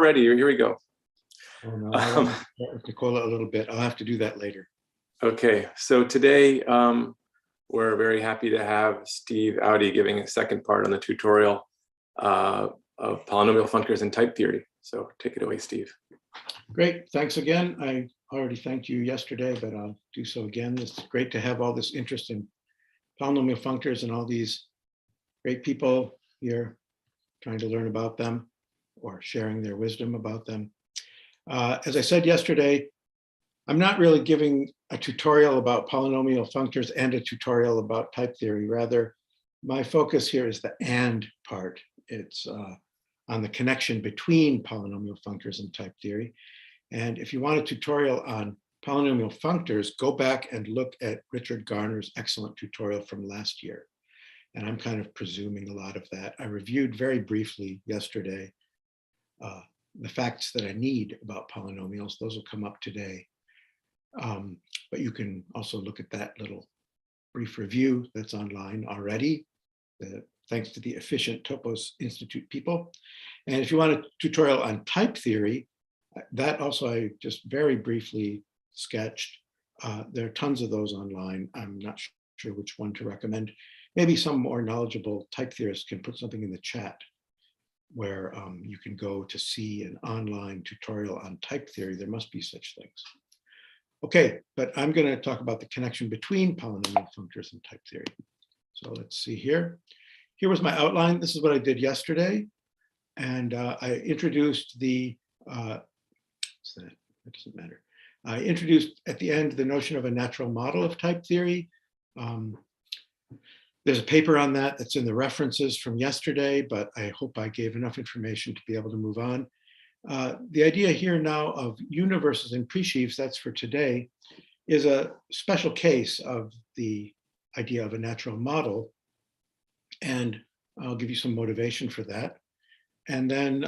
ready. Here we go. Oh, no, I want to start with Nicola a little bit. I'll have to do that later. Okay, so today we're very happy to have Steve Awodey giving a second part on the tutorial of polynomial functors and type theory. So take it away, Steve. Great, thanks again. I already thanked you yesterday, but I'll do so again. It's great to have all this interest in polynomial functors and all these great people here trying to learn about them or sharing their wisdom about them. As I said yesterday, I'm not really giving a tutorial about polynomial functors and a tutorial about type theory. Rather, my focus here is the and part. It's on the connection between polynomial functors and type theory. And if you want a tutorial on polynomial functors, go back and look at Richard Garner's excellent tutorial from last year. And I'm kind of presuming a lot of that. I reviewed very briefly yesterday the facts that I need about polynomials. Those will come up today. But you can also look at that little brief review that's online already, thanks to the efficient Topos Institute people. And if you want a tutorial on type theory, that also I just very briefly sketched. There are tons of those online. I'm not sure which one to recommend. Maybe some more knowledgeable type theorists can put something in the chat where you can go to see an online tutorial on type theory. There must be such things. Okay, but I'm going to talk about the connection between polynomial functors and type theory. So let's see here. Here was my outline. This is what I did yesterday. And I introduced the, what's that? It doesn't matter. I introduced at the end the notion of a natural model of type theory. There's a paper on that that's in the references from yesterday, but I hope I gave enough information to be able to move on. The idea here now of universes and presheaves, that's for today, is a special case of the idea of a natural model. And I'll give you some motivation for that. And then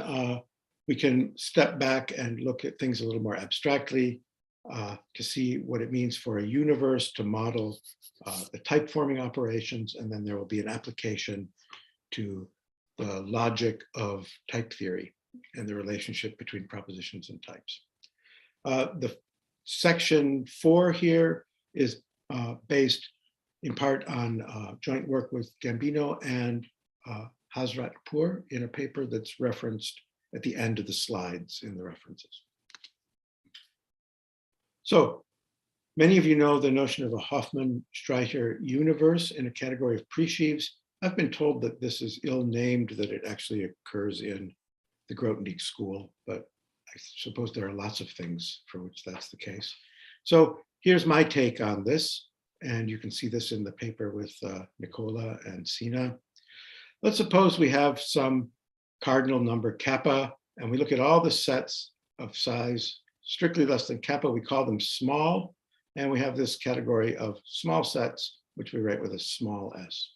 we can step back and look at things a little more abstractly to see what it means for a universe to model the type forming operations. And then there will be an application to the logic of type theory and the relationship between propositions and types. The section 4 here is based in part on joint work with Gambino and Hazratpour in a paper that's referenced at the end of the slides in the references. So many of you know the notion of a Hoffman-Streicher universe in a category of presheaves. I've been told that this is ill-named, that it actually occurs in the Grothendieck school, but I suppose there are lots of things for which that's the case. So here's my take on this, and you can see this in the paper with Nicola and Sina. Let's suppose we have some cardinal number kappa, and we look at all the sets of size strictly less than kappa. We call them small, and we have this category of small sets, which we write with a small s.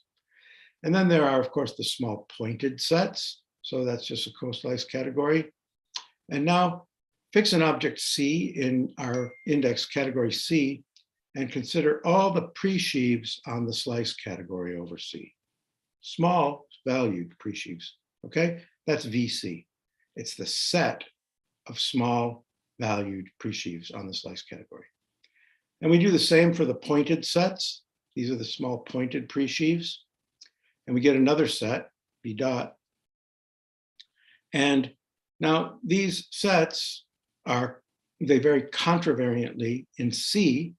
And then there are, of course, the small pointed sets. So that's just a co-slice category. And now fix an object C in our index category C and consider all the presheaves on the slice category over C. Small valued presheaves, okay? That's VC. It's the set of small valued presheaves on the slice category. And we do the same for the pointed sets. These are the small pointed presheaves. And we get another set, B dot. And now these sets they vary contravariantly in C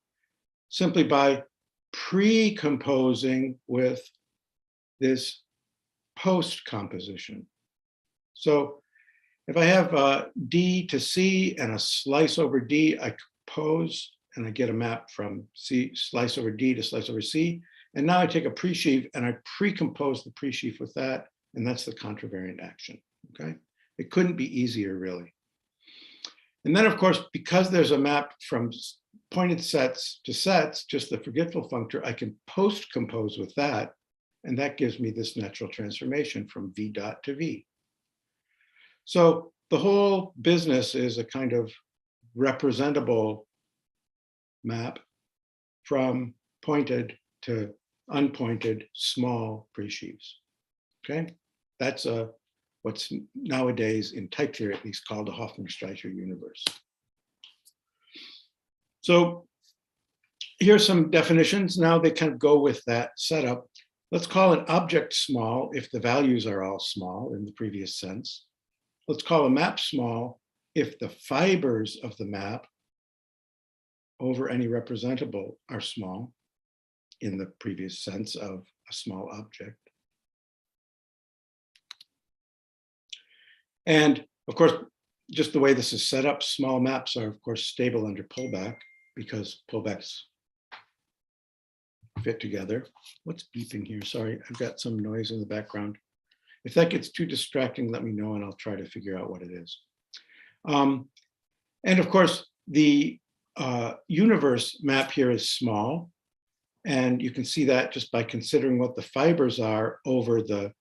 simply by pre-composing with this post composition. So if I have D to C and a slice over D, I compose and I get a map from C, slice over D to slice over C. And now I take a presheaf and I pre-compose the presheaf with that, and that's the contravariant action, okay? It couldn't be easier, really. And then, of course, because there's a map from pointed sets to sets, just the forgetful functor, I can post-compose with that, and that gives me this natural transformation from V dot to V. So the whole business is a kind of representable map from pointed to unpointed small presheaves. Okay, that's a what's nowadays in type theory at least called a Hofmann-Streicher universe. So here's some definitions. Now they kind of go with that setup. Let's call an object small if the values are all small in the previous sense. Let's call a map small if the fibers of the map over any representable are small in the previous sense of a small object. And of course, just the way this is set up, small maps are of course stable under pullback because pullbacks fit together. What's beeping here? Sorry, I've got some noise in the background. If that gets too distracting, let me know and I'll try to figure out what it is. And of course, the universe map here is small. And you can see that just by considering what the fibers are over the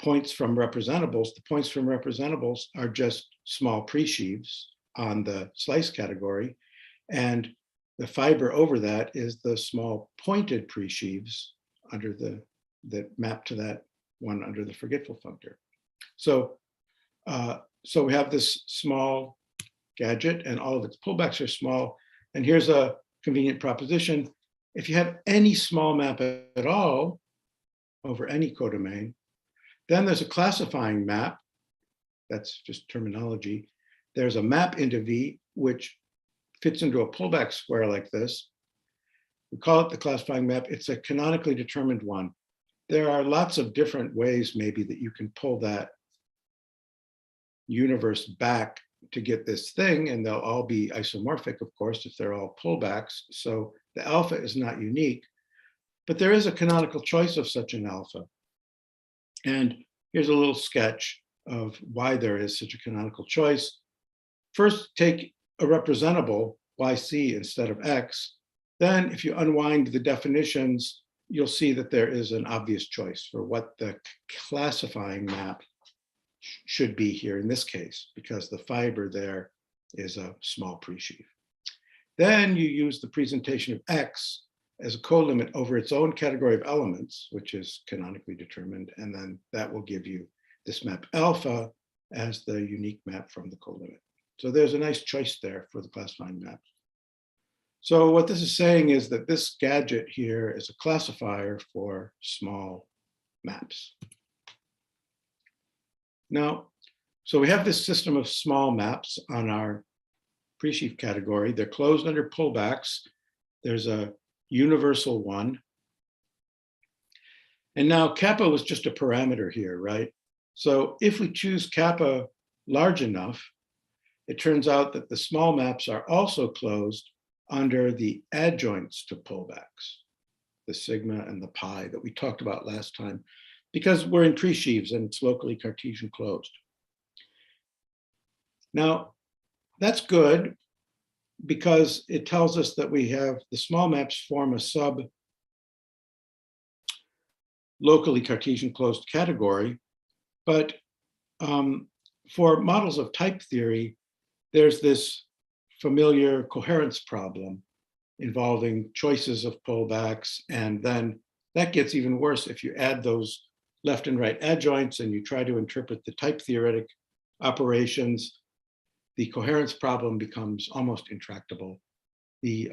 points from representables. The points from representables are just small pre-sheaves on the slice category. And the fiber over that is the small pointed pre-sheaves under that map to that one under the forgetful functor. So, so we have this small gadget and all of its pullbacks are small. And here's a convenient proposition. If you have any small map at all over any codomain, then there's a classifying map. That's just terminology. There's a map into V, which fits into a pullback square like this. We call it the classifying map. It's a canonically determined one. There are lots of different ways maybe that you can pull that universe back to get this thing, and they'll all be isomorphic, of course, if they're all pullbacks. So the alpha is not unique, but there is a canonical choice of such an alpha. And here's a little sketch of why there is such a canonical choice. First, take a representable, YC instead of X. Then if you unwind the definitions, you'll see that there is an obvious choice for what the classifying map should be here in this case, because the fiber there is a small pre-sheaf. Then you use the presentation of X as a colimit over its own category of elements, which is canonically determined, and then that will give you this map alpha as the unique map from the colimit. So there's a nice choice there for the classifying map. So what this is saying is that this gadget here is a classifier for small maps. Now, so we have this system of small maps on our pre-sheaf category. They're closed under pullbacks. There's a universal one. And now kappa was just a parameter here, right? So if we choose kappa large enough, it turns out that the small maps are also closed under the adjoints to pullbacks, the sigma and the pi that we talked about last time, because we're in pre-sheaves and it's locally Cartesian closed. Now, that's good because it tells us that we have the small maps form a sub locally Cartesian closed category, but for models of type theory, there's this familiar coherence problem involving choices of pullbacks, and then that gets even worse if you add those left and right adjoints and you try to interpret the type theoretic operations. The coherence problem becomes almost intractable. The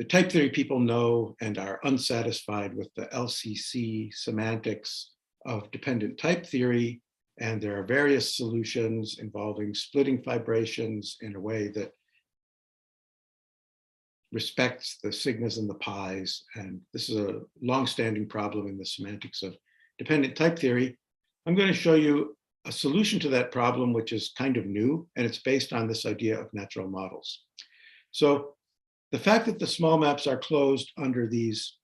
type theory people know and are unsatisfied with the LCC semantics of dependent type theory, and there are various solutions involving splitting fibrations in a way that respects the sigmas and the pi's. And this is a long-standing problem in the semantics of dependent type theory. I'm going to show you a solution to that problem, which is kind of new, and it's based on this idea of natural models. So the fact that the small maps are closed under these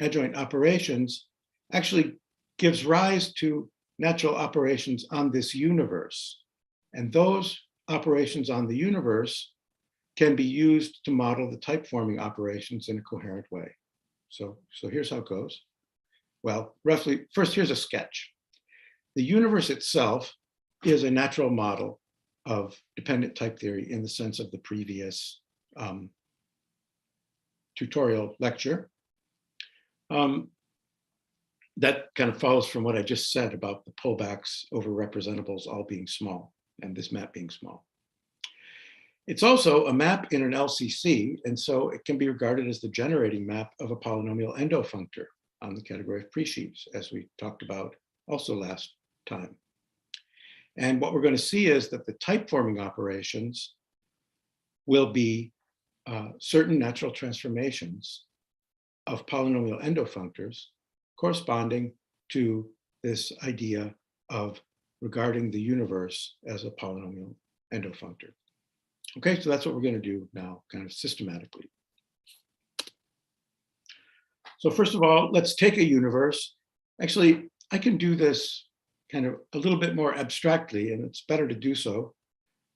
adjoint operations actually gives rise to natural operations on this universe. And those operations on the universe can be used to model the type forming operations in a coherent way. So here's how it goes. Well, roughly, first here's a sketch. The universe itself is a natural model of dependent type theory in the sense of the previous tutorial lecture. that kind of follows from what I just said about the pullbacks over representables all being small and this map being small. It's also a map in an LCC, and so it can be regarded as the generating map of a polynomial endofunctor on the category of presheaves, as we talked about also last time. And what we're going to see is that the type forming operations will be certain natural transformations of polynomial endofunctors corresponding to this idea of regarding the universe as a polynomial endofunctor. Okay, so that's what we're going to do now, kind of systematically. So first of all, let's take a universe. Actually, I can do this kind of a little bit more abstractly, and it's better to do so.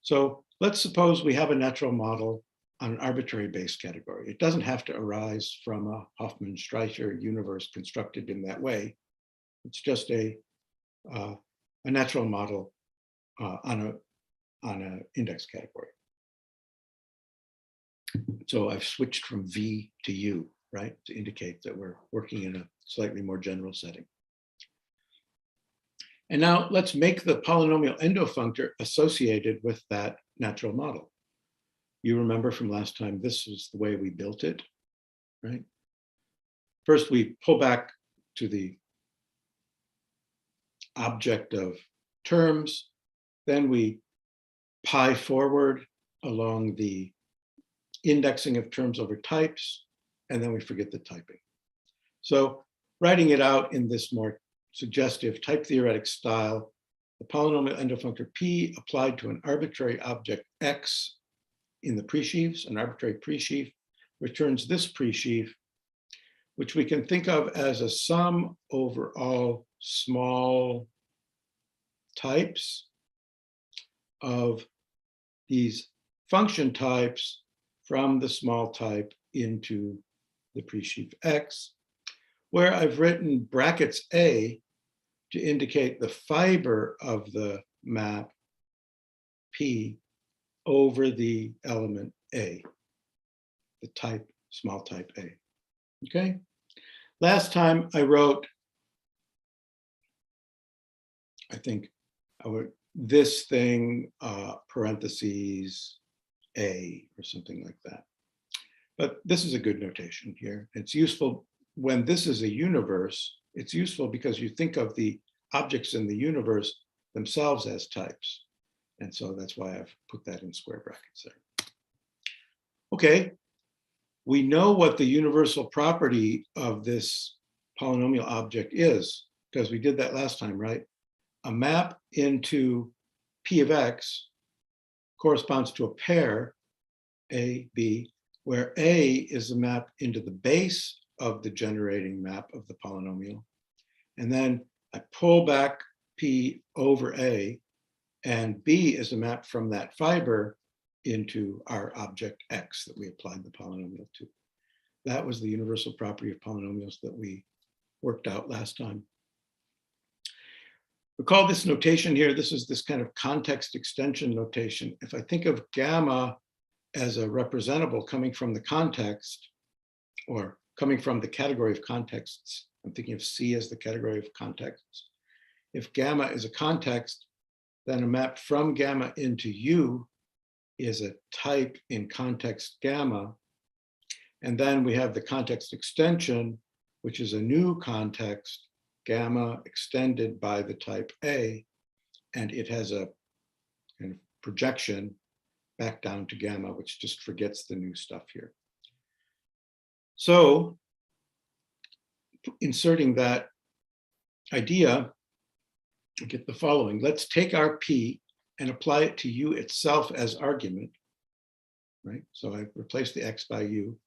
So let's suppose we have a natural model on an arbitrary base category. It doesn't have to arise from a Hoffman-Streicher universe constructed in that way. It's just a natural model on an index category. So I've switched from V to U, right, to indicate that we're working in a slightly more general setting. And now let's make the polynomial endofunctor associated with that natural model. You remember from last time, this was the way we built it, right? First, we pull back to the object of terms, then we pi forward along the indexing of terms over types, and then we forget the typing. So writing it out in this more suggestive type theoretic style, the polynomial endofunctor P applied to an arbitrary object X in the presheaves, an arbitrary presheaf, returns this presheaf, which we can think of as a sum over all small types of these function types from the small type into the presheaf X, where I've written brackets A to indicate the fiber of the map P over the element A, the type, small type A, okay? Last time I wrote, I think I would, this thing, parentheses, A, or something like that. But this is a good notation here. It's useful when this is a universe. It's useful because you think of the objects in the universe themselves as types. And so that's why I've put that in square brackets there. Okay, we know what the universal property of this polynomial object is, because we did that last time, right? A map into P of X corresponds to a pair, A, B, where A is the map into the base of the generating map of the polynomial. And then I pull back P over A, and B is a map from that fiber into our object X that we applied the polynomial to. That was the universal property of polynomials that we worked out last time. Recall this notation here. This is this kind of context extension notation. If I think of gamma as a representable coming from the context, or coming from the category of contexts, I'm thinking of C as the category of contexts. If gamma is a context, then a map from gamma into U is a type in context gamma. And then we have the context extension, which is a new context, gamma extended by the type A, and it has a kind of projection back down to gamma, which just forgets the new stuff here. So inserting that idea, we get the following. Let's take our P and apply it to U itself as argument, right? So I replace the X by U.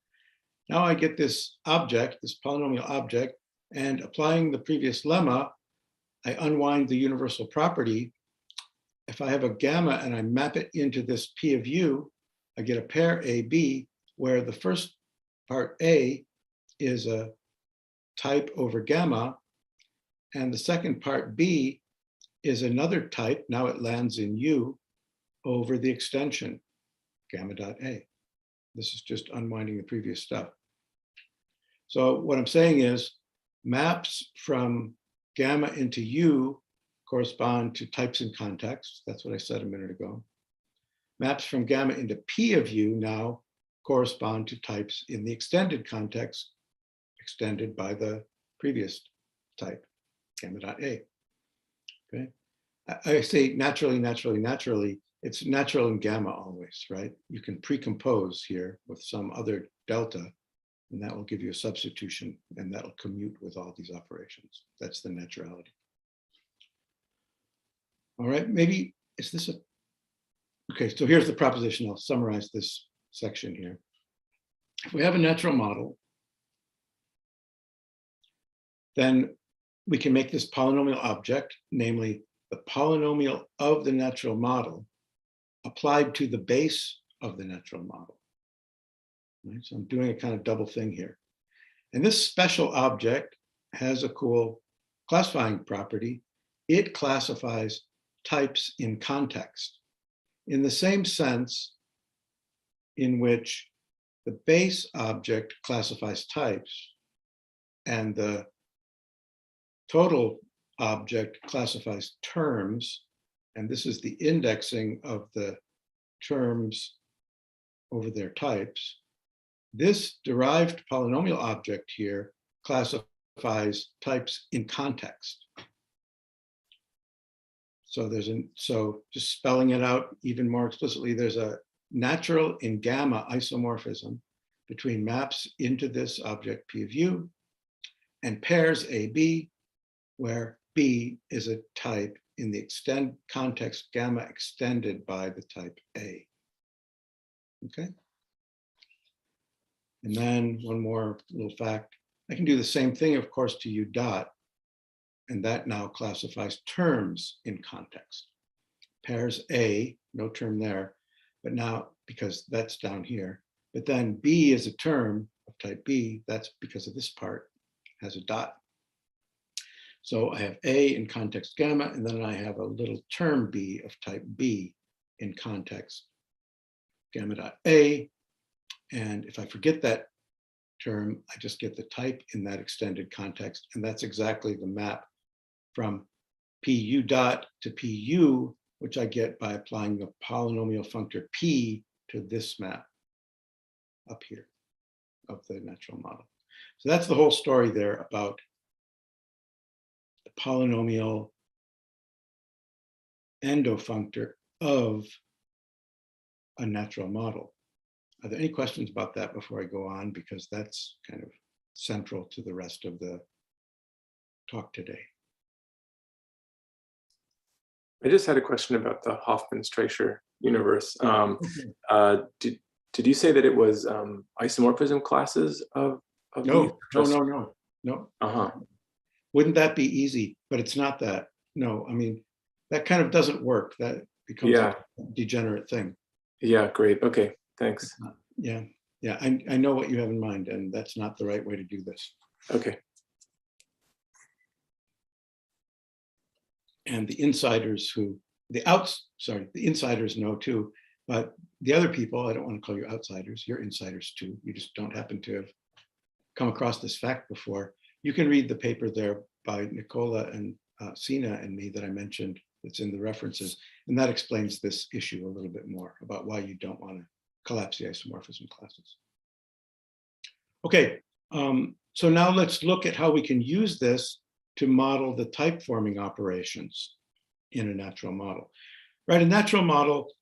Now I get this object, this polynomial object, and applying the previous lemma, I unwind the universal property. If I have a gamma and I map it into this P of U, I get a pair AB, where the first part A is a type over gamma, and the second part B is another type, now it lands in U, over the extension, gamma dot A. This is just unwinding the previous stuff. So what I'm saying is, maps from gamma into U correspond to types in context. That's what I said a minute ago. Maps from gamma into P of U now correspond to types in the extended context, extended by the previous type, gamma dot A. Okay. I say naturally, naturally, naturally. It's natural in gamma always, right? You can precompose here with some other delta, and that will give you a substitution, and that'll commute with all these operations. That's the naturality. All right, maybe, is this a, okay, so here's the proposition. I'll summarize this section here. If we have a natural model, then we can make this polynomial object, namely the polynomial of the natural model, applied to the base of the natural model. Right? So I'm doing a kind of double thing here. And this special object has a cool classifying property. It classifies types in context in the same sense in which the base object classifies types and the total object classifies terms. And this is the indexing of the terms over their types. This derived polynomial object here classifies types in context. So just spelling it out even more explicitly, there's a natural in gamma isomorphism between maps into this object P of U and pairs AB, where B is a type in the context gamma extended by the type A. Okay. And then one more little fact, I can do the same thing, of course, to U dot, and that now classifies terms in context. Pairs A, no term there, but now, because that's down here, but then B is a term of type B, that's because of this part, has a dot. So I have A in context gamma, and then I have a little term B of type B in context gamma dot A. And if I forget that term, I just get the type in that extended context. And that's exactly the map from PU dot to PU, which I get by applying the polynomial functor P to this map up here of the natural model. So that's the whole story there about the polynomial endofunctor of a natural model. Are there any questions about that before I go on? Because that's kind of central to the rest of the talk today. I just had a question about the Hofmann-Streicher universe. Did you say that it was isomorphism classes of No. Uh-huh. Wouldn't that be easy? But it's not that. No, I mean, that kind of doesn't work. That becomes a degenerate thing. Yeah, great. Okay, thanks. Yeah, I know what you have in mind, and that's not the right way to do this. Okay. And the insiders the insiders know too, but the other people, I don't want to call you outsiders, you're insiders too. You just don't happen to have come across this fact before. You can read the paper there by Nicola and Sina and me that I mentioned that's in the references. And that explains this issue a little bit more about why you don't want to collapse the isomorphism classes. Okay, so now let's look at how we can use this to model the type forming operations in a natural model. Right, a natural model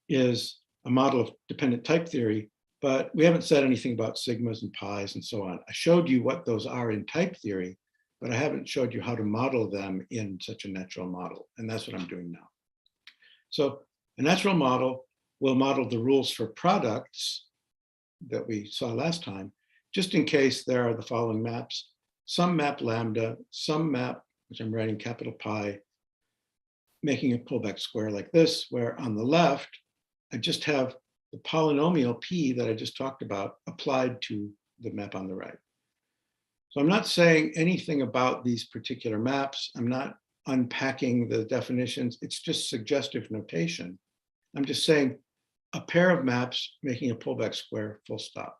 is a model of dependent type theory, but we haven't said anything about sigmas and pi's and so on. I showed you what those are in type theory, but I haven't showed you how to model them in such a natural model, and that's what I'm doing now. So a natural model will model the rules for products that we saw last time, just in case there are the following maps: some map lambda, some map, which I'm writing capital Pi, making a pullback square like this, where on the left, I just have the polynomial P that I just talked about applied to the map on the right. So I'm not saying anything about these particular maps. I'm not unpacking the definitions. It's just suggestive notation. I'm just saying a pair of maps making a pullback square, full stop.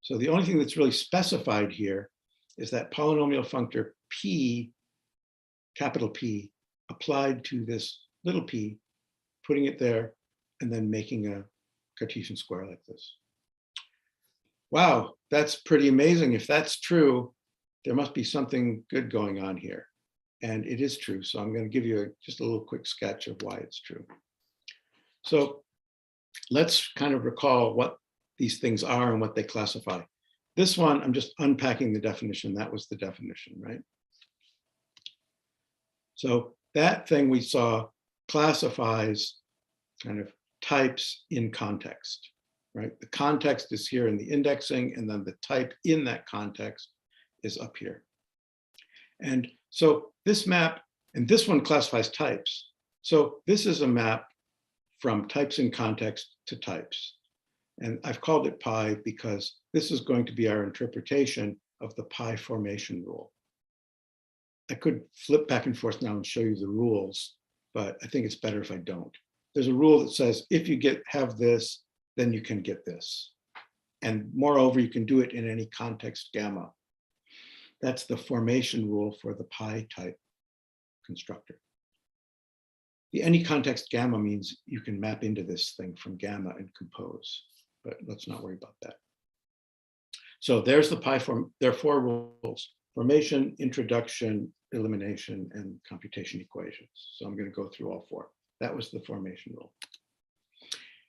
So the only thing that's really specified here is that polynomial functor P, capital P, applied to this little p, putting it there, and then making a Cartesian square like this. Wow, that's pretty amazing. If that's true, there must be something good going on here. And it is true. So I'm going to give you just a little quick sketch of why it's true. So let's kind of recall what these things are and what they classify. This one, I'm just unpacking the definition. That was the definition, right? So that thing we saw classifies kind of types in context, right? The context is here in the indexing, and then the type in that context is up here. And so this map, and this one classifies types. So this is a map from types in context to types. And I've called it pi because this is going to be our interpretation of the pi formation rule. I could flip back and forth now and show you the rules, but I think it's better if I don't. There's a rule that says if you have this, then you can get this. And moreover, you can do it in any context gamma. That's the formation rule for the pi type constructor. The any context gamma means you can map into this thing from gamma and compose, but let's not worry about that. So there's the pi form. There are 4 rules: formation, introduction, elimination, and computation equations. So I'm going to go through all 4. That was the formation rule.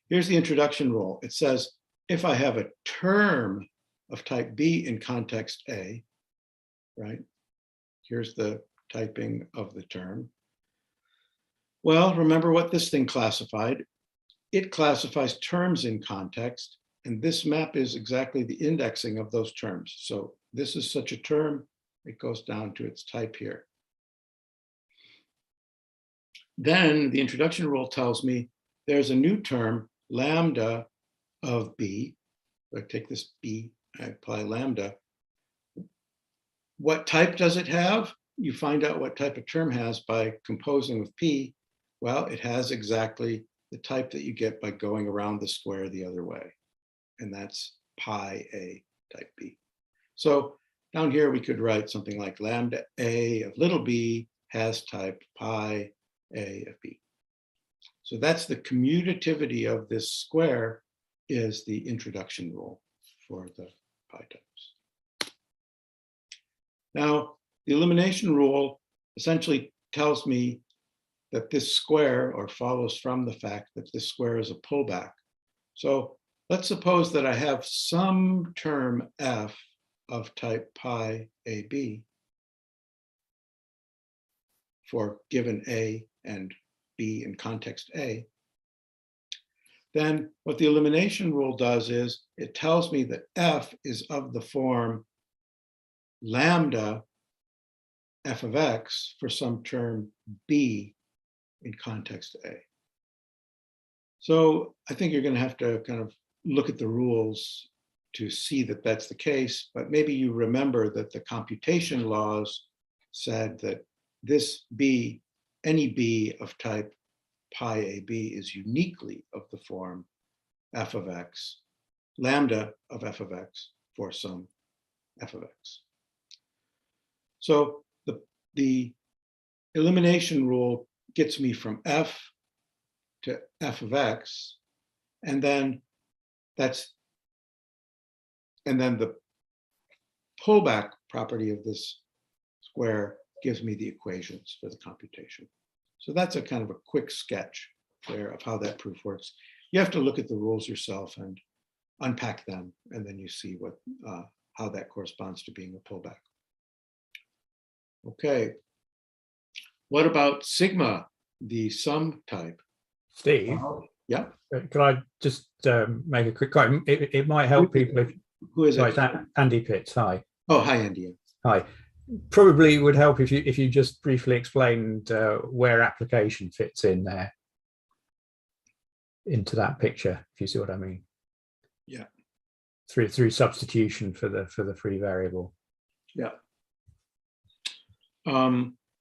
Here's the introduction rule. It says, if I have a term of type B in context A, right? Here's the typing of the term. Well, remember what this thing classified. It classifies terms in context, and this map is exactly the indexing of those terms. So this is such a term, it goes down to its type here. Then the introduction rule tells me there's a new term, lambda of B. I take this B, I apply lambda. What type does it have? You find out what type a term has by composing with P. Well, it has exactly the type that you get by going around the square the other way. And that's pi A type B. So down here, we could write something like lambda A of little b has type pi A of B. So that's the commutativity of this square, is the introduction rule for the pi types. Now, the elimination rule essentially tells me that this square, or follows from the fact that this square is a pullback. So let's suppose that I have some term f of type pi AB for given A and B in context A. Then what the elimination rule does is it tells me that f is of the form lambda f of x for some term B in context A. So I think you're going to have to kind of look at the rules to see that that's the case, but maybe you remember that the computation laws said that this B, any B of type pi AB is uniquely of the form f of x, lambda of f of x for some f of x. So the elimination rule gets me from f to f of x, and then the pullback property of this square gives me the equations for the computation. So that's a kind of a quick sketch there of how that proof works. You have to look at the rules yourself and unpack them, and then you see what how that corresponds to being a pullback. Okay, what about sigma, the sum type? Steve, Yeah. Can I just make a quick comment? It might help people if. Who is Sorry, it? it's Andy Pitts. Hi. Oh, hi, Andy. Hi. Probably would help if you just briefly explained where application fits in there into that picture, if you see what I mean. Yeah. Through substitution for the free variable. Yeah.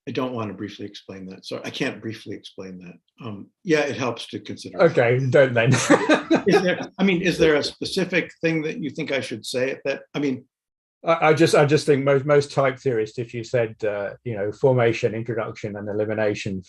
I don't want to briefly explain that. So I can't briefly explain that. Yeah, it helps to consider. Okay, don't then. Is there a specific thing that you think I should say at that? I mean, I just think most type theorists, if you said formation, introduction, and elimination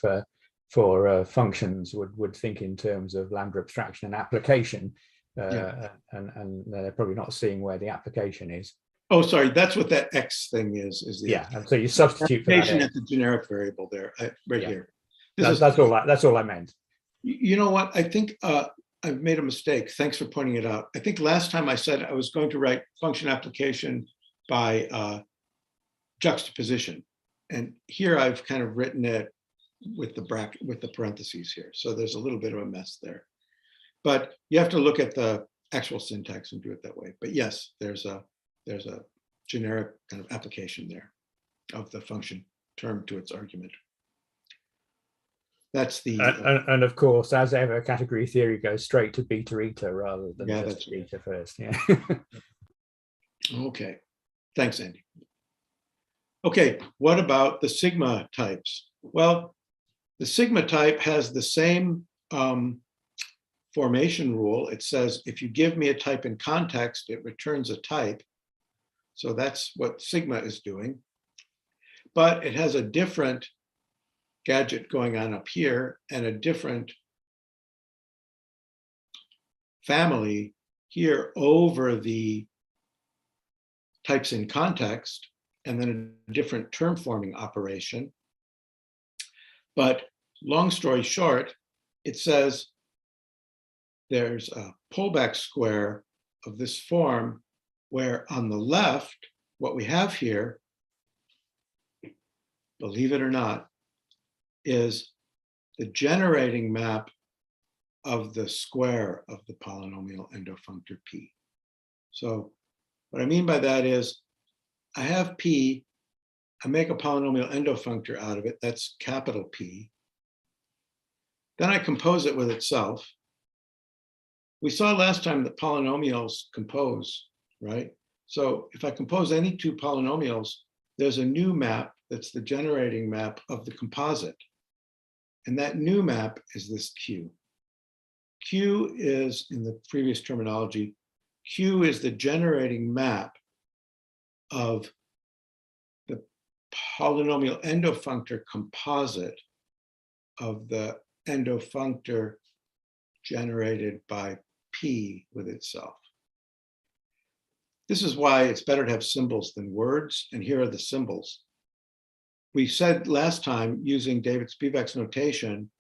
for functions, would think in terms of lambda abstraction and application, and they're probably not seeing where the application is. Oh, sorry, that's what that X thing is the and so you substitute for that at the generic variable there, right here. That's all I meant. You know what? I think I've made a mistake. Thanks for pointing it out. I think last time I said I was going to write function application by juxtaposition, and here I've kind of written it with the bracket, with the parentheses here. So there's a little bit of a mess there, but you have to look at the actual syntax and do it that way. But yes, there's a generic kind of application there of the function term to its argument. That's the and of course, as ever, category theory goes straight to beta eta rather than just beta first. Yeah. Okay. Thanks, Andy. Okay, what about the sigma types? Well, the sigma type has the same formation rule. It says if you give me a type in context, it returns a type. So that's what sigma is doing. But it has a different gadget going on up here and a different family here over the types in context, and then a different term forming operation. But long story short, it says there's a pullback square of this form where on the left, what we have here, believe it or not, is the generating map of the square of the polynomial endofunctor P. So what I mean by that is I have P, I make a polynomial endofunctor out of it, that's capital P. Then I compose it with itself. We saw last time that polynomials compose, right? So if I compose any two polynomials, there's a new map that's the generating map of the composite. And that new map is this Q. Q is, in the previous terminology, Q is the generating map of the polynomial endofunctor composite of the endofunctor generated by P with itself. This is why it's better to have symbols than words, and here are the symbols. We said last time, using David Spivak's notation,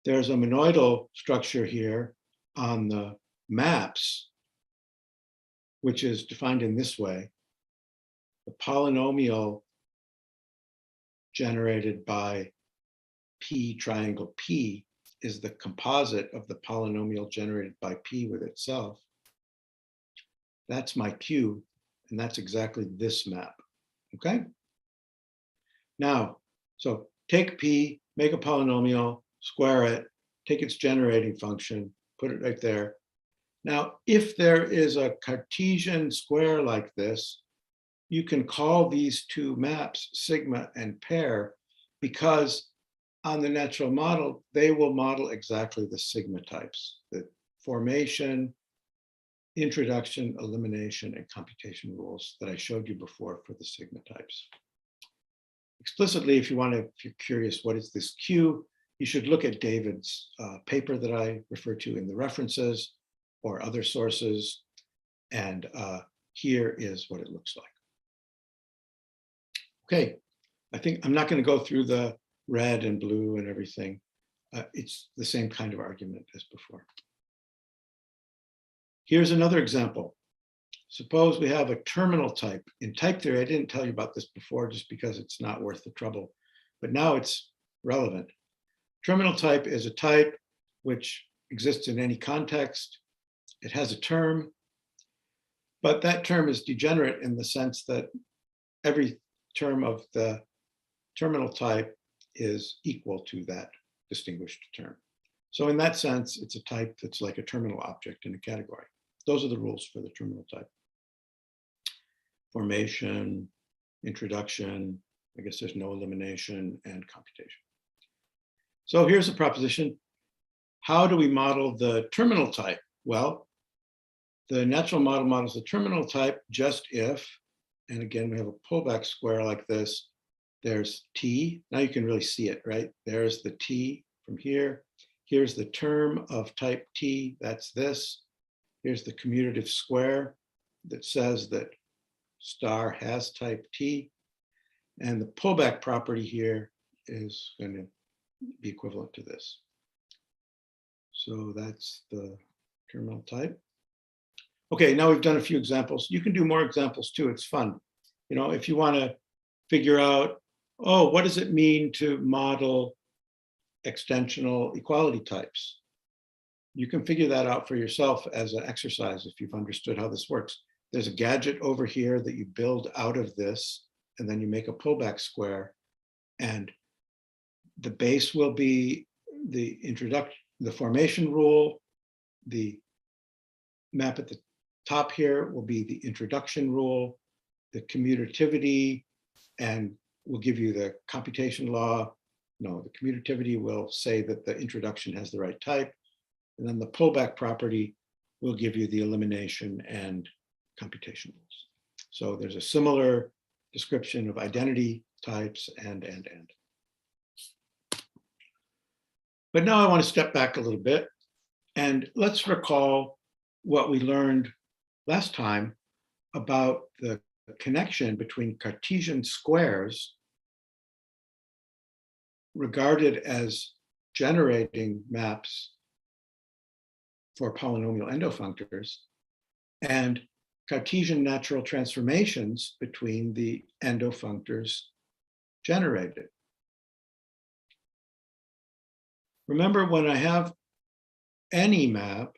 there's a monoidal structure here on the maps, which is defined in this way. The polynomial generated by P triangle P is the composite of the polynomial generated by P with itself. That's my Q, and that's exactly this map. Okay. Now, so take P, make a polynomial, square it, take its generating function, put it right there. Now, if there is a Cartesian square like this, you can call these two maps sigma and pair, because on the natural model, they will model exactly the sigma types, the formation, introduction, elimination, and computation rules that I showed you before for the sigma types. Explicitly, if you're curious, what is this Q, you should look at David's paper that I refer to in the references or other sources. And here is what it looks like. Okay, I think I'm not going to go through the red and blue and everything. It's the same kind of argument as before. Here's another example. Suppose we have a terminal type. In type theory, I didn't tell you about this before just because it's not worth the trouble, but now it's relevant. Terminal type is a type which exists in any context. It has a term, but that term is degenerate in the sense that every term of the terminal type is equal to that distinguished term. So in that sense, it's a type that's like a terminal object in a category. Those are the rules for the terminal type. Formation, introduction, I guess there's no elimination, and computation. So here's a proposition. How do we model the terminal type? Well, The natural model models the terminal type just if, and again, we have a pullback square like this. There's T. Now you can really see it, right? There's the T from here. Here's the term of type T. That's this. Here's the commutative square that says that star has type T. And the pullback property here is going to be equivalent to this. So that's the terminal type. Okay, now we've done a few examples. You can do more examples too. It's fun. You know, if you want to figure out, oh, what does it mean to model extensional equality types? You can figure that out for yourself as an exercise if you've understood how this works. There's a gadget over here that you build out of this, and then you make a pullback square, and the base will be the introduction, the formation rule. The map at the top here will be the introduction rule, the commutativity, and we'll give you the computation law. No, the commutativity will say that the introduction has the right type. And then the pullback property will give you the elimination and computation rules. So there's a similar description of identity types and. But now I want to step back a little bit and let's recall what we learned last time about the connection between Cartesian squares regarded as generating maps for polynomial endofunctors and Cartesian natural transformations between the endofunctors generated. Remember, when I have any map,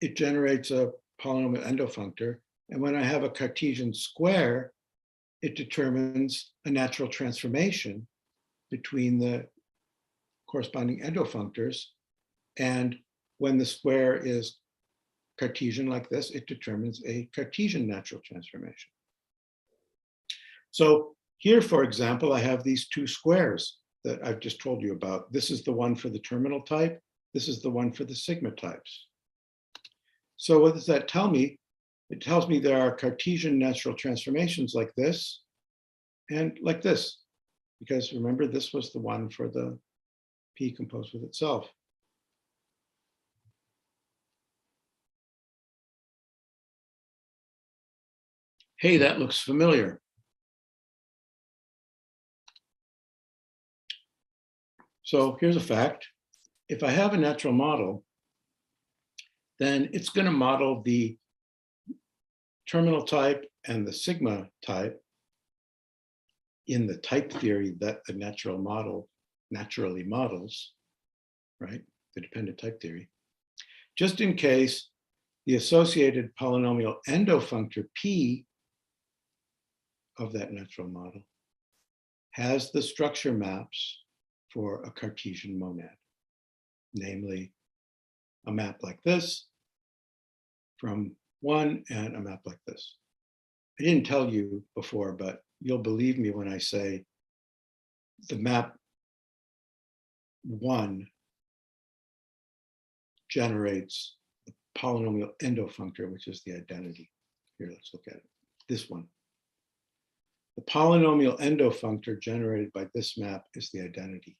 it generates a polynomial endofunctor. And when I have a Cartesian square, it determines a natural transformation between the corresponding endofunctors. And when the square is Cartesian like this, it determines a Cartesian natural transformation. So here, for example, I have these two squares that I've just told you about. This is the one for the terminal type. This is the one for the sigma types. So what does that tell me? It tells me there are Cartesian natural transformations like this and like this, because remember, this was the one for the P composed with itself. Hey, that looks familiar. So here's a fact. If I have a natural model, then it's going to model the terminal type and the sigma type in the type theory that the natural model naturally models, right? The dependent type theory. Just in case the associated polynomial endofunctor P of that natural model has the structure maps for a Cartesian monad, namely a map like this from one and a map like this. I didn't tell you before, but you'll believe me when I say the map 1 generates the polynomial endofunctor, which is the identity. Here, let's look at it. This one. The polynomial endofunctor generated by this map is the identity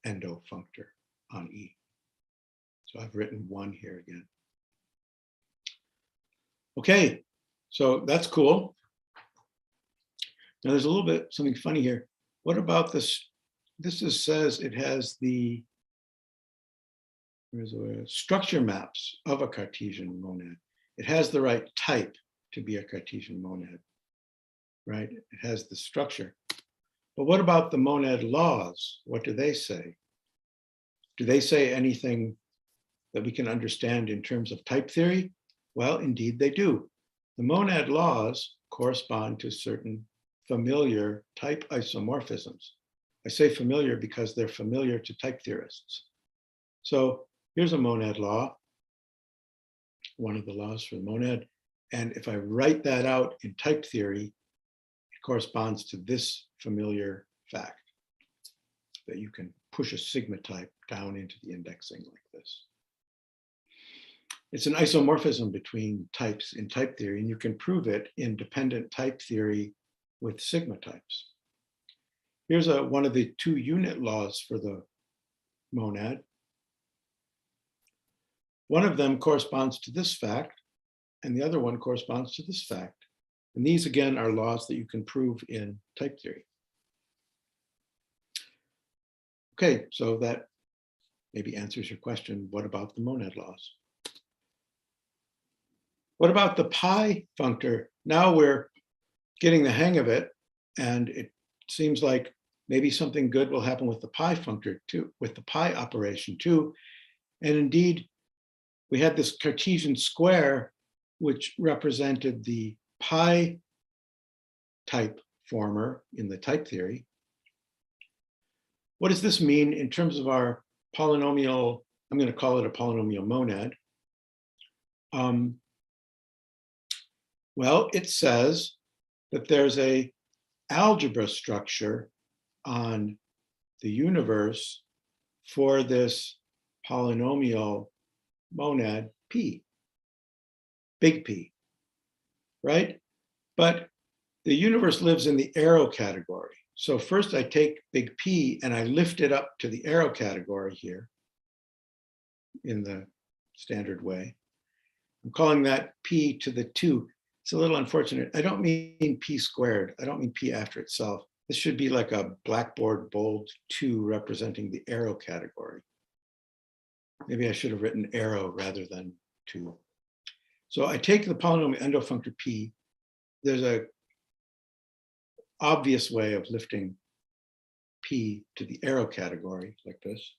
endofunctor on E. So I've written 1 here again. Okay, so that's cool. Now there's a little bit something funny here. What about this? This says it has the structure maps of a Cartesian monad. It has the right type to be a Cartesian monad, right? It has the structure. But what about the monad laws? What do they say? Do they say anything that we can understand in terms of type theory? Well, indeed they do. The monad laws correspond to certain familiar type isomorphisms. I say familiar because they're familiar to type theorists. So here's a monad law, one of the laws for the monad. And if I write that out in type theory, it corresponds to this familiar fact that you can push a sigma type down into the indexing like this. It's an isomorphism between types in type theory, and you can prove it in dependent type theory with sigma types. Here's one of the two unit laws for the monad. One of them corresponds to this fact, and the other one corresponds to this fact. And these, again, are laws that you can prove in type theory. Okay, so that maybe answers your question. What about the monad laws? What about the pi functor? Now we're getting the hang of it, and it seems like maybe something good will happen with the pi functor too, with the pi operation too. And indeed, we had this Cartesian square, which represented the pi type former in the type theory. What does this mean in terms of our polynomial? I'm going to call it a polynomial monad. Well, it says that there's a algebra structure on the universe for this polynomial monad P, big P, right? But the universe lives in the arrow category. So first I take big P and I lift it up to the arrow category here in the standard way. I'm calling that P to the 2. It's a little unfortunate. I don't mean P squared. I don't mean P after itself. This should be like a blackboard bold 2 representing the arrow category. Maybe I should have written arrow rather than 2. So I take the polynomial endofunctor P. There's a obvious way of lifting P to the arrow category like this.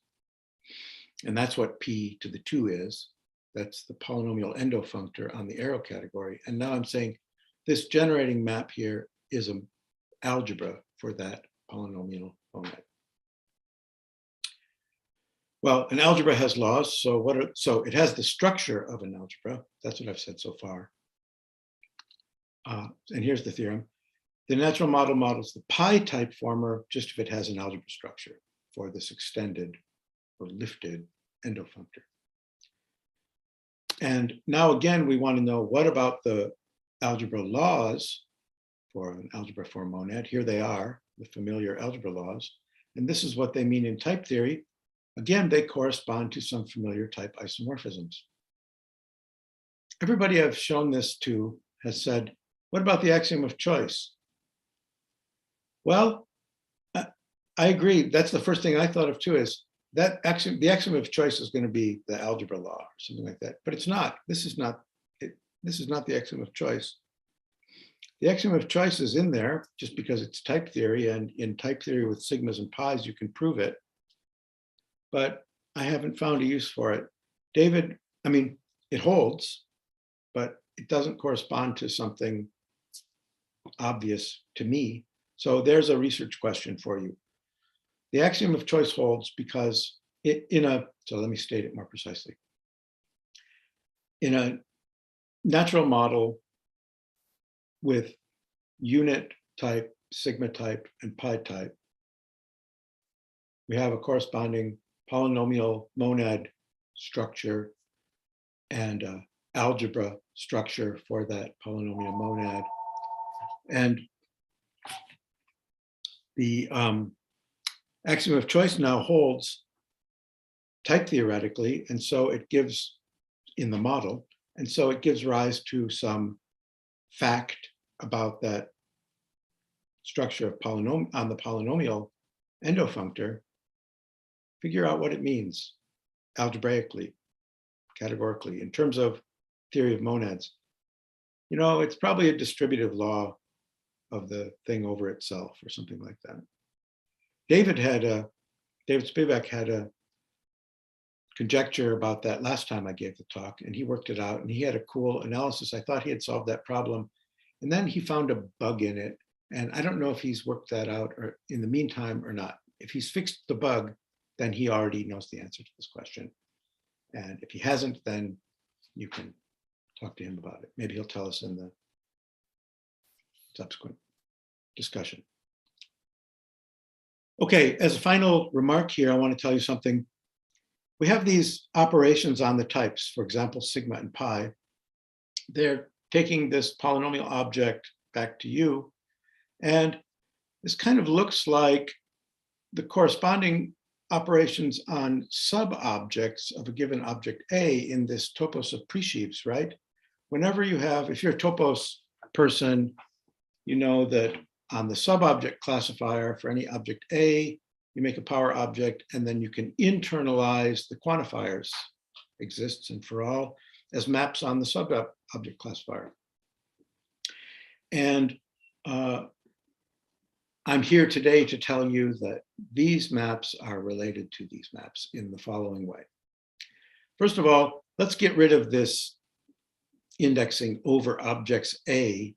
And that's what P to the 2 is. That's the polynomial endofunctor on the arrow category. And now I'm saying this generating map here is an algebra for that polynomial monad. Well, an algebra has laws. So it has the structure of an algebra. That's what I've said so far. And here's the theorem. The natural model models the pi type former just if it has an algebra structure for this extended or lifted endofunctor. And now again, we want to know what about the algebra laws for an algebra for a monad. Here they are, the familiar algebra laws. And this is what they mean in type theory. Again, they correspond to some familiar type isomorphisms. Everybody I've shown this to has said, what about the axiom of choice? Well, I agree. That's the first thing I thought of too, is that axiom, the axiom of choice is going to be the algebra law or something like that. But it's not. This is not it. This is not the axiom of choice. The axiom of choice is in there just because it's type theory, and in type theory with sigmas and pi's, you can prove it. But I haven't found a use for it. David, I mean, it holds, but it doesn't correspond to something obvious to me. So there's a research question for you. The axiom of choice holds because so let me state it more precisely. In a natural model with unit type, sigma type, and pi type, we have a corresponding polynomial monad structure and algebra structure for that polynomial monad. And the axiom of choice now holds type theoretically, and so it gives in the model, and so it gives rise to some fact about that structure of on the polynomial endofunctor. Figure out what it means algebraically, categorically, in terms of theory of monads. You know, it's probably a distributive law of the thing over itself or something like that. David Spivak had a conjecture about that last time I gave the talk, and he worked it out, and he had a cool analysis. I thought he had solved that problem, and then he found a bug in it, and I don't know if he's worked that out or in the meantime or not. If he's fixed the bug, then he already knows the answer to this question, and if he hasn't, then you can talk to him about it. Maybe he'll tell us in the subsequent discussion. Okay, as a final remark here, I want to tell you something. we have these operations on the types, for example, sigma and pi. They're taking this polynomial object back to U, and this kind of looks like the corresponding operations on sub-objects of a given object A in this topos of presheaves, right? Whenever you have, if you're a topos person, you know that on the sub-object classifier for any object A, you make a power object, and then you can internalize the quantifiers, exists and for all, as maps on the sub-object classifier. And I'm here today to tell you that these maps are related to these maps in the following way. First of all, let's get rid of this indexing over objects A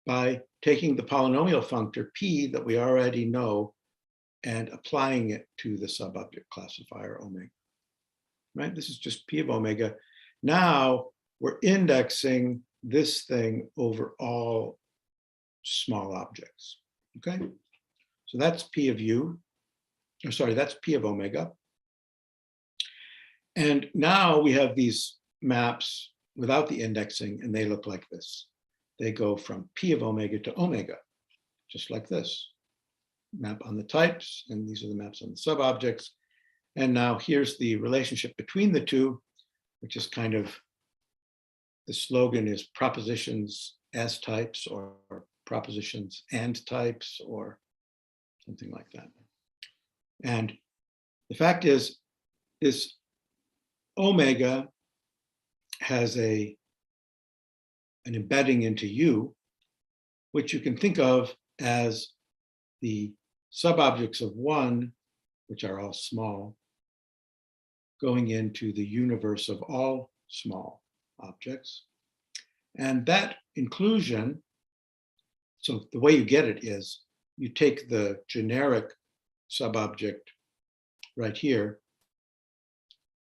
by taking the polynomial functor P that we already know and applying it to the sub-object classifier omega, right? This is just P of omega. Now we're indexing this thing over all small objects, okay? So that's P of U, or sorry, that's P of omega. And now we have these maps without the indexing, and they look like this. They go from P of omega to omega, just like this. Map on the types, and these are the maps on the sub-objects. And now here's the relationship between the two, which is kind of, the slogan is propositions as types, or propositions and types, or something like that. And the fact is, this omega has an embedding into U, which you can think of as the sub-objects of one, which are all small, going into the universe of all small objects. And that inclusion, so the way you get it is, you take the generic sub-object right here,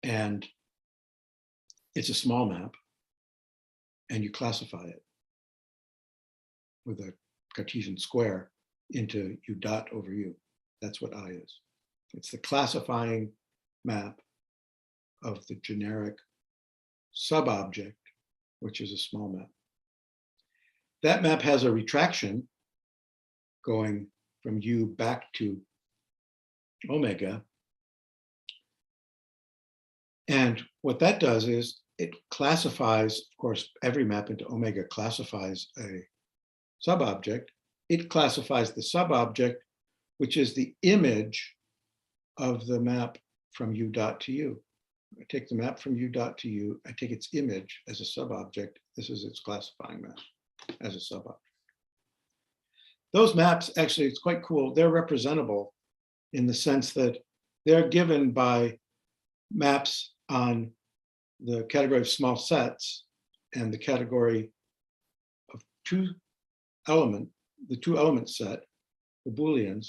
and it's a small map, and you classify it with a Cartesian square into U dot over U. That's what I is. It's the classifying map of the generic sub-object, which is a small map. That map has a retraction going from U back to omega. And what that does is it classifies, of course, every map into omega classifies a sub-object. It classifies the sub-object, which is the image of the map from U dot to U. I take the map from U dot to U, I take its image as a sub-object. This is its classifying map as a sub-object. Those maps, actually, it's quite cool. They're representable in the sense that they're given by maps on the category of small sets and the category of the two element set, the Booleans.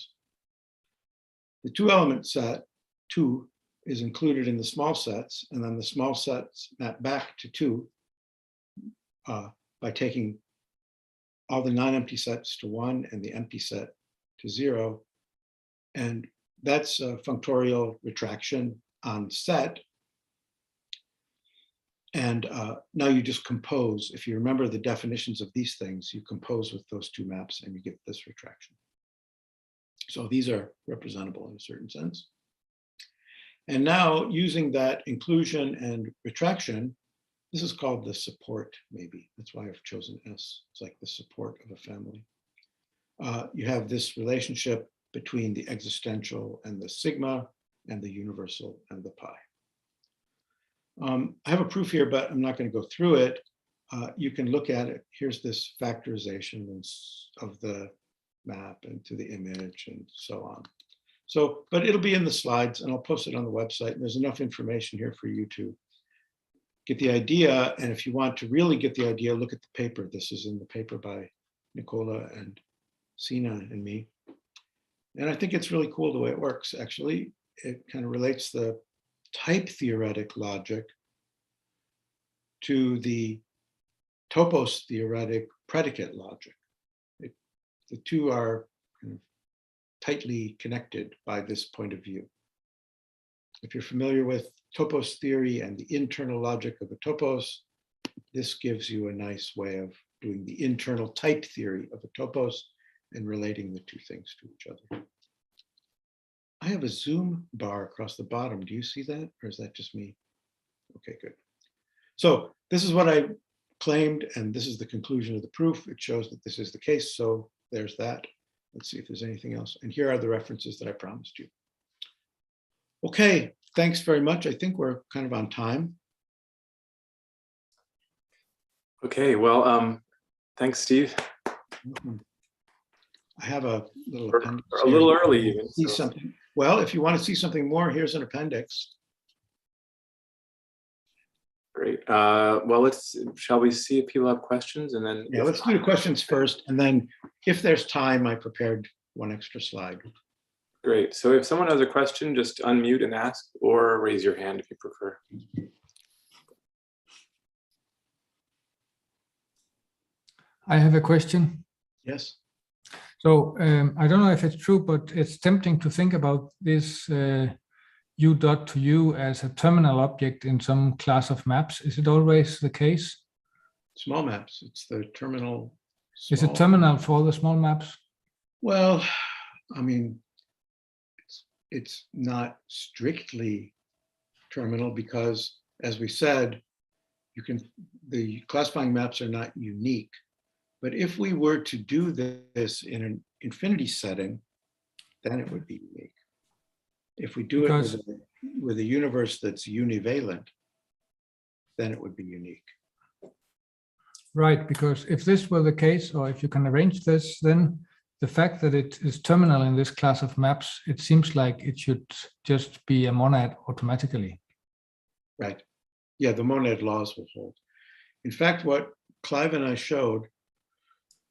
The two element set, 2, is included in the small sets, and then the small sets map back to 2 by taking all the non-empty sets to 1 and the empty set to 0. And that's a functorial retraction on set. And now you just compose. If you remember the definitions of these things, you compose with those two maps and you get this retraction. So these are representable in a certain sense. And now using that inclusion and retraction, this is called the support, maybe. That's why I've chosen S. It's like the support of a family. You have this relationship between the existential and the sigma, and the universal and the pi. I have a proof here, but I'm not going to go through it. You can look at it. Here's this factorization of the map into the image and so on. So, but it'll be in the slides and I'll post it on the website. And there's enough information here for you to get the idea. And if you want to really get the idea, look at the paper. This is in the paper by Nicola and Sina and me. And I think it's really cool the way it works, actually. It kind of relates the type theoretic logic to the topos theoretic predicate logic. The two are kind of tightly connected by this point of view. if you're familiar with topos theory and the internal logic of a topos, this gives you a nice way of doing the internal type theory of a topos and relating the two things to each other. I have a zoom bar across the bottom. Do you see that, or is that just me? Okay, good. So this is what I claimed, and this is the conclusion of the proof. It shows that this is the case, so there's that. Let's see if there's anything else. And here are the references that I promised you. Okay, thanks very much. I think we're kind of on time. Okay, well, thanks, Steve. I have a little Or appendix. a little here. early even. See So. something. Well, if you want to see something more, here's an appendix. Great. Well, shall we see if people have questions, and then? Yeah, let's do the questions first, and then if there's time, I prepared one extra slide. Great. So if someone has a question, just unmute and ask, or raise your hand if you prefer. I have a question. Yes. So I don't know if it's true, but it's tempting to think about this u dot to u as a terminal object in some class of maps. Is it always the case? Small maps. It's the terminal. Is small- it terminal for the small maps? Well, I mean, it's not strictly terminal because, as we said, the classifying maps are not unique. But if we were to do this in an infinity setting, then it would be unique. If we do Because- it with a universe that's univalent, then it would be unique. Right, because if this were the case, or if you can arrange this, then the fact that it is terminal in this class of maps, it seems like it should just be a monad automatically. Right. Yeah, the monad laws will hold. In fact, what Clive and I showed,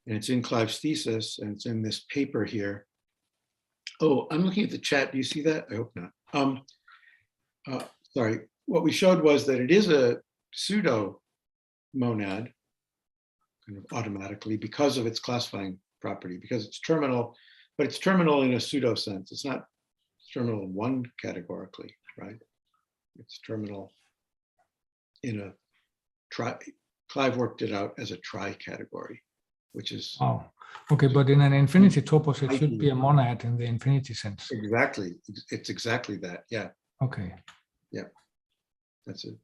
and it's in Clive's thesis, and it's in this paper here. Oh, I'm looking at the chat. Do you see that? I hope not. Sorry. What we showed was that it is a pseudo monad, kind of automatically, because of its classifying property, because it's terminal, but it's terminal in a pseudo sense. It's not terminal in one categorically, right? It's terminal in a Clive worked it out as a tri-category, which is Oh, okay, but in an infinity topos, it should be a monad in the infinity sense. exactly, it's exactly that. Yeah, Okay,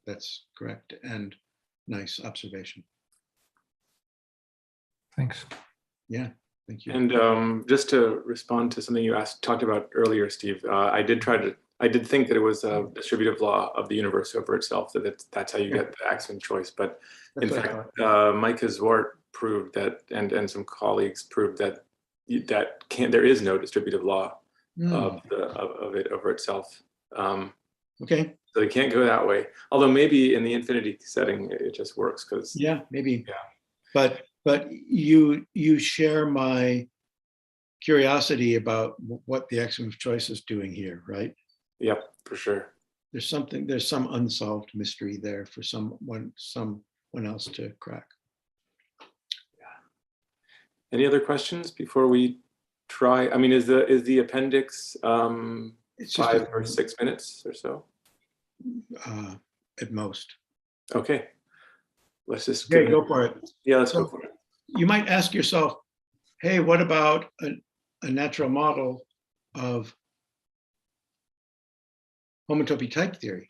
that's correct. And nice observation. thanks. Yeah, thank you. And just to respond to something you talked about earlier, Steve, I did think that it was a distributive law of the universe over itself, that's how you get the axiom choice. But in That's what I fact, thought. Mike Zwart proved that, and some colleagues proved that there is no distributive law of it over itself. Okay. So you can't go that way. Although maybe in the infinity setting, it just works because. Yeah, maybe. Yeah. But you share my curiosity about what the axiom of choice is doing here, right? Yep, for sure. There's some unsolved mystery there for someone else to crack. Any other questions before we try? I mean, is the appendix It's just 5 or 6 minutes or so? at most. Okay, let's just Okay, go for it. Yeah, let's So- go for it. You might ask yourself, hey, what about a natural model of homotopy type theory?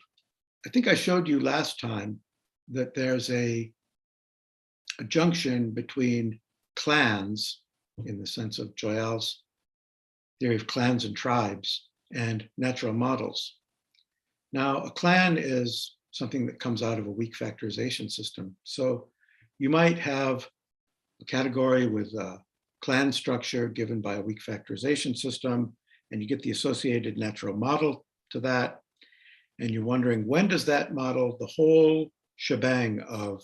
I think I showed you last time that there's a junction between clans, in the sense of Joyal's theory of clans and tribes, and natural models. Now, a clan is something that comes out of a weak factorization system. So you might have a category with a clan structure given by a weak factorization system, and you get the associated natural model to that. And you're wondering, when does that model the whole shebang of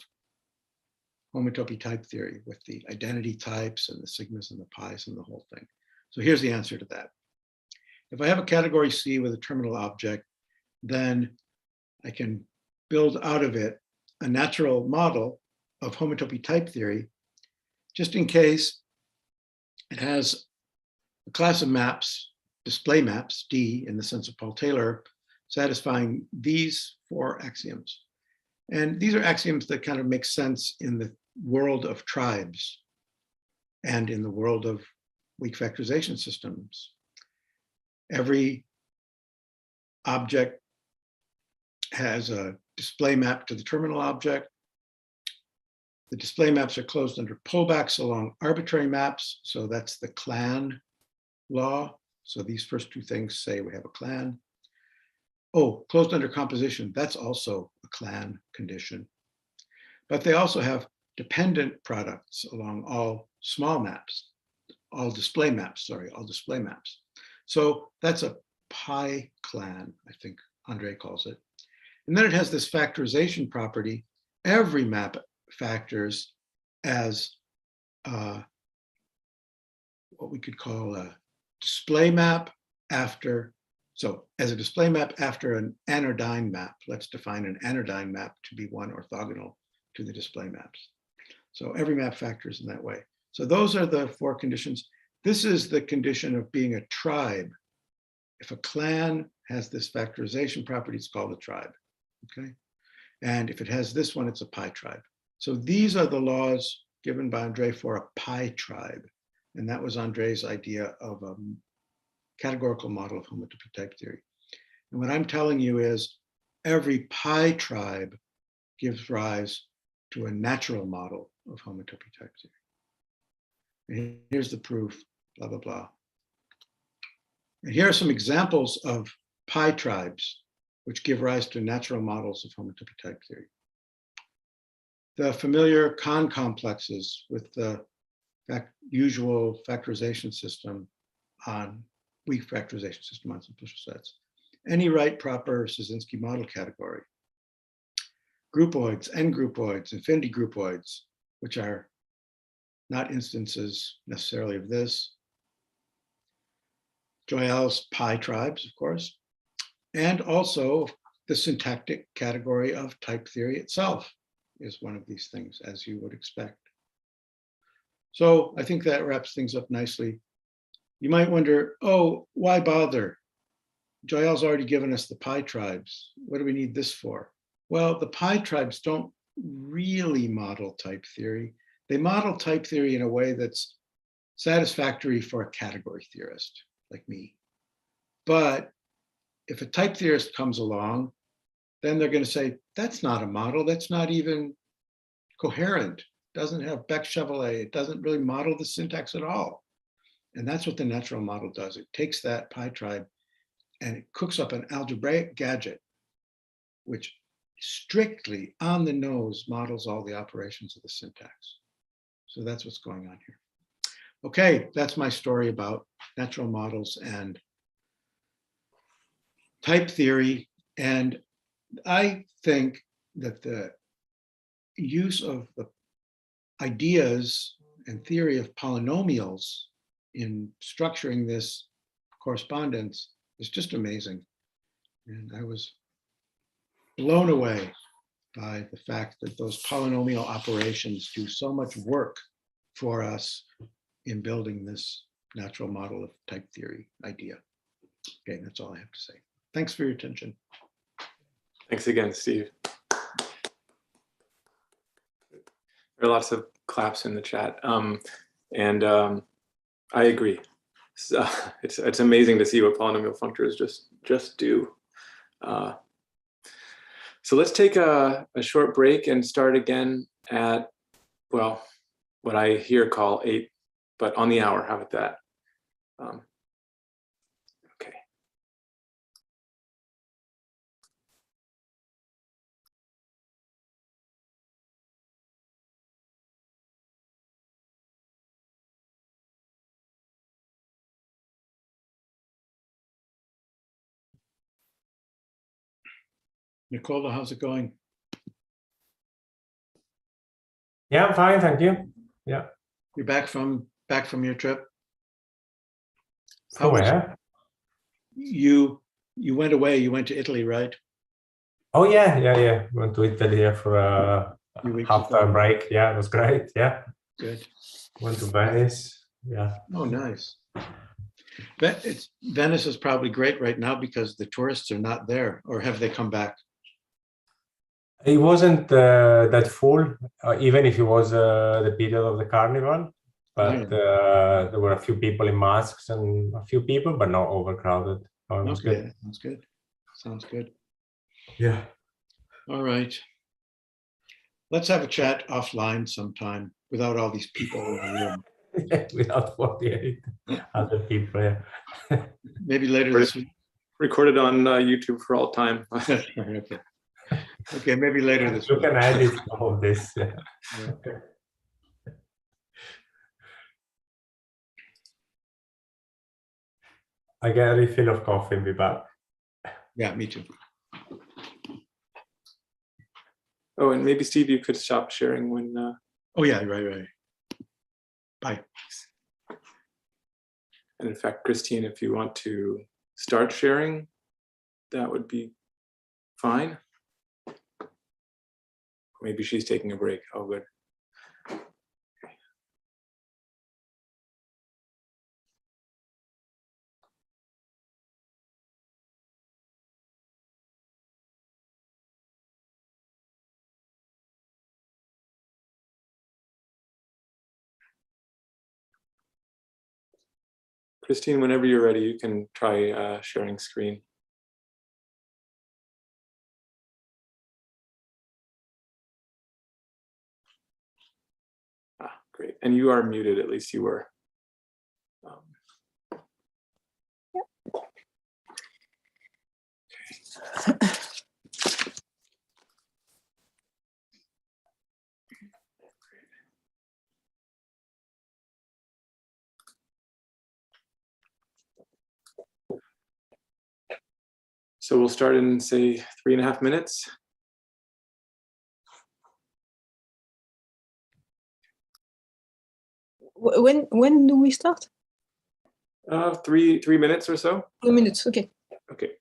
homotopy type theory with the identity types and the sigmas and the pi's and the whole thing? So here's the answer to that. If I have a category C with a terminal object, then I can build out of it a natural model of homotopy type theory, just in case it has a class of maps, display maps, D in the sense of Paul Taylor, satisfying these 4 axioms. And these are axioms that kind of make sense in the world of tribes and in the world of weak factorization systems. Every object has a display map to the terminal object. The display maps are closed under pullbacks along arbitrary maps. So that's the clan law. So these first 2 things say we have a clan. Oh, closed under composition, that's also a clan condition. But they also have dependent products along all small maps, all display maps. So that's a pi clan, I think Andre calls it. And then it has this factorization property. Every map factors as what we could call a display map after. So as a display map after an anodyne map, let's define an anodyne map to be 1 orthogonal to the display maps. So every map factors in that way. So those are the 4 conditions. This is the condition of being a tribe. If a clan has this factorization property, it's called a tribe, okay? And if it has this one, it's a pi tribe. So these are the laws given by Andre for a pi tribe. And that was Andre's idea of a categorical model of homotopy type theory. And what I'm telling you is every pi tribe gives rise to a natural model of homotopy type theory. And here's the proof, blah, blah, blah. And here are some examples of pi tribes which give rise to natural models of homotopy type theory. The familiar Kahn complexes with the usual factorization system on weak factorization system on simplicial sets. Any right proper Szyszynski model category. Groupoids, n-groupoids, infinity groupoids, which are not instances necessarily of this. Joyel's pi tribes, of course, and also the syntactic category of type theory itself is one of these things, as you would expect. So I think that wraps things up nicely. You might wonder, oh, why bother? Joyel's already given us the pi tribes. What do we need this for? Well, the pi tribes don't really model type theory. They model type theory in a way that's satisfactory for a category theorist like me. But if a type theorist comes along, then they're going to say, that's not a model. That's not even coherent. Doesn't have Beck-Chevrolet. It doesn't really model the syntax at all. And that's what the natural model does. It takes that pi tribe and it cooks up an algebraic gadget, which strictly on the nose models all the operations of the syntax. So that's what's going on here. Okay, that's my story about natural models and type theory. And I think that the use of the ideas and theory of polynomials in structuring this correspondence is just amazing. And I was blown away by the fact that those polynomial operations do so much work for us in building this natural model of type theory idea. Okay, that's all I have to say. Thanks for your attention. Thanks again, Steve. There are lots of claps in the chat. I agree. So it's amazing to see what polynomial functors just do. So let's take a short break and start again at, well, what I here call 8, but on the hour. How about that? Okay. Nicola, how's it going? Yeah, I'm fine, thank you. Yeah. You're back from your trip? From where? You went away, you went to Italy, right? Oh yeah. Went to Italy here for a Few half-term break. Yeah, it was great. Yeah. Good. Went to Venice. Yeah. Oh, nice. Venice is probably great right now because the tourists are not there, or have they come back? It wasn't that full, even if it was the period of the carnival. But there were a few people in masks and a few people, but not overcrowded. Oh, it was Okay, good. sounds good. Sounds good. Yeah. All right. Let's have a chat offline sometime without all these people in the room. Without 48 other people. Yeah. Maybe later this week. Recorded on YouTube for all time. Okay. Okay, maybe later this You week. can edit some of this. Yeah. Yeah. I get a refill of coffee and be back. Yeah, me too. Oh, and maybe Steve, you could stop sharing when. Oh yeah, right. Bye. And in fact, Christine, if you want to start sharing, that would be fine. Maybe she's taking a break. Oh, good. Christine, whenever you're ready, you can try sharing screen. Ah, great. And you are muted, at least you were. So we'll start in, say, 3.5 minutes. When do we start? 3 minutes or so. 2 minutes, okay. Okay.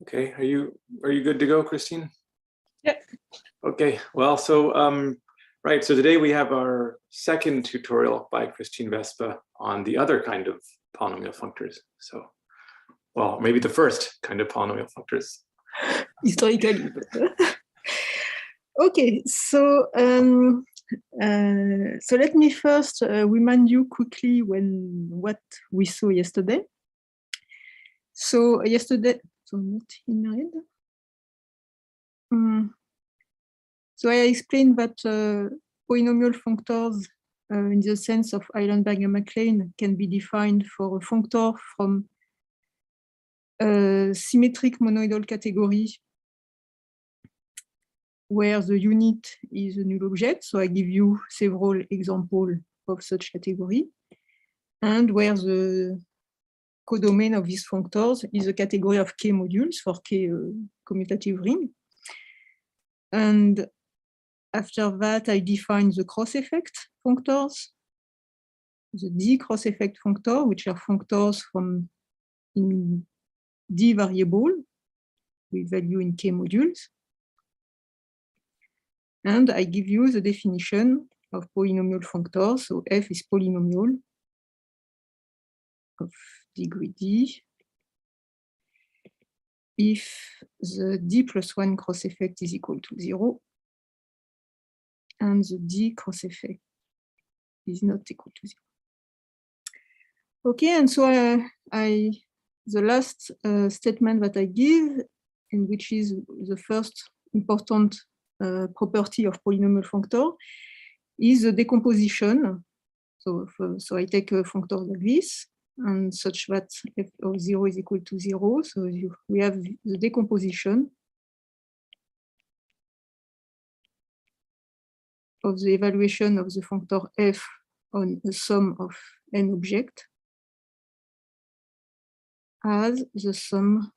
Okay, are you good to go, Christine? Yeah. Okay, well, so right, so today we have our second tutorial by Christine Vespa on the other kind of polynomial functors. So, well, maybe the first kind of polynomial functors. Historically. Okay, so so let me first remind you quickly what we saw yesterday. So yesterday, so not in my head. So I explained that polynomial functors in the sense of Eilenberg and MacLean can be defined for a functor from a symmetric monoidal category where the unit is a null object. So I give you several examples of such category, and where the codomain of these functors is a category of K modules for K commutative ring. And after that, I define the cross-effect functors, the D cross-effect functor, which are functors from in D variable with value in K modules. And I give you the definition of polynomial functors. So F is polynomial of degree D if the D plus 1 cross effect is equal to 0 and the D cross effect is not equal to 0. Okay, and so the last statement that I give, and which is the first important property of polynomial functor, is the decomposition. So I take a functor like this, and such that f of 0 is equal to 0. So we have the decomposition of the evaluation of the functor f on a sum of n objects as the sum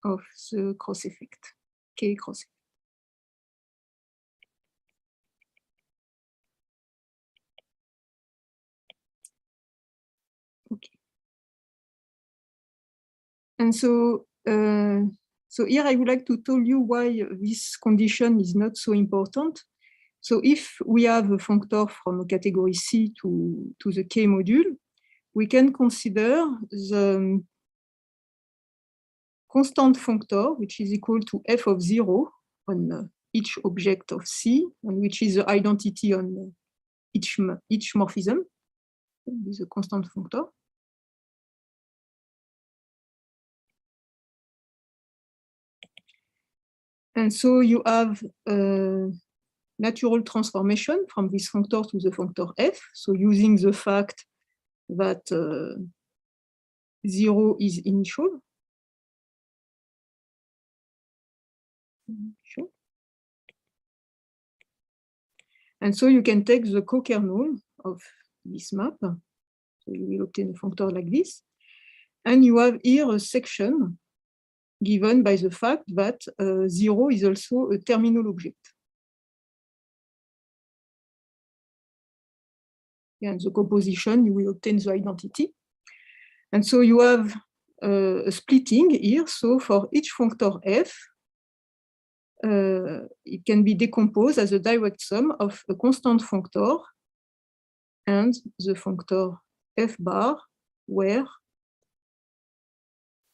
of the cross effect, K cross effect. Okay. And so, so here I would like to tell you why this condition is not so important. So if we have a functor from a category C to the K module, we can consider the constant functor, which is equal to f of 0 on each object of C, and which is the identity on each morphism, with a constant functor. And so you have a natural transformation from this functor to the functor f. So using the fact that 0 is initial. And so you can take the co-kernel of this map. So you will obtain a functor like this. And you have here a section given by the fact that 0 is also a terminal object. And the composition, you will obtain the identity. And so you have a splitting here. So for each functor f, it can be decomposed as a direct sum of a constant functor and the functor f bar, where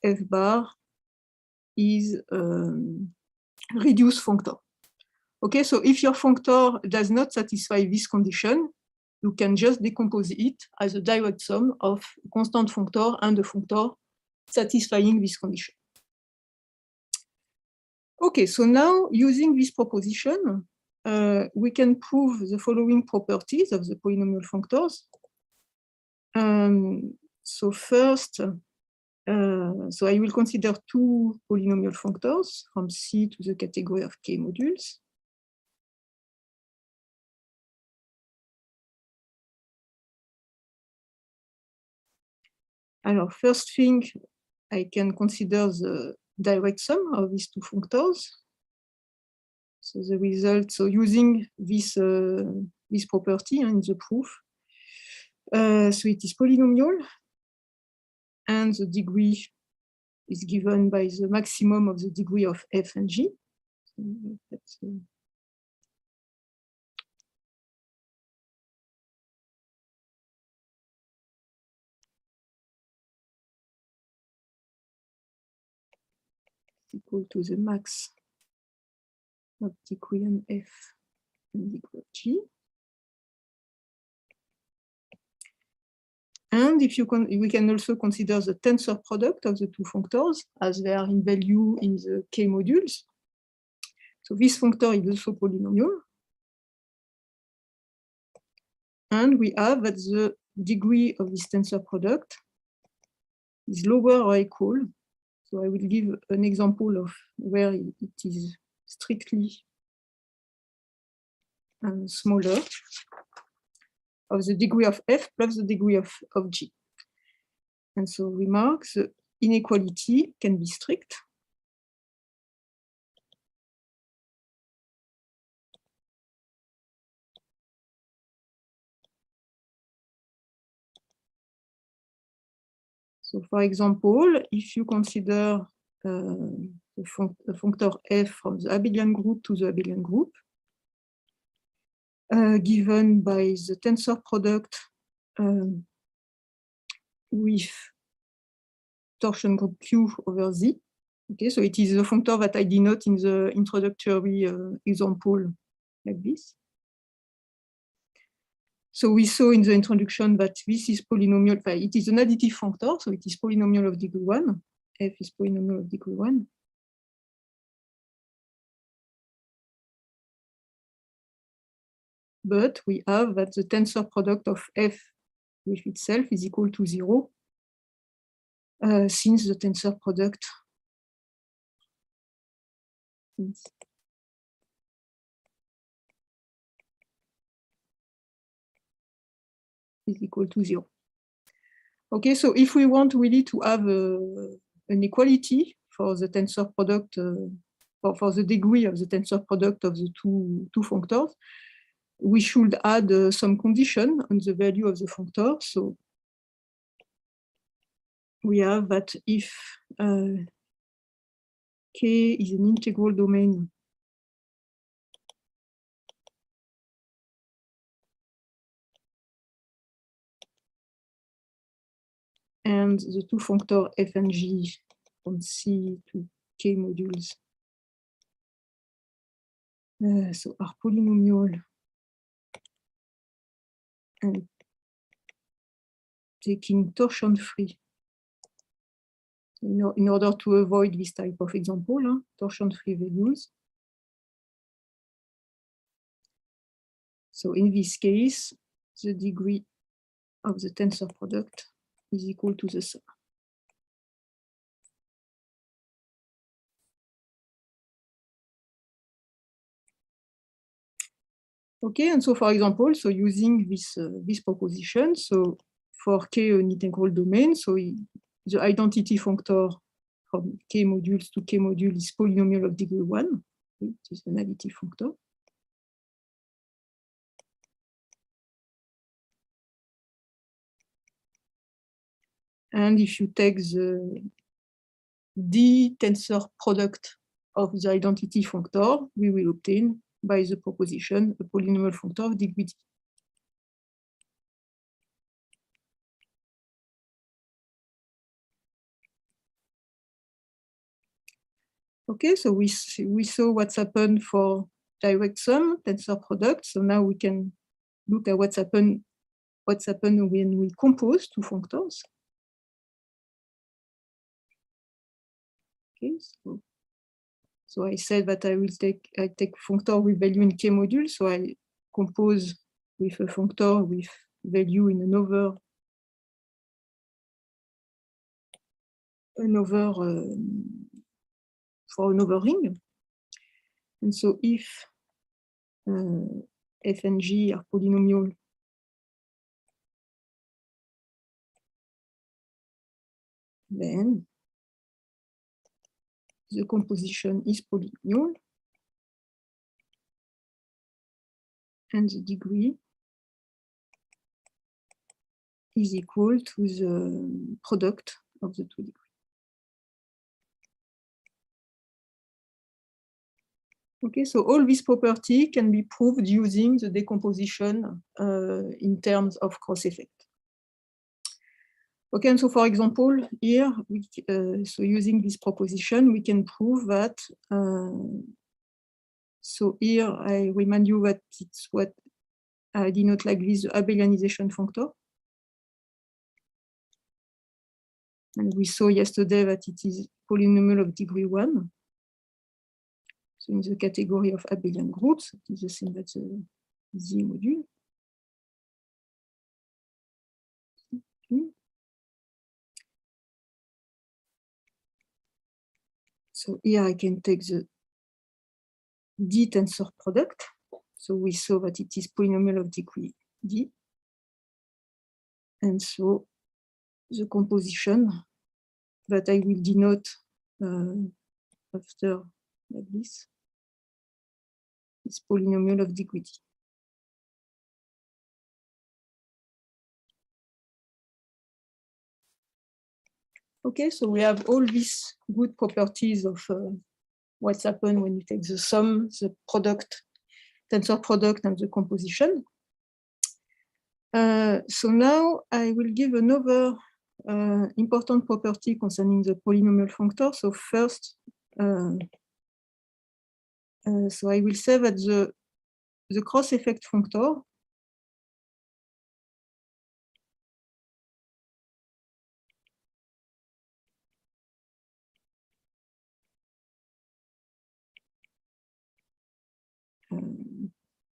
f bar is reduced functor. Okay, so if your functor does not satisfy this condition, you can just decompose it as a direct sum of a constant functor and a functor satisfying this condition. Okay, so now using this proposition, we can prove the following properties of the polynomial functors. So first, so I will consider two polynomial functors from C to the category of K modules. Alors, first thing, I can consider the direct sum of these two functors. So the result, so using this, this property in the proof, so it is polynomial, and the degree is given by the maximum of the degree of f and g. So that's, equal to the max of degree on f. and degree of G. And if you we can also consider the tensor product of the two functors as they are in value in the K modules. So this functor is also polynomial. And we have that the degree of this tensor product is lower or equal. So I will give an example of where it is strictly smaller, of the degree of F plus the degree of G. And so remark, the inequality can be strict. So for example, if you consider the functor F from the abelian group to the abelian group, given by the tensor product with torsion group Q over Z. Okay, so it is the functor that I denote in the introductory example like this. So we saw in the introduction that this is polynomial, it is an additive functor, so it is polynomial of degree 1. F is polynomial of degree 1. But we have that the tensor product of F with itself is equal to 0, since the tensor product is equal to 0. Okay, so if we want really to have an equality for the tensor product, or for the degree of the tensor product of the two functors, we should add some condition on the value of the functor. So we have that if K is an integral domain and the two functors F and G from C to K modules so are polynomial and taking torsion free. In order to avoid this type of example, torsion free values. So in this case, the degree of the tensor product is equal to the sum. Okay, and so for example, so using this proposition, so for K an integral domain, so the identity functor from K modules to K module is polynomial of degree 1. It is an additive functor. And if you take the D tensor product of the identity functor, we will obtain by the proposition a polynomial functor of degree D. Okay, so we saw what's happened for direct sum tensor product. So now we can look at what's happened when we compose two functors. Okay, so I said that I take functor with value in K module, so I compose with a functor with value in another for another ring. And so if F and G are polynomial, then the composition is polynomial and the degree is equal to the product of the two degrees. Okay, so all this property can be proved using the decomposition in terms of cross effect. Okay, and so for example, here, so using this proposition, we can prove that So here I remind you that it's what I denote like this, the abelianization functor. And we saw yesterday that it is polynomial of degree 1. So in the category of abelian groups, it is the same as the Z module. So here I can take the D tensor product. So we saw that it is polynomial of degree D. And so the composition that I will denote after like this is polynomial of degree D. Okay, so we have all these good properties of what's happened when you take the sum, the product, tensor product, and the composition. So now I will give another important property concerning the polynomial functor. So first, so I will say that the cross-effect functor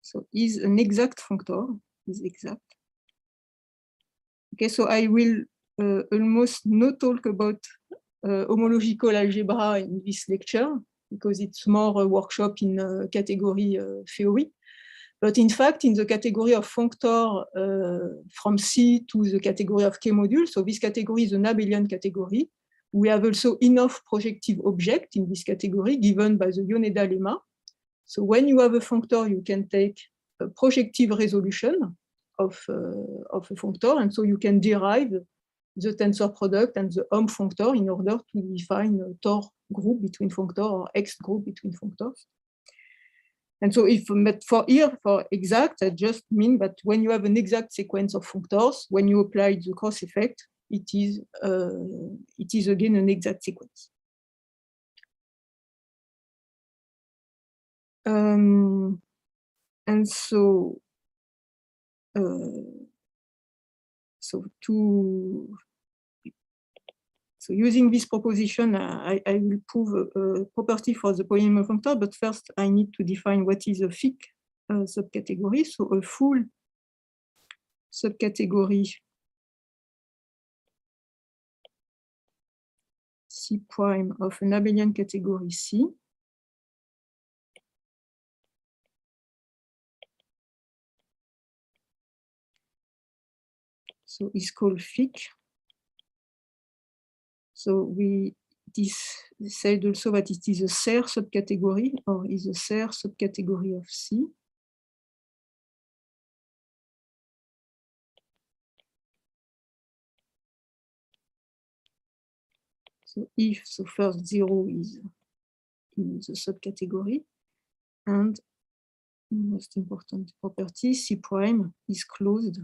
so is an exact functor, is exact. Okay, so I will almost not talk about homological algebra in this lecture, because it's more a workshop in category theory. But in fact, in the category of functor from C to the category of K module, so this category is an abelian category. We have also enough projective object in this category given by the Yoneda lemma. So when you have a functor, you can take a projective resolution of a functor, and so you can derive the tensor product and the Hom functor in order to define a Tor group between functor or X group between functors. And so if for here, for exact, I just mean that when you have an exact sequence of functors, when you apply the cross effect, it is again an exact sequence. And so, so using this proposition, I will prove a property for the polynomial functor, but first I need to define what is a thick subcategory. So a full subcategory C prime of an abelian category C so is called thick. So we said also that it is a Serre subcategory, or is a Serre subcategory of C. So if, so first 0 is in the subcategory, and most important property, C prime is closed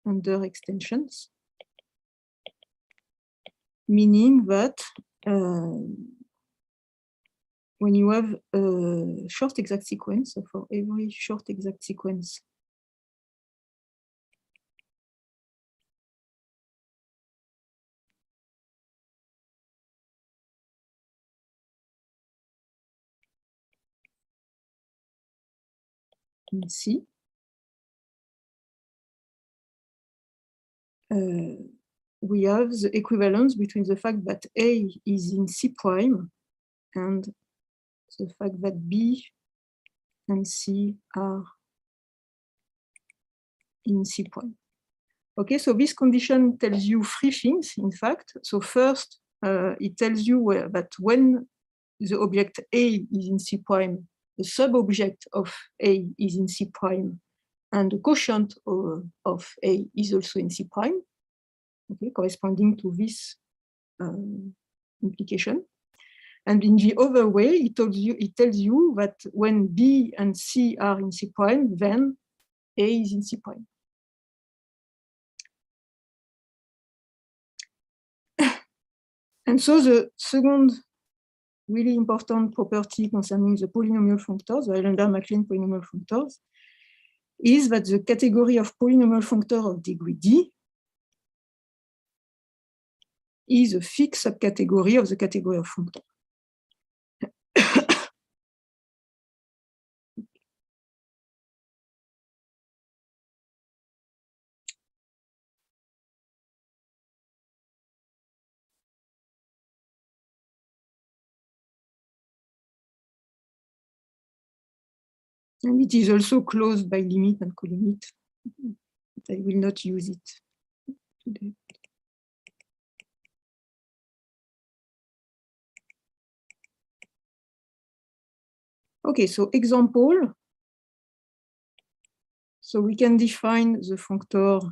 under extensions, meaning that when you have a short exact sequence, so for every short exact sequence in C, we have the equivalence between the fact that A is in C prime and the fact that B and C are in C prime. Okay, so this condition tells you three things, in fact. So first, it tells you that when the object A is in C prime, the sub-object of A is in C prime, and the quotient of A is also in C prime, okay, corresponding to this implication. And in the other way, it tells you that when B and C are in C prime, then A is in C prime. And so the second really important property concerning the polynomial functors, the Highlander-MacLean polynomial functors, is that the category of polynomial functor of degree D is a fixed subcategory of the category of functor. And it is also closed by limit and colimit. But I will not use it today. Okay, so example. So we can define the functor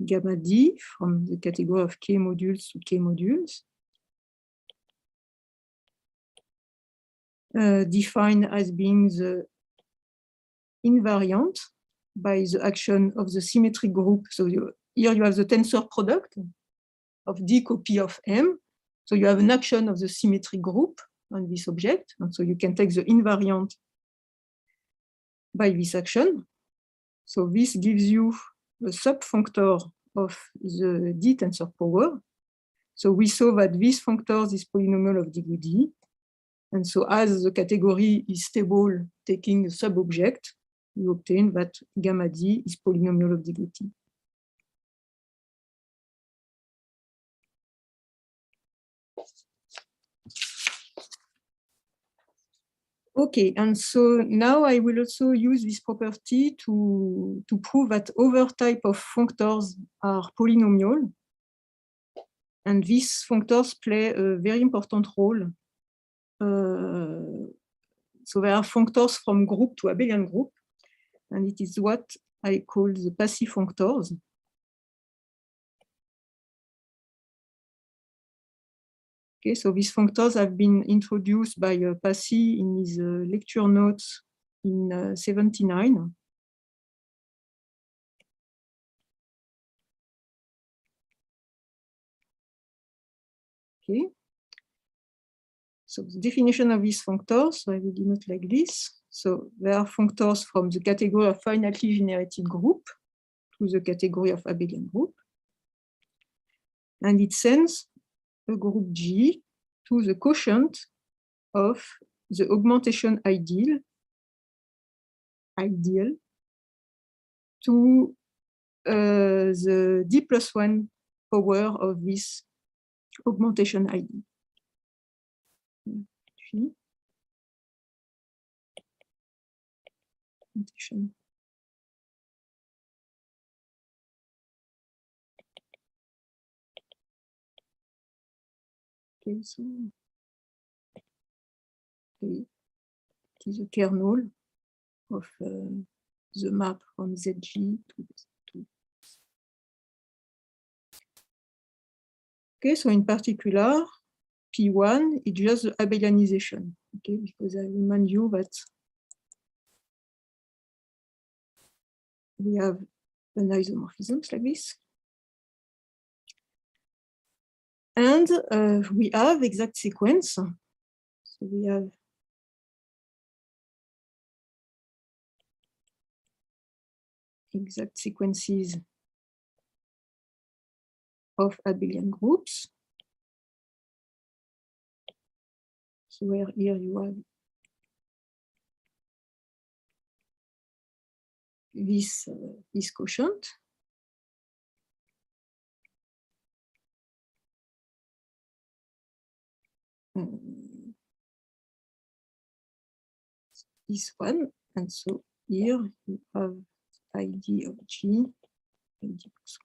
gamma D from the category of K modules to K modules. Defined as being the invariant by the action of the symmetric group. So here you have the tensor product of D copy of M. So you have an action of the symmetric group on this object. And so you can take the invariant by this action. So this gives you a subfunctor of the D tensor power. So we saw that this functor is polynomial of degree D. And so as the category is stable taking a sub-object, you obtain that gamma D is polynomial of degree T. Okay, and so now I will also use this property to prove that other type of functors are polynomial. And these functors play a very important role. So there are functors from group to abelian group, and it is what I call the passive functors. Okay, so these functors have been introduced by Passy in his lecture notes in 79. Okay. So the definition of these functors, so I will denote like this. So there are functors from the category of finitely generated group to the category of abelian group. And it sends a group G to the quotient of the augmentation ideal to the D+1 power of this augmentation ideal. Okay, so it is a kernel of the map from ZG to. Okay, so in particular, P1 is just the abelianization. Okay, because I remind you that we have an isomorphisms like this. And we have exact sequence. So we have exact sequences of abelian groups. So where here you have this quotient. This one, and so here you have ID of G, ID plus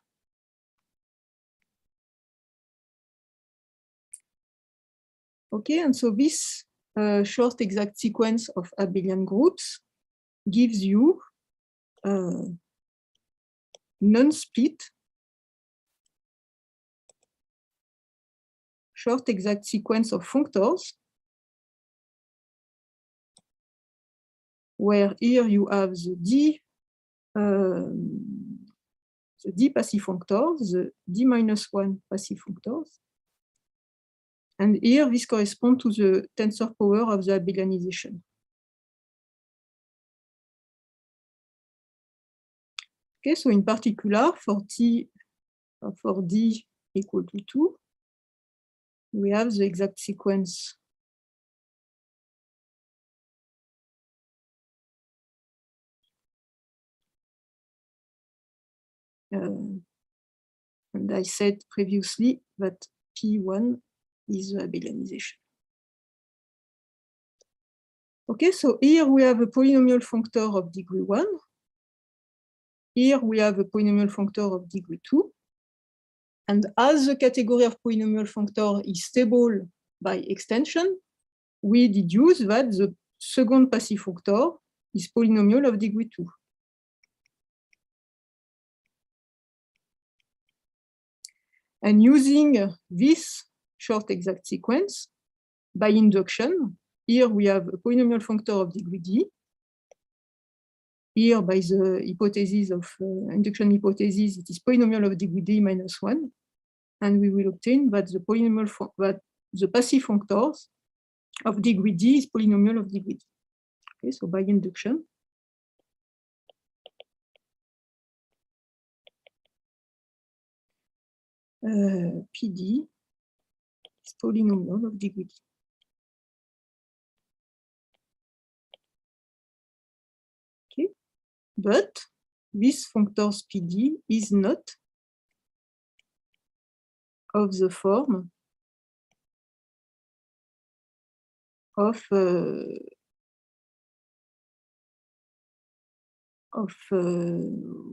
1. Okay, and so this short exact sequence of abelian groups gives you non-split short exact sequence of functors, where here you have the D passive functors, the D-1 passive functors, And here, this corresponds to the tensor power of the abelianization. Okay, so in particular, for d equal to 2, we have the exact sequence and I said previously that P1 is the abelianization. Okay, so here we have a polynomial functor of degree 1. Here we have a polynomial functor of degree 2. And as the category of polynomial functor is stable by extension, we deduce that the second passive functor is polynomial of degree 2. And using this short exact sequence, by induction, here we have a polynomial functor of degree d. Here, by the hypothesis of induction hypothesis, it is polynomial of degree d minus 1. And we will obtain that the polynomial that the passive functors of degree d is polynomial of degree d. Okay, so by induction, PD is polynomial of degree d. Okay, but this functors PD is not of the form of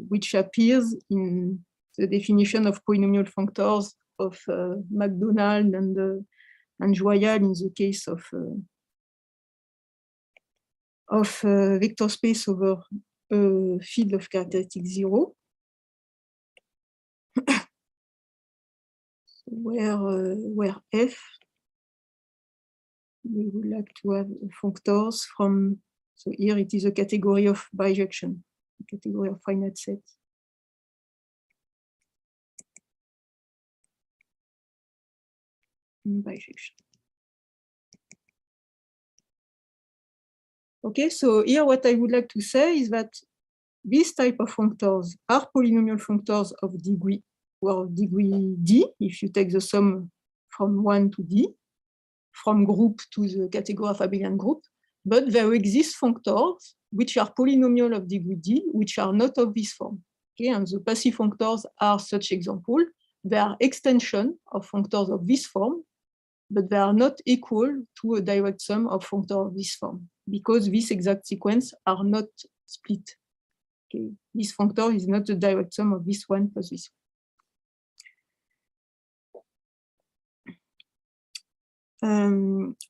which appears in the definition of polynomial functors of MacDonald and Joyal in the case of vector space over a field of characteristic 0, where F, we would like to have functors from, so here it is a category of bijection, a category of finite sets. Bijection. Okay, so here what I would like to say is that this type of functors are polynomial functors of degree, well, degree d, if you take the sum from 1 to d, from group to the category of abelian group, but there exist functors which are polynomial of degree d, which are not of this form. Okay, and the passive functors are such example. They are extension of functors of this form, but they are not equal to a direct sum of functors of this form, because this exact sequence are not split. Okay, this functor is not the direct sum of this one plus this one.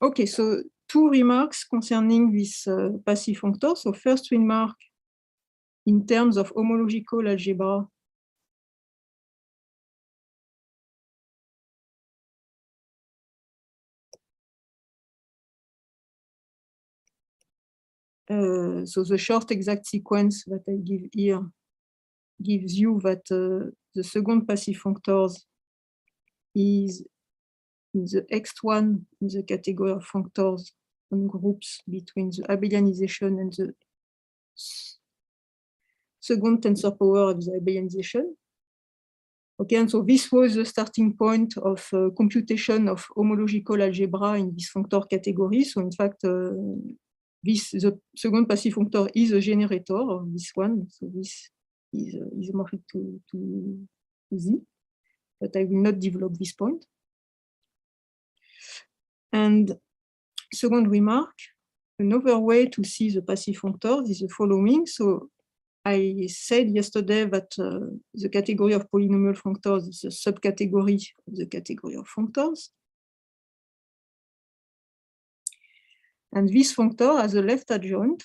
Okay, so two remarks concerning this passive functor. So first remark, in terms of homological algebra, so the short exact sequence that I give here gives you that the second passive functors is in the X1 in the category of functors on groups between the abelianization and the second tensor power of the abelianization. Okay, and so this was the starting point of computation of homological algebra in this functor category. So in fact, the second passive functor is a generator of this one. So this is isomorphic to Z, but I will not develop this point. And second remark, another way to see the passive functors is the following. So I said yesterday that the category of polynomial functors is a subcategory of the category of functors. And this functor has a left adjoint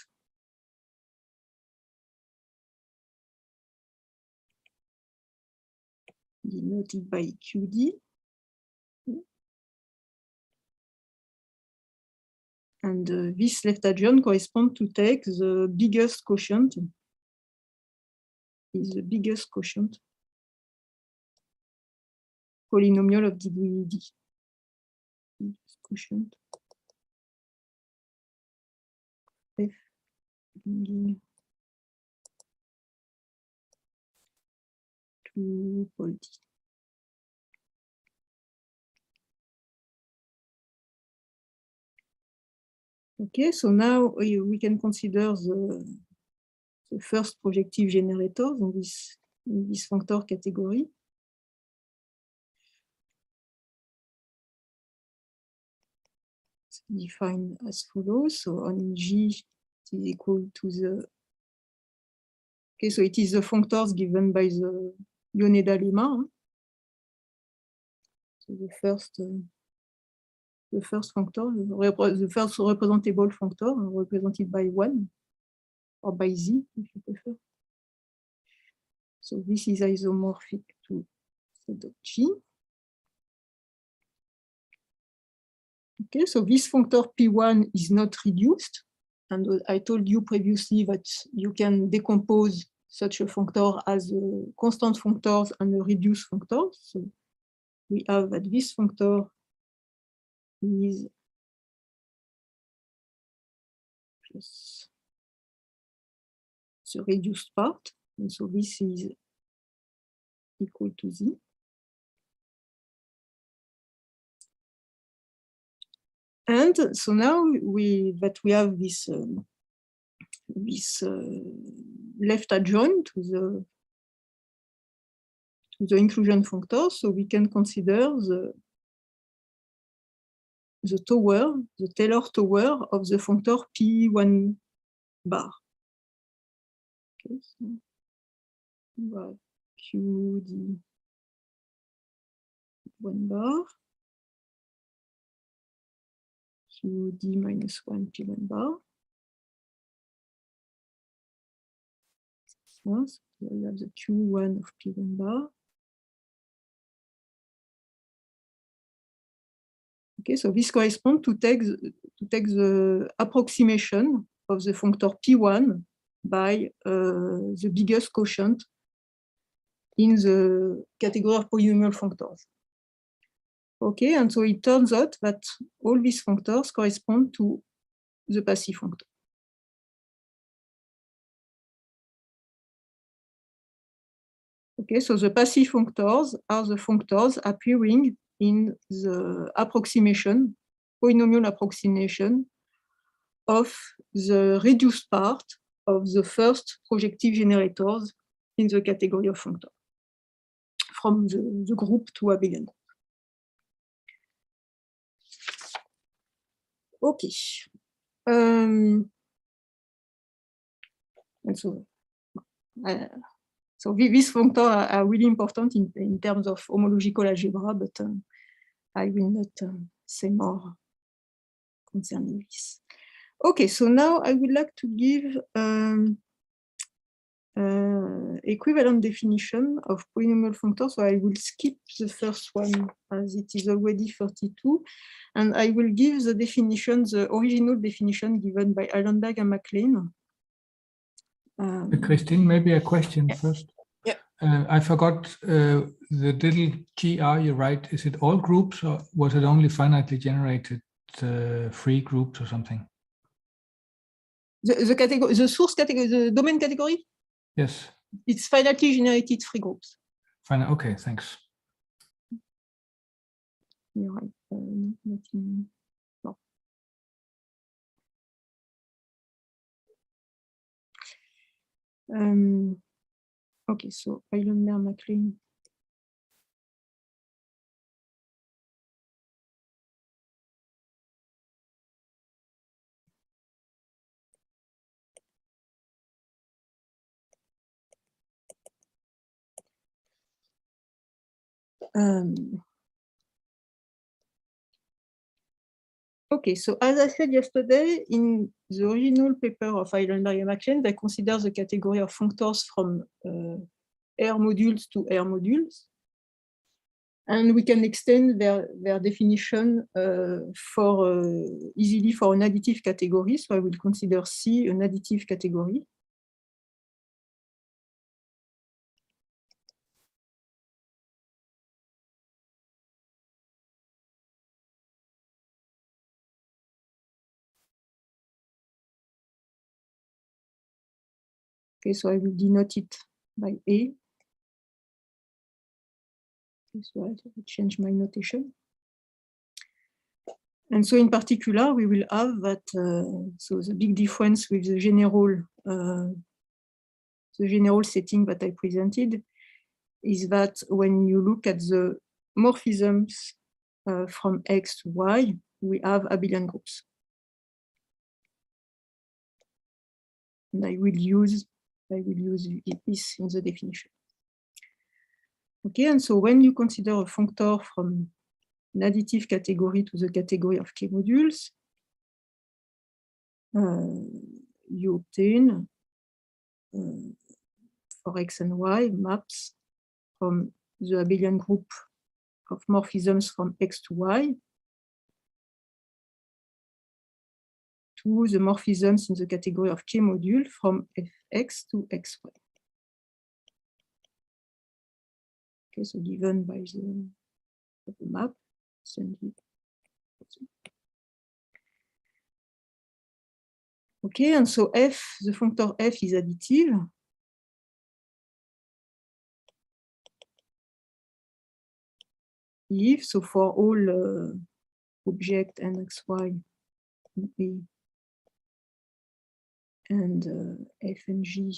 denoted by QD. And this left adjoint corresponds to take the biggest quotient, is the biggest quotient polynomial of degree D. quotient F belonging to Awodey. Okay, so now we can consider the first projective generators in this functor category. It's defined as follows. So on G is equal to the, okay, so it is the functors given by the Yoneda lemma. So the first functor, the first representable functor represented by 1 or by Z if you prefer. So this is isomorphic to Z of G. Okay, so this functor P1 is not reduced. And I told you previously that you can decompose such a functor as constant functors and a reduced functor. So we have that this functor is plus the reduced part. And so this is equal to Z. And so now that we have this left adjoint to the inclusion functor, so we can consider the tower, the Taylor tower of the functor P1 bar. Okay, so we have QD 1 bar, QD minus 1 P1 bar. So we have the Q1 of P1 bar. Okay, so this corresponds to take the approximation of the functor P1 by the biggest quotient in the category of polynomial functors. Okay, and so it turns out that all these functors correspond to the passive functor. Okay, so the passive functors are the functors appearing in the approximation, polynomial approximation of the reduced part of the first projective generators in the category of functor from the group to abelian group. Okay. And so these functors are really important in terms of homological algebra, but I will not say more concerning this. Okay, so now I would like to give equivalent definition of polynomial functors. So I will skip the first one as it is already 32, and I will give the definition, the original definition given by Allenberg and MacLean. Christine, maybe a question first. Yeah. I forgot the little GR you write. Is it all groups, or was it only finitely generated free groups or something? The category, the source category, the domain category? Yes. It's finitely generated free groups. Fine. Okay, thanks. You're right. No. Okay, so Eilenberg, MacLean. Okay, so as I said yesterday, in the original paper of Eilenberg and MacLean, they consider the category of functors from R modules to R modules. And we can extend their definition easily for an additive category. So I will consider C an additive category. Okay, so I will denote it by A. Okay, so I will change my notation. And so in particular, we will have that, so the big difference with the general setting that I presented is that when you look at the morphisms from X to Y, we have abelian groups. And I will use this in the definition. Okay, and so when you consider a functor from an additive category to the category of K modules, you obtain for X and Y maps from the abelian group of morphisms from X to Y to the morphisms in the category of K module from Fx to Xy. Okay, so given by the map. Okay, and so F, the functor F is additive. If, so for all object and xy, A, and F and G,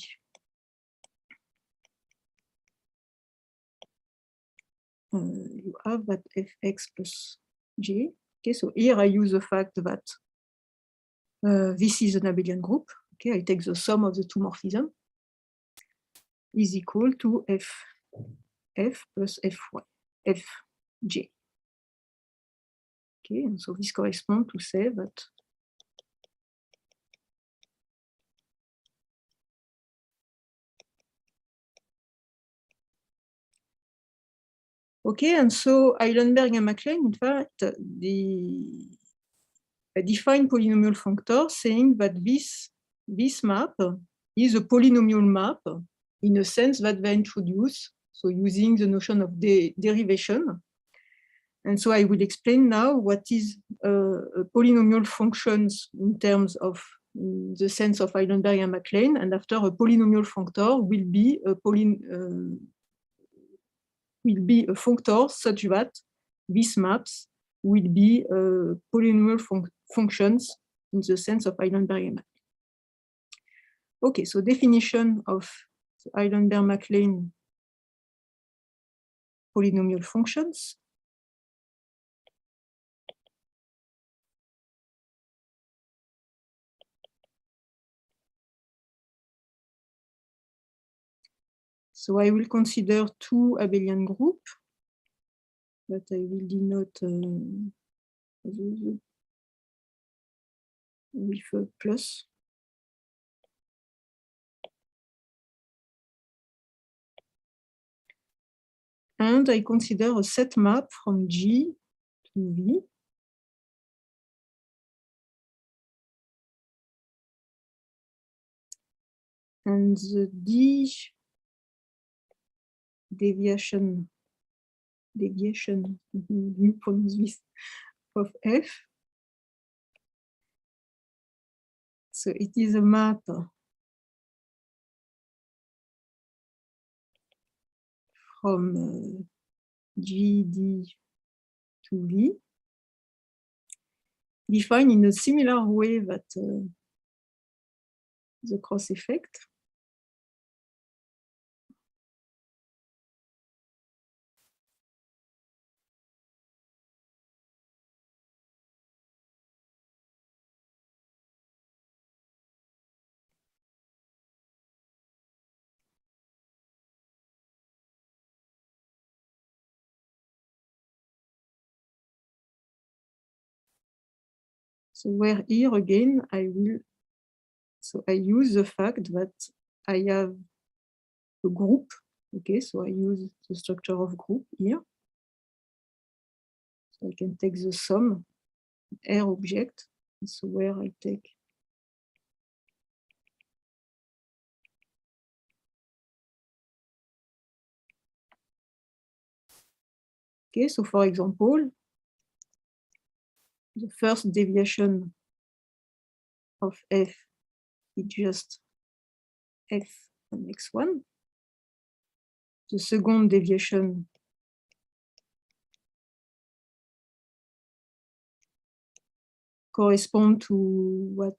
you have that Fx plus J. Okay, so here I use the fact that this is an abelian group. Okay, I take the sum of the two morphisms is equal to F plus Fy, Fj. Okay, and so this corresponds to say that okay, and so Eilenberg and MacLean, in fact, define polynomial functor saying that this map is a polynomial map in a sense that they introduce, so using the notion of derivation. And so I will explain now what is polynomial functions in terms of the sense of Eilenberg and MacLean, and after a polynomial functor will be a functor such that these maps will be polynomial functions in the sense of Eilenberg and MacLean. Okay, so definition of the Eilenberg-MacLean polynomial functions. So I will consider two abelian groups that I will denote with a plus. And I consider a set map from G to V. And the D deviation, you pronounce this, of F. So it is a map from GD to V, defined in a similar way that the cross effect. So where here again, I use the fact that I have a group. Okay, so I use the structure of group here. So I can take the sum R object. So where I take okay, so for example, the first deviation of F is just F on x1. The second deviation corresponds to what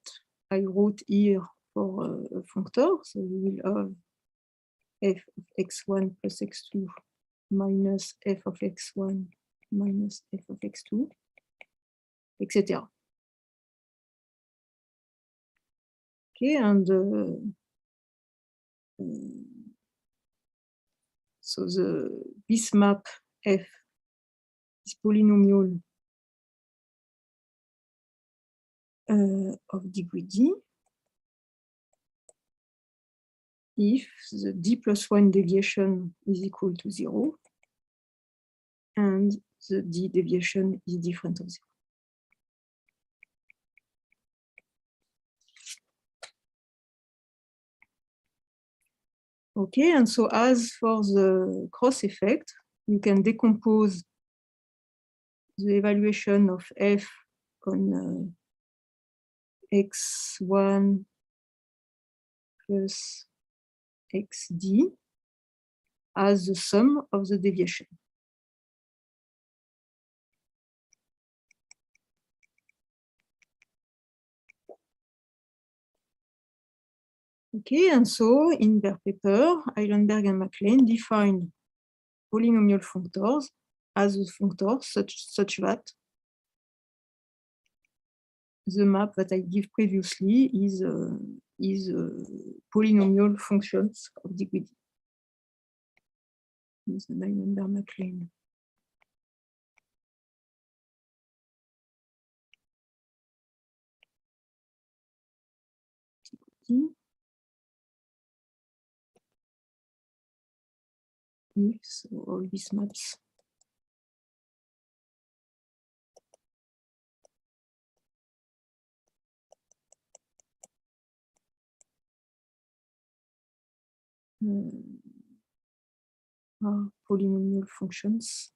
I wrote here for a functor. So we will have f of x1 plus x2 minus f of x1 minus f of x2, etc. Okay, and so this map f is polynomial of degree d if the d plus 1 deviation is equal to 0 and the d deviation is different of 0. Okay, and so as for the cross effect, you can decompose the evaluation of f on x1 plus xd as the sum of the deviation. Okay, and so in their paper, Eilenberg and MacLean defined polynomial functors as a functor such that the map that I give previously is polynomial functions of degree d. This is Eilenberg MacLean. If so all these maps are polynomial functions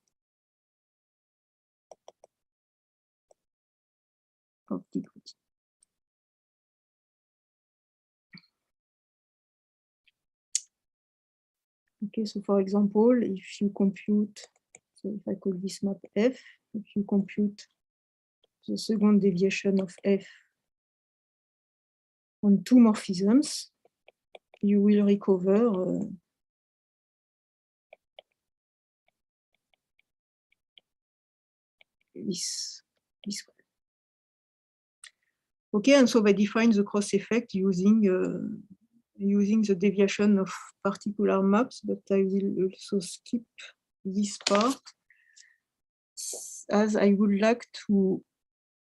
of degree d. Okay, so for example, if you compute, so if I call this map f, if you compute the second deviation of f on two morphisms, you will recover this one. Okay, and so they define the cross effect using the deviation of particular maps, but I will also skip this part as I would like to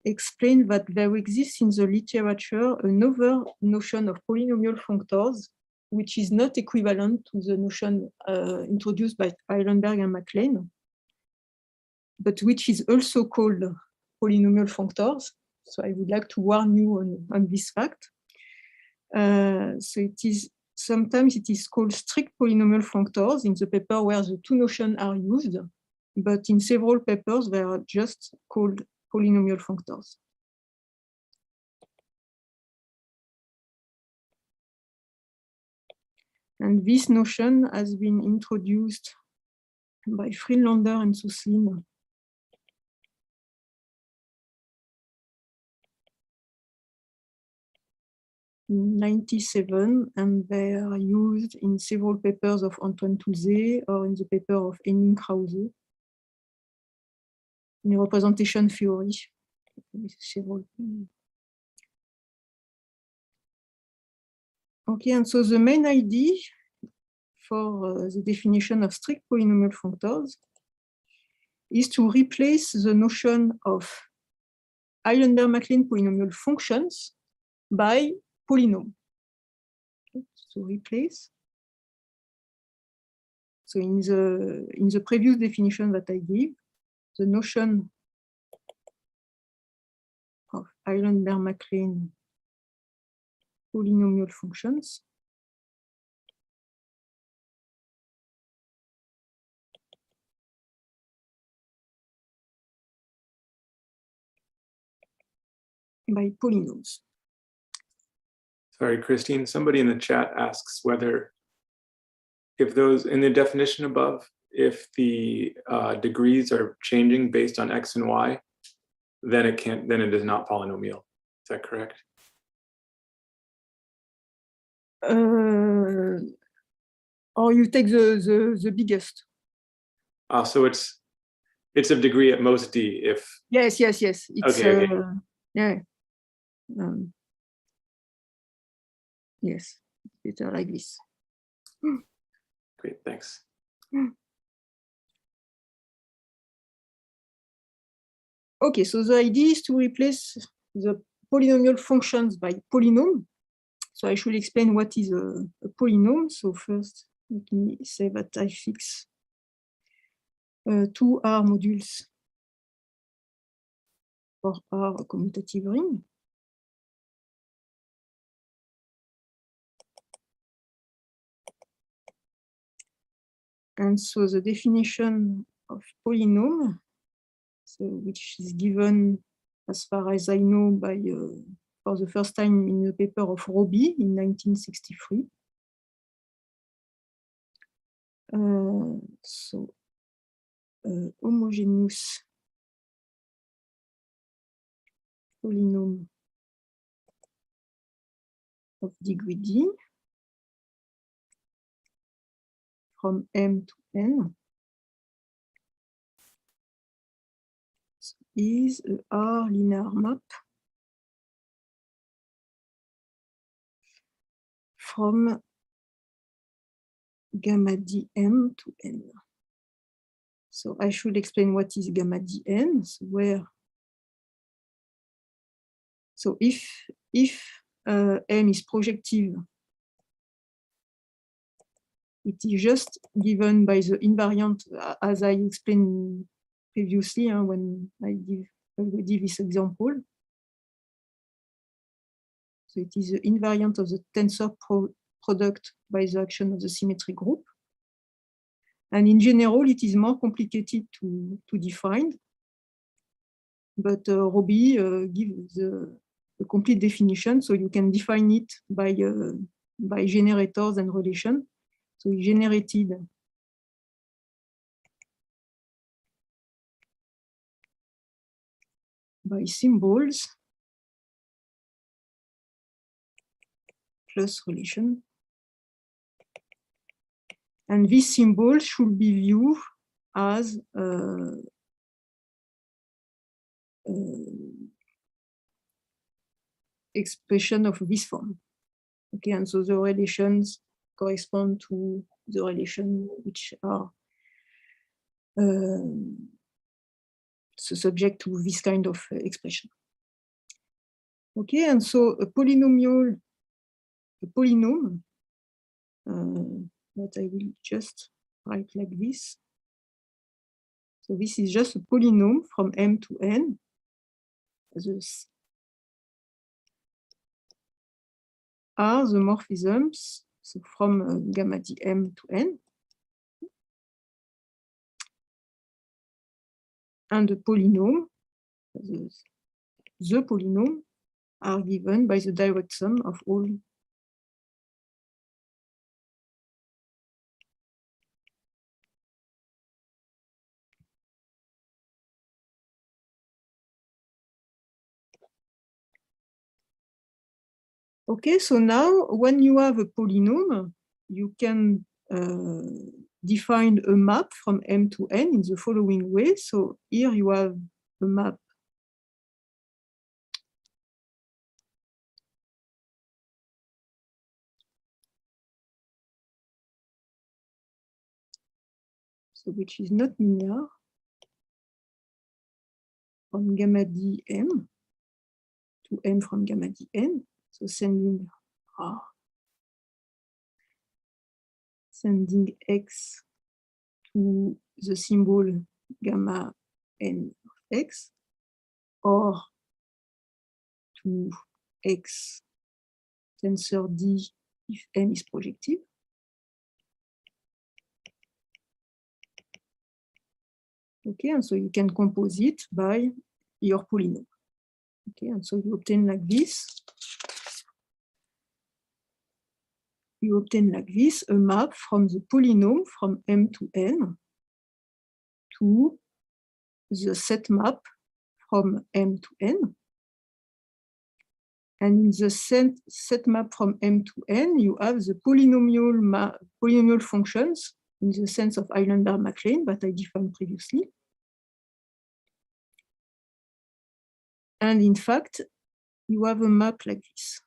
explain that there exists in the literature another notion of polynomial functors, which is not equivalent to the notion introduced by Eilenberg and MacLean, but which is also called polynomial functors. So I would like to warn you on this fact. So sometimes it is called strict polynomial functors in the paper where the two notions are used, but in several papers they are just called polynomial functors. And this notion has been introduced by Friedlander and Suslin in 1997, and they are used in several papers of Antoine Touzé or in the paper of Henning Krause in representation theory. Okay, and so the main idea for the definition of strict polynomial functors is to replace the notion of Eilenberg-MacLean polynomial functions by polynomial. So replace. So in the previous definition that I gave, the notion of Eilenberg-MacLean polynomial functions by polynomials. Sorry, Christine, somebody in the chat asks whether if those in the definition above, if the degrees are changing based on x and y, then it is not polynomial. Is that correct? Or you take the biggest. So it's of degree at most d if. Yes. It's okay. yeah. Yes, better like this. Great, thanks. Okay, so the idea is to replace the polynomial functions by polynomial. So I should explain what is a polynomial. So first, let me say that I fix 2 R modules for R commutative ring. And so the definition of polynomial, so which is given as far as I know by for the first time in the paper of Roby in 1963. Homogeneous polynomial of degree D from M to N is a R linear map from gamma dm to n. So I should explain what is gamma dn. So if M is projective, it is just given by the invariant, as I explained previously when I give this example. So it is the invariant of the tensor product by the action of the symmetry group. And in general, it is more complicated to define. But Roby gives the complete definition, so you can define it by generators and relation. So he generated by symbols plus relation. And this symbol should be viewed as expression of this form. Okay, and so the relations correspond to the relation which are subject to this kind of expression. Okay, and so a polynomial, that I will just write like this. So this is just a polynomial from M to N. This are the morphisms, so from gamma dm to n. And the polynomial, the polynomial are given by the direct sum of all . Okay, so now when you have a polynomial, you can define a map from M to N in the following way. So here you have a map so which is not linear from gamma dm to M from gamma dn. So sending x to the symbol gamma n of x, or to x tensor D if M is projective. Okay, and so you can compose it by your polynomial. Okay, and so you obtain like this. you obtain like this a map from the polynomial from M to N to the set map from M to N. And in the set map from M to N, you have the polynomial functions in the sense of Highlander-MacLane that I defined previously. And in fact, you have a map like this.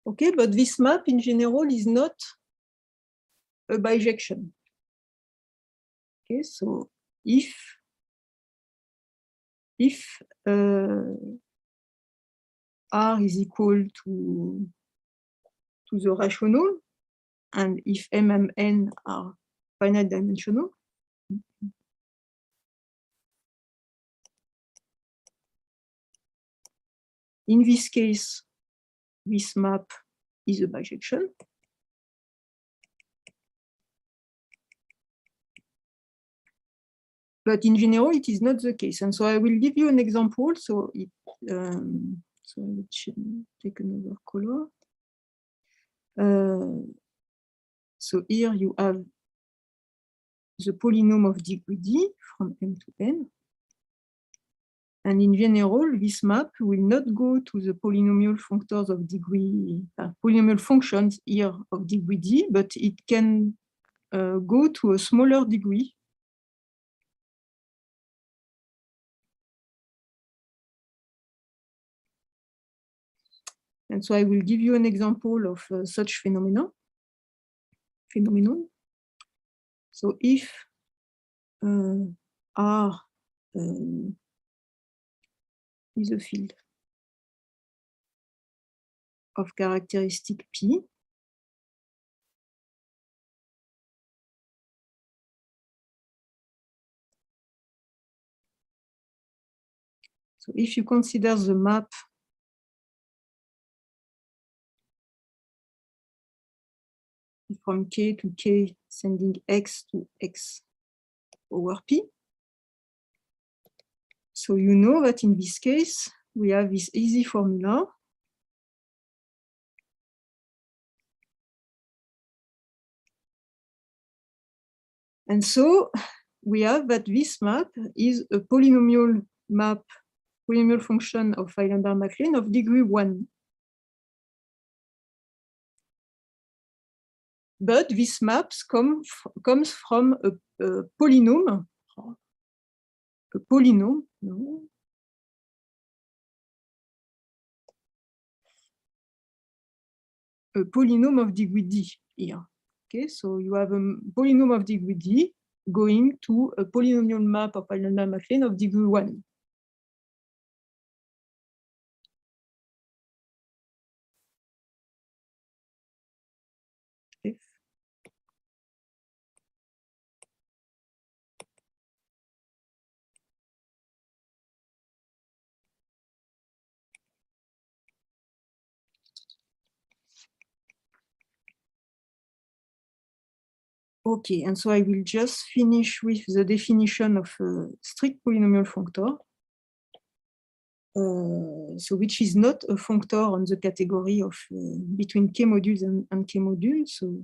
Okay, but this map in general is not a bijection. Okay, so if R is equal to the rational, and if M and N are finite dimensional, in this case, this map is a bijection. But in general, it is not the case. And so I will give you an example. So so I will take another color. So here you have the polynomial of degree D from M to N. And in general, this map will not go to the polynomial functors of degree, polynomial functions here of degree D, but it can go to a smaller degree. And so I will give you an example of such phenomenon. So if R is a field of characteristic P, so if you consider the map from K to K, sending X to X over P. So you know that in this case, we have this easy formula. And so we have that this map is a polynomial map, polynomial function of Highlander-MacLane of degree 1. But this map comes from a polynomial, a polynomial of degree D here. Okay, so you have a polynomial of degree D going to a polynomial map of Highlander-MacLane of degree 1. Okay. Okay, and so I will just finish with the definition of a strict polynomial functor. So which is not a functor on the category of between K modules and K modules. So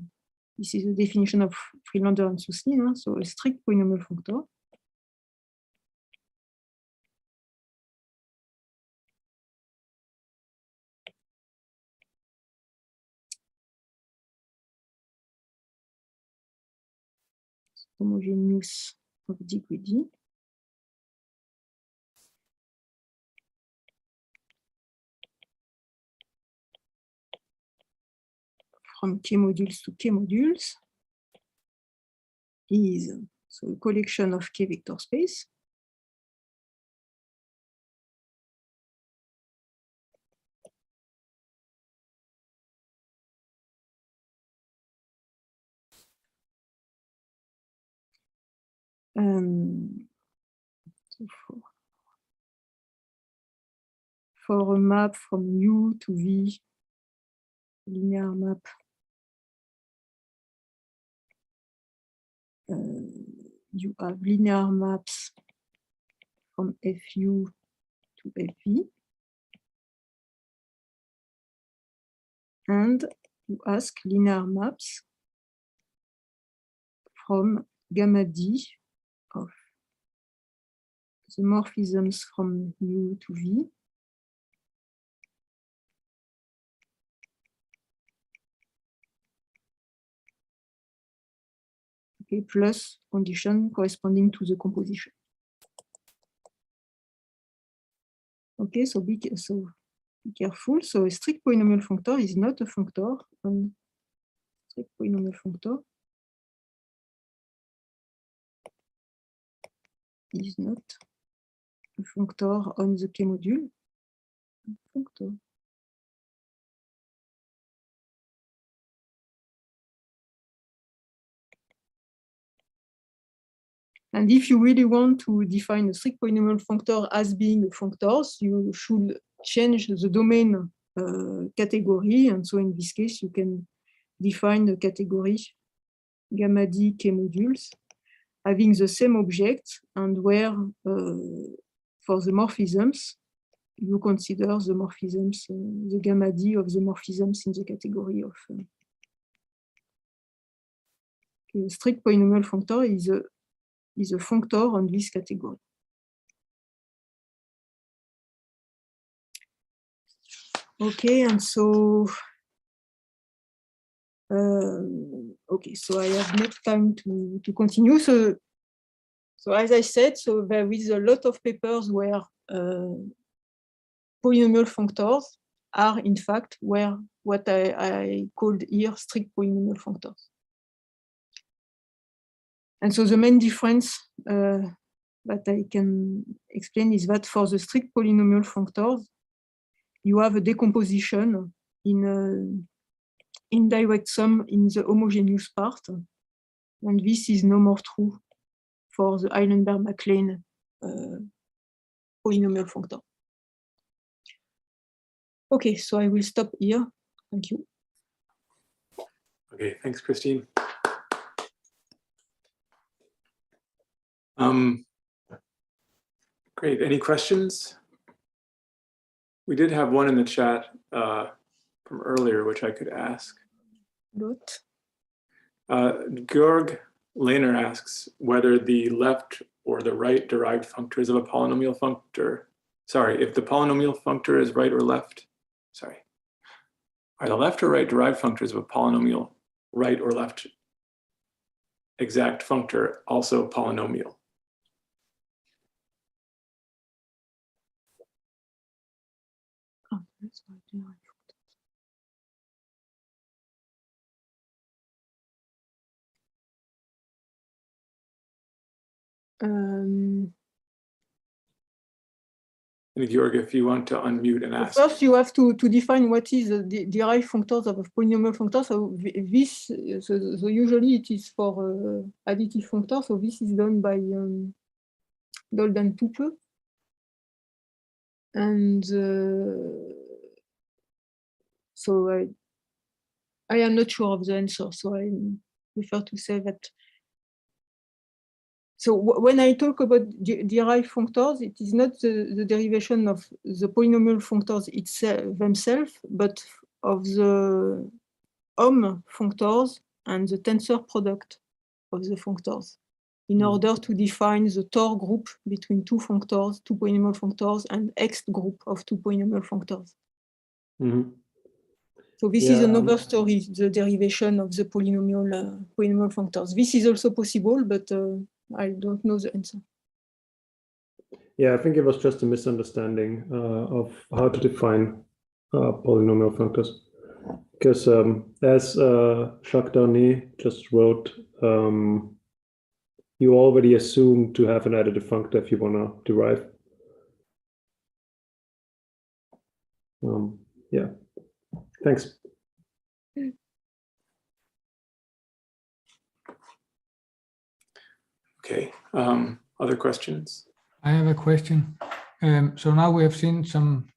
this is the definition of Friedlander and Suslin. So a strict polynomial functor. Homogeneous of degree D. From K modules to K modules is so a collection of K vector space. So for a map from U to V, linear map, you have linear maps from FU to FV. And you ask linear maps from gamma D of the morphisms from U to V. Okay, plus condition corresponding to the composition. Okay, so be careful. So a strict polynomial functor is not a functor on strict polynomial functor is not a functor on the K module. Functor. And if you really want to define a strict polynomial functor as being a functor, you should change the domain category. And so in this case, you can define the category gamma D K modules having the same object, and where for the morphisms, you consider the morphisms, the gamma D of the morphisms in the category of a strict polynomial functor is a functor on this category. Okay, and so okay, so I have not time to continue. So as I said, so there is a lot of papers where polynomial functors are in fact where what I called here strict polynomial functors. And so the main difference that I can explain is that for the strict polynomial functors, you have a decomposition in indirect sum in the homogeneous part. And this is no more true for the Eilenberg-MacLane polynomial functor. Okay, so I will stop here. Thank you. Okay, thanks, Christine. Great. Any questions? We did have one in the chat from earlier, which I could ask. Good. Georg Lehner asks whether the left or the right derived functors of a polynomial functor, sorry, if the polynomial functor is right or left, sorry, are the left or right derived functors of a polynomial right or left exact functor also polynomial? Oh, that's what I do. And Georg, if you want to unmute and ask. First, you have to define what is the derived functors of a polynomial functor. So this, so usually it is for additive functor. So this is done by Doldan-Tupe. And so I am not sure of the answer. So I prefer to say that. So when I talk about derived functors, it is not the derivation of the polynomial functors themselves, but of the functors and the tensor product of the functors, in order to define the Tor group between two functors, two polynomial functors, and X group of two polynomial functors. Mm-hmm. So this is another story, the derivation of the polynomial functors. This is also possible, but I don't know the answer. Yeah, I think it was just a misunderstanding of how to define polynomial functors. Because as Jacques Darnay just wrote, you already assume to have an additive functor if you want to derive. Yeah, thanks. Okay, other questions? I have a question. So now we have seen some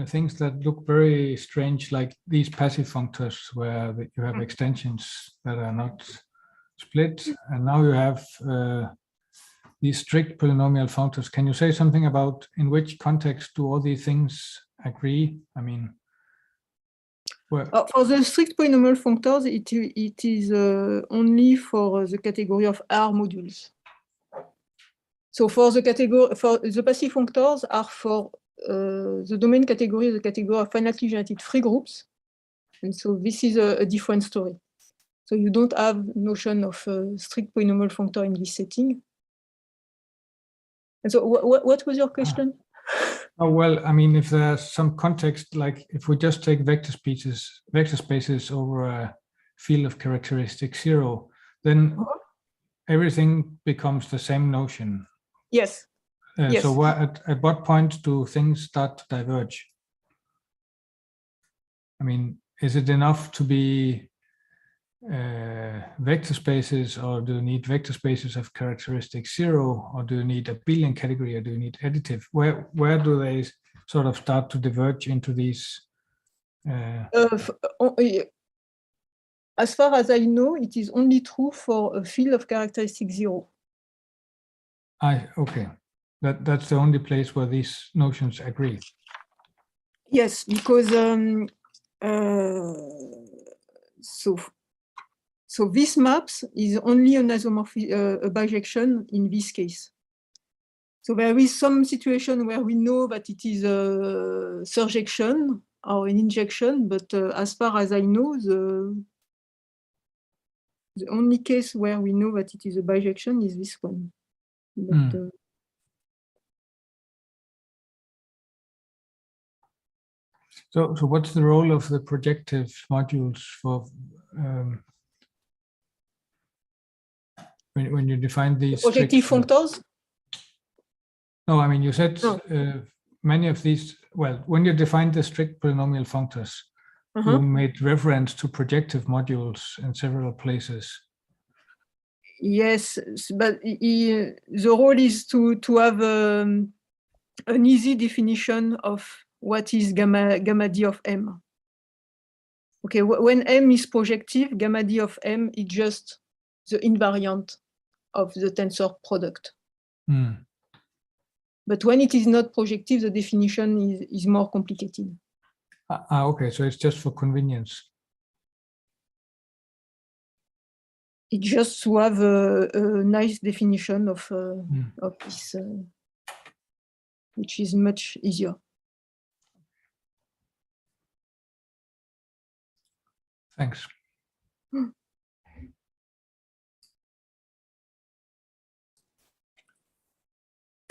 things that look very strange, like these passive functors, where you have extensions that are not split, and now you have these strict polynomial functors. Can you say something about in which context do all these things agree? I mean, for the strict polynomial functors, it is only for the category of R modules. So for the category, for the passive functors are for the domain category, the category of finitely generated free groups. And so this is a different story. So you don't have notion of strict polynomial functor in this setting. And so what was your question? Oh, well, I mean, if there's some context, like if we just take vector spaces over a field of characteristic 0, then everything becomes the same notion. Yes. Yes. So at what point do things start to diverge? I mean, is it enough to be vector spaces, or do you need vector spaces of characteristic 0, or do you need a Abelian category, or do you need additive? Where do they sort of start to diverge into these? As far as I know, it is only true for a field of characteristic 0. Okay, that's the only place where these notions agree. Yes, because so this maps is only an isomorphic a bijection in this case. So there is some situation where we know that it is a surjection or an injection, but as far as I know, the only case where we know that it is a bijection is this one. But, So what's the role of the projective modules for when you define these projective functors? No, I mean, you said many of these, well, when you define the strict polynomial functors, you made reference to projective modules in several places. Yes, but the role is to have an easy definition of what is gamma d of M. Okay, when M is projective, gamma d of M is just the invariant of the tensor product. But when it is not projective, the definition is more complicated. Okay, so it's just for convenience. It's just to have a nice definition of this, which is much easier. Thanks.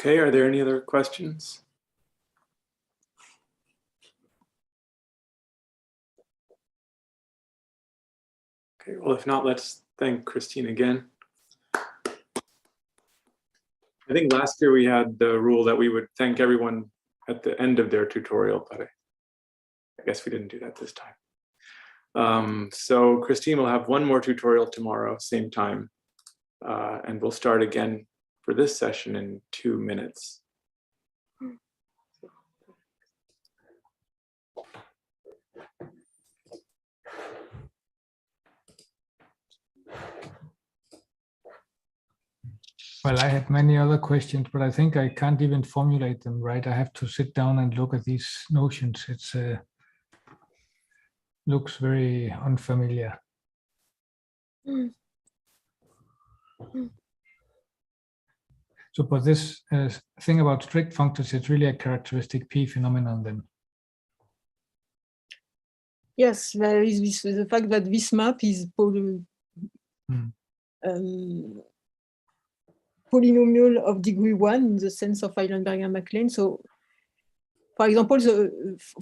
Okay, are there any other questions? Okay, well, if not, let's thank Christine again. I think last year we had the rule that we would thank everyone at the end of their tutorial, but I guess we didn't do that this time. So Christine will have one more tutorial tomorrow, same time, and we'll start again for this session in 2 minutes. Well, I had many other questions, but I think I can't even formulate them right. I have to sit down and look at these notions. It's looks very unfamiliar. So, but this thing about strict functors, it's really a characteristic P phenomenon then. Yes, there is this, the fact that this map is polynomial of degree 1 in the sense of Eilenberg-MacLane. So, for example,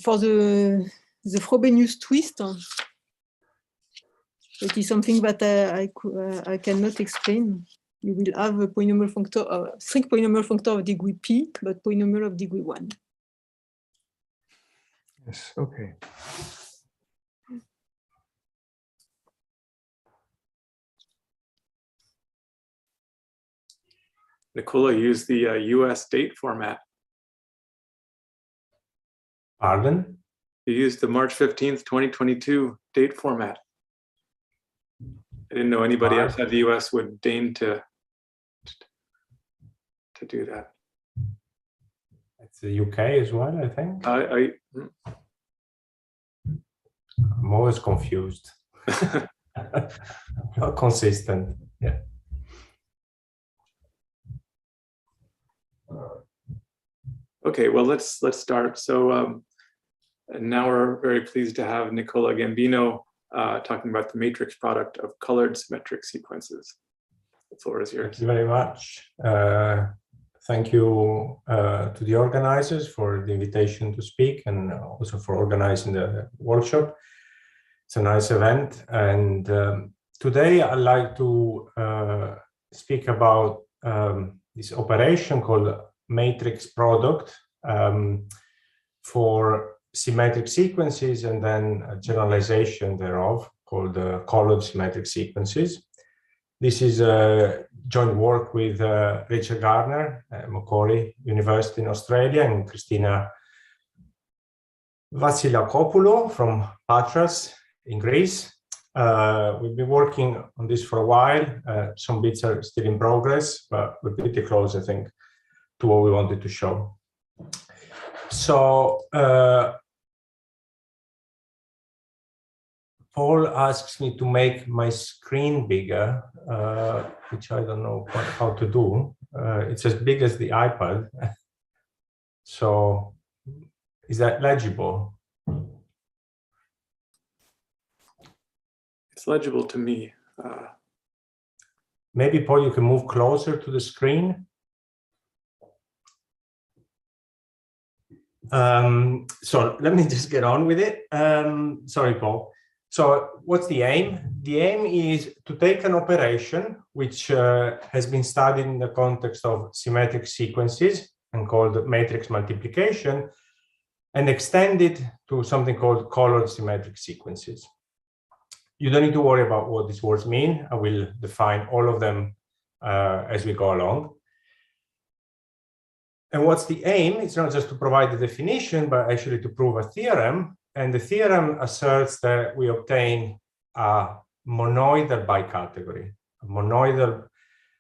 for the Frobenius twist, it is something that I cannot explain. You will have a polynomial functor, strict polynomial functor of degree P, but polynomial of degree 1. Yes, okay. Nicola used the US date format. Pardon? You used the March 15th, 2022 date format. I didn't know anybody outside the US would deign to. to do that. It's the UK as well, I think. I'm always confused. Not consistent. Yeah. Okay, well, let's start. So now we're very pleased to have Nicola Gambino talking about the matrix product of colored symmetric sequences. The floor is yours. Thank you very much. Thank you to the organizers for the invitation to speak and also for organizing the workshop. It's a nice event. And today I'd like to speak about this operation called matrix product for symmetric sequences, and then a generalization thereof called colored symmetric sequences. This is a joint work with Richard Gardner at Macquarie University in Australia and Christina Vassiliakopoulou from Patras in Greece. We've been working on this for a while. Some bits are still in progress, but we're pretty close, I think, to what we wanted to show. So Paul asks me to make my screen bigger, which I don't know quite how to do. It's as big as the iPad. So is that legible? It's legible to me. Maybe, Paul, you can move closer to the screen. So let me just get on with it. Sorry, Paul. So what's the aim? The aim is to take an operation which has been studied in the context of symmetric sequences and called matrix multiplication, and extend it to something called colored symmetric sequences. You don't need to worry about what these words mean. I will define all of them as we go along. And what's the aim? It's not just to provide the definition, but actually to prove a theorem. And the theorem asserts that we obtain a monoidal bicategory, a monoidal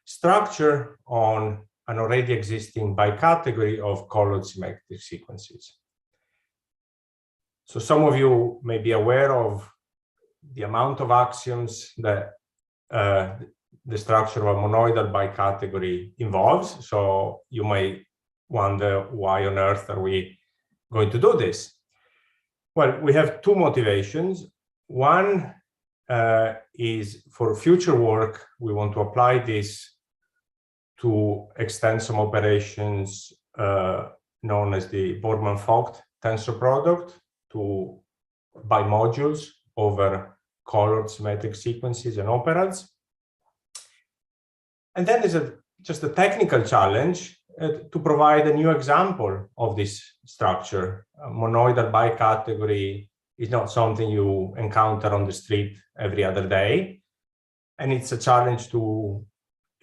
structure on an already existing bicategory of colored symmetric sequences. So some of you may be aware of the amount of axioms that the structure of a monoidal bicategory involves. So you may wonder, why on earth are we going to do this? Well, we have two motivations. One is for future work, we want to apply this to extend some operations known as the Borman-Vogt tensor product to bimodules over colored symmetric sequences and operands. And then there's just a technical challenge to provide a new example of this structure. A monoidal bicategory is not something you encounter on the street every other day. And it's a challenge to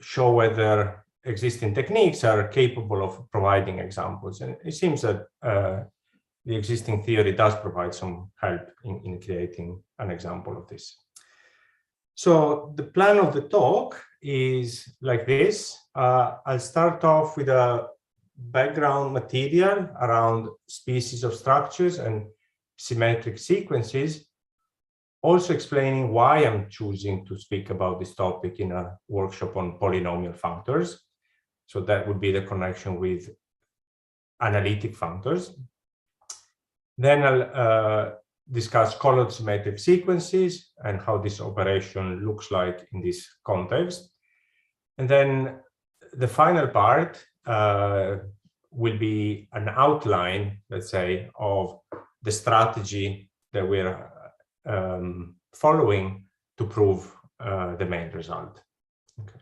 show whether existing techniques are capable of providing examples. And it seems that the existing theory does provide some help in creating an example of this. So the plan of the talk is like this. I'll start off with a background material around species of structures and symmetric sequences, also explaining why I'm choosing to speak about this topic in a workshop on polynomial functors. So that would be the connection with analytic functors. Then I'll discuss colored symmetric sequences and how this operation looks like in this context. And then the final part will be an outline, let's say, of the strategy that we're following to prove the main result. Okay.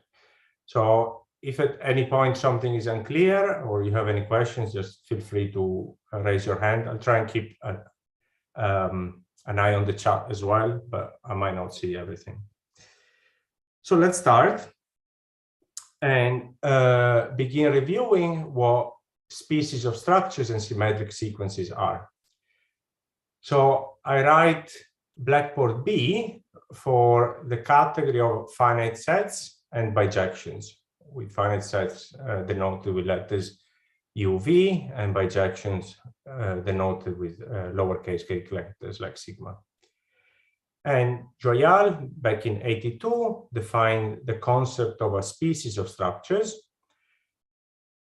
So if at any point something is unclear or you have any questions, just feel free to raise your hand. I'll try and keep an eye on the chat as well, but I might not see everything. So let's start and begin reviewing what species of structures and symmetric sequences are. So I write blackboard B for the category of finite sets and bijections. with finite sets denoted with letters UV, and bijections denoted with lowercase Greek letters like sigma. And Joyal, back in '82, defined the concept of a species of structures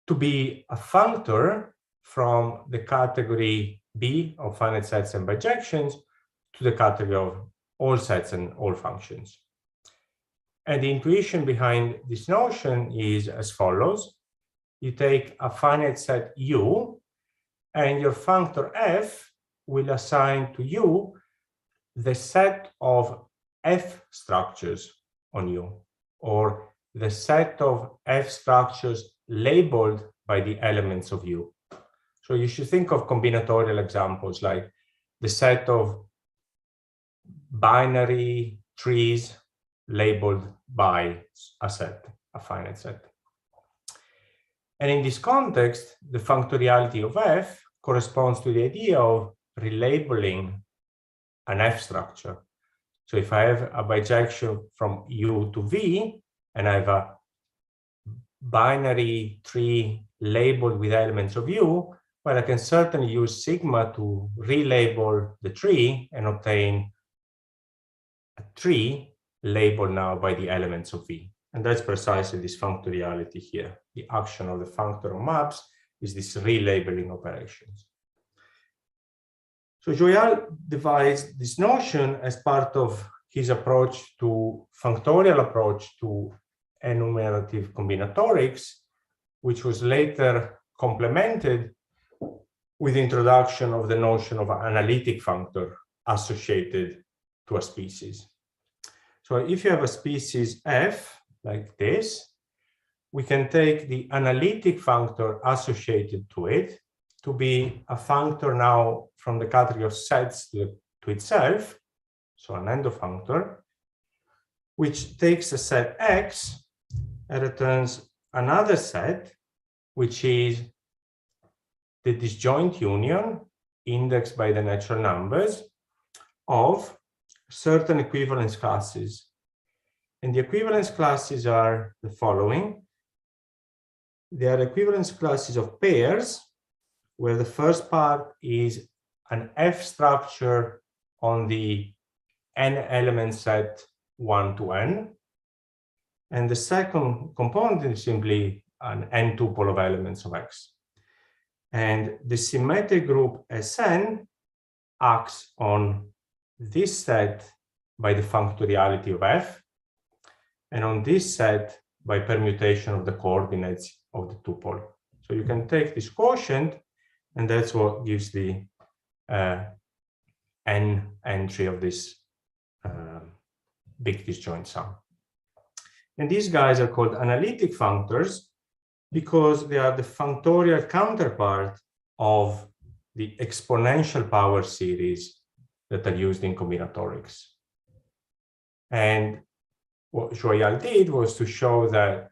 to be a functor from the category B of finite sets and bijections to the category of all sets and all functions. And the intuition behind this notion is as follows. You take a finite set U, and your functor F will assign to U the set of F structures on U, or the set of F structures labeled by the elements of U. So you should think of combinatorial examples like the set of binary trees labeled by a set, a finite set. And in this context, the functoriality of F corresponds to the idea of relabeling an F structure. So if I have a bijection from U to V, and I have a binary tree labeled with elements of U, well, I can certainly use sigma to relabel the tree and obtain a tree labeled now by the elements of V. And that's precisely this functoriality here. The action of the functor on maps is this relabeling operations. So Joyal devised this notion as part of his approach to functorial approach to enumerative combinatorics, which was later complemented with the introduction of the notion of an analytic functor associated to a species. So if you have a species F like this, we can take the analytic functor associated to it to be a functor now from the category of sets to itself, so an endofunctor, which takes a set X and returns another set, which is the disjoint union indexed by the natural numbers of certain equivalence classes. And the equivalence classes are the following. They are equivalence classes of pairs, where the first part is an F structure on the n element set 1 to n. And the second component is simply an n tuple of elements of X. And the symmetric group Sn acts on this set by the functoriality of F, and on this set by permutation of the coordinates of the tuple. So you can take this quotient, and that's what gives the n entry of this big disjoint sum. And these guys are called analytic functors because they are the functorial counterpart of the exponential power series that are used in combinatorics. And what Joyal did was to show that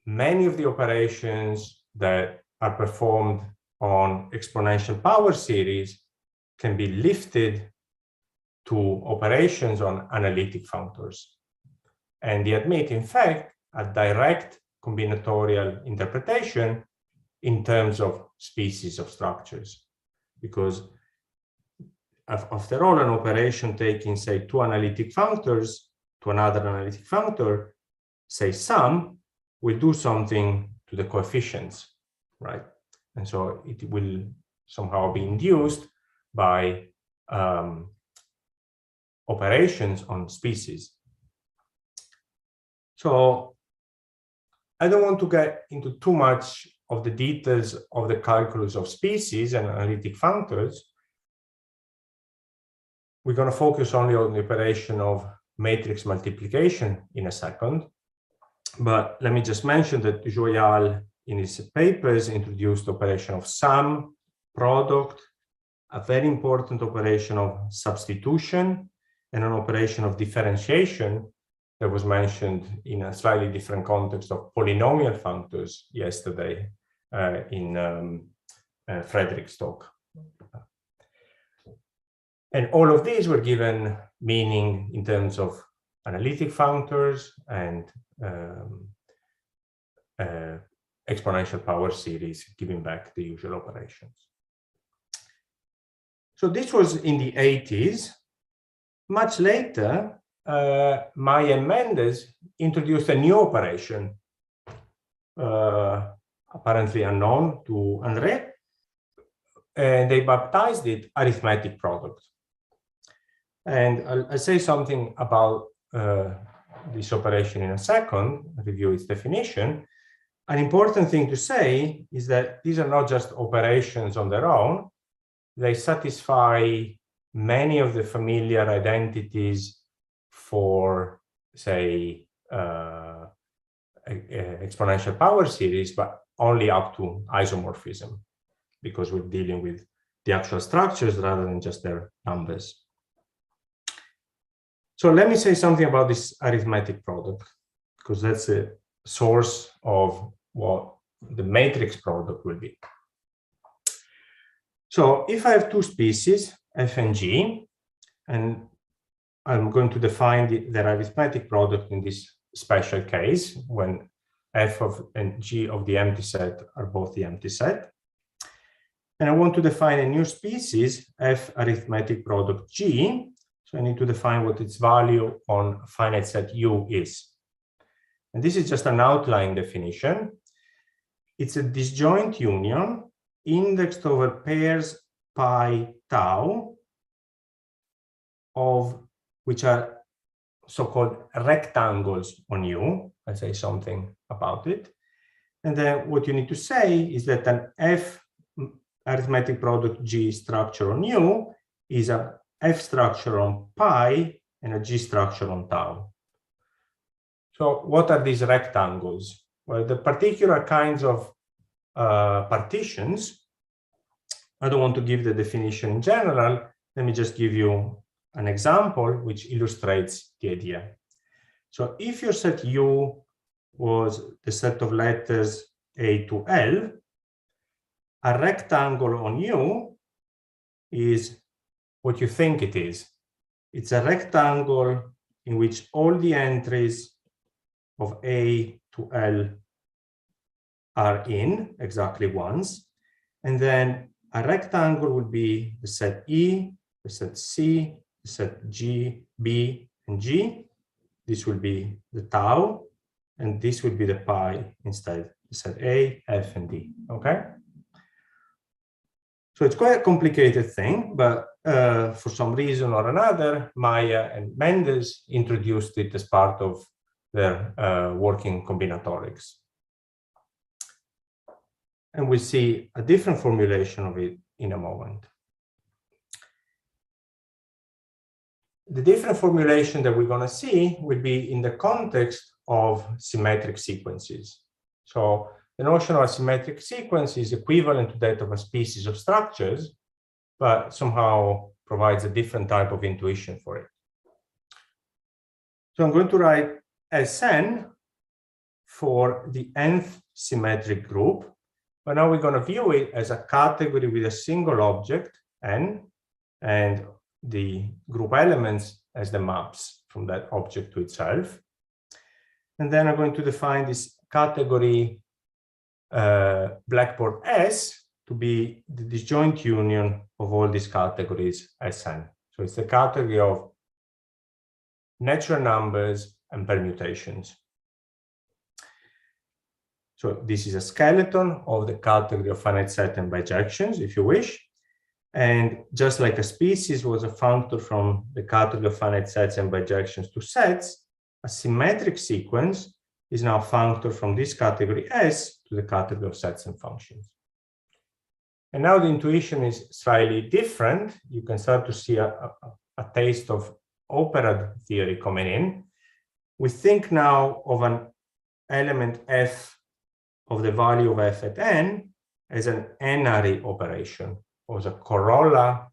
many of the operations that are performed on exponential power series can be lifted to operations on analytic functors. And they admit, in fact, a direct combinatorial interpretation in terms of species of structures. Because after all, an operation taking, say, two analytic functors to another analytic functor, say sum, will do something to the coefficients, right? And so it will somehow be induced by operations on species. So I don't want to get into too much of the details of the calculus of species and analytic functors. We're going to focus only on the operation of matrix multiplication in a second. But let me just mention that Joyal, in his papers, introduced the operation of sum, product, a very important operation of substitution, and an operation of differentiation that was mentioned in a slightly different context of polynomial functors yesterday in Frederick's talk. And all of these were given meaning in terms of analytic functors and exponential power series, giving back the usual operations. So this was in the 80s. Much later, Maya and Mendes introduced a new operation, apparently unknown to André, and they baptized it arithmetic product. And I'll say something about this operation in a second, review its definition. An important thing to say is that these are not just operations on their own. They satisfy many of the familiar identities for, say, exponential power series, but only up to isomorphism, because we're dealing with the actual structures rather than just their numbers. So let me say something about this arithmetic product, because that's a source of what the matrix product will be. So if I have two species, f and g, and I'm going to define their arithmetic product in this special case, when f of and g of the empty set are both the empty set. And I want to define a new species, f arithmetic product g. So I need to define what its value on finite set U is. And this is just an outline definition. It's a disjoint union indexed over pairs pi tau of which are so-called rectangles on U. I'll say something about it. And then what you need to say is that an f arithmetic product G structure on U is a f structure on pi and a G structure on tau. So what are these rectangles? Well, the particular kinds of partitions, I don't want to give the definition in general. Let me just give you an example which illustrates the idea. So if your set U was the set of letters A to L, a rectangle on U is what you think it is. It's a rectangle in which all the entries of A to L are in exactly once. And then a rectangle would be the set E, the set C, the set G, B, and G. This will be the tau, and this would be the pi instead, the set A, F, and D, okay? So it's quite a complicated thing, but for some reason or another, Maya and Mendes introduced it as part of their working combinatorics. And we'll see a different formulation of it in a moment. The different formulation that we're going to see will be in the context of symmetric sequences. So the notion of a symmetric sequence is equivalent to that of a species of structures, but somehow provides a different type of intuition for it. So I'm going to write Sn for the nth symmetric group, but now we're going to view it as a category with a single object, n, and the group elements as the maps from that object to itself. And then I'm going to define this category blackboard S to be the disjoint union of all these categories Sn. So it's the category of natural numbers and permutations. So this is a skeleton of the category of finite set and bijections, if you wish. And just like a species was a functor from the category of finite sets and bijections to sets, a symmetric sequence is now a functor from this category S to the category of sets and functions. And now the intuition is slightly different. You can start to see a taste of opera theory coming in. We think now of an element F of the value of F at n as an n-ary operation, or as a corolla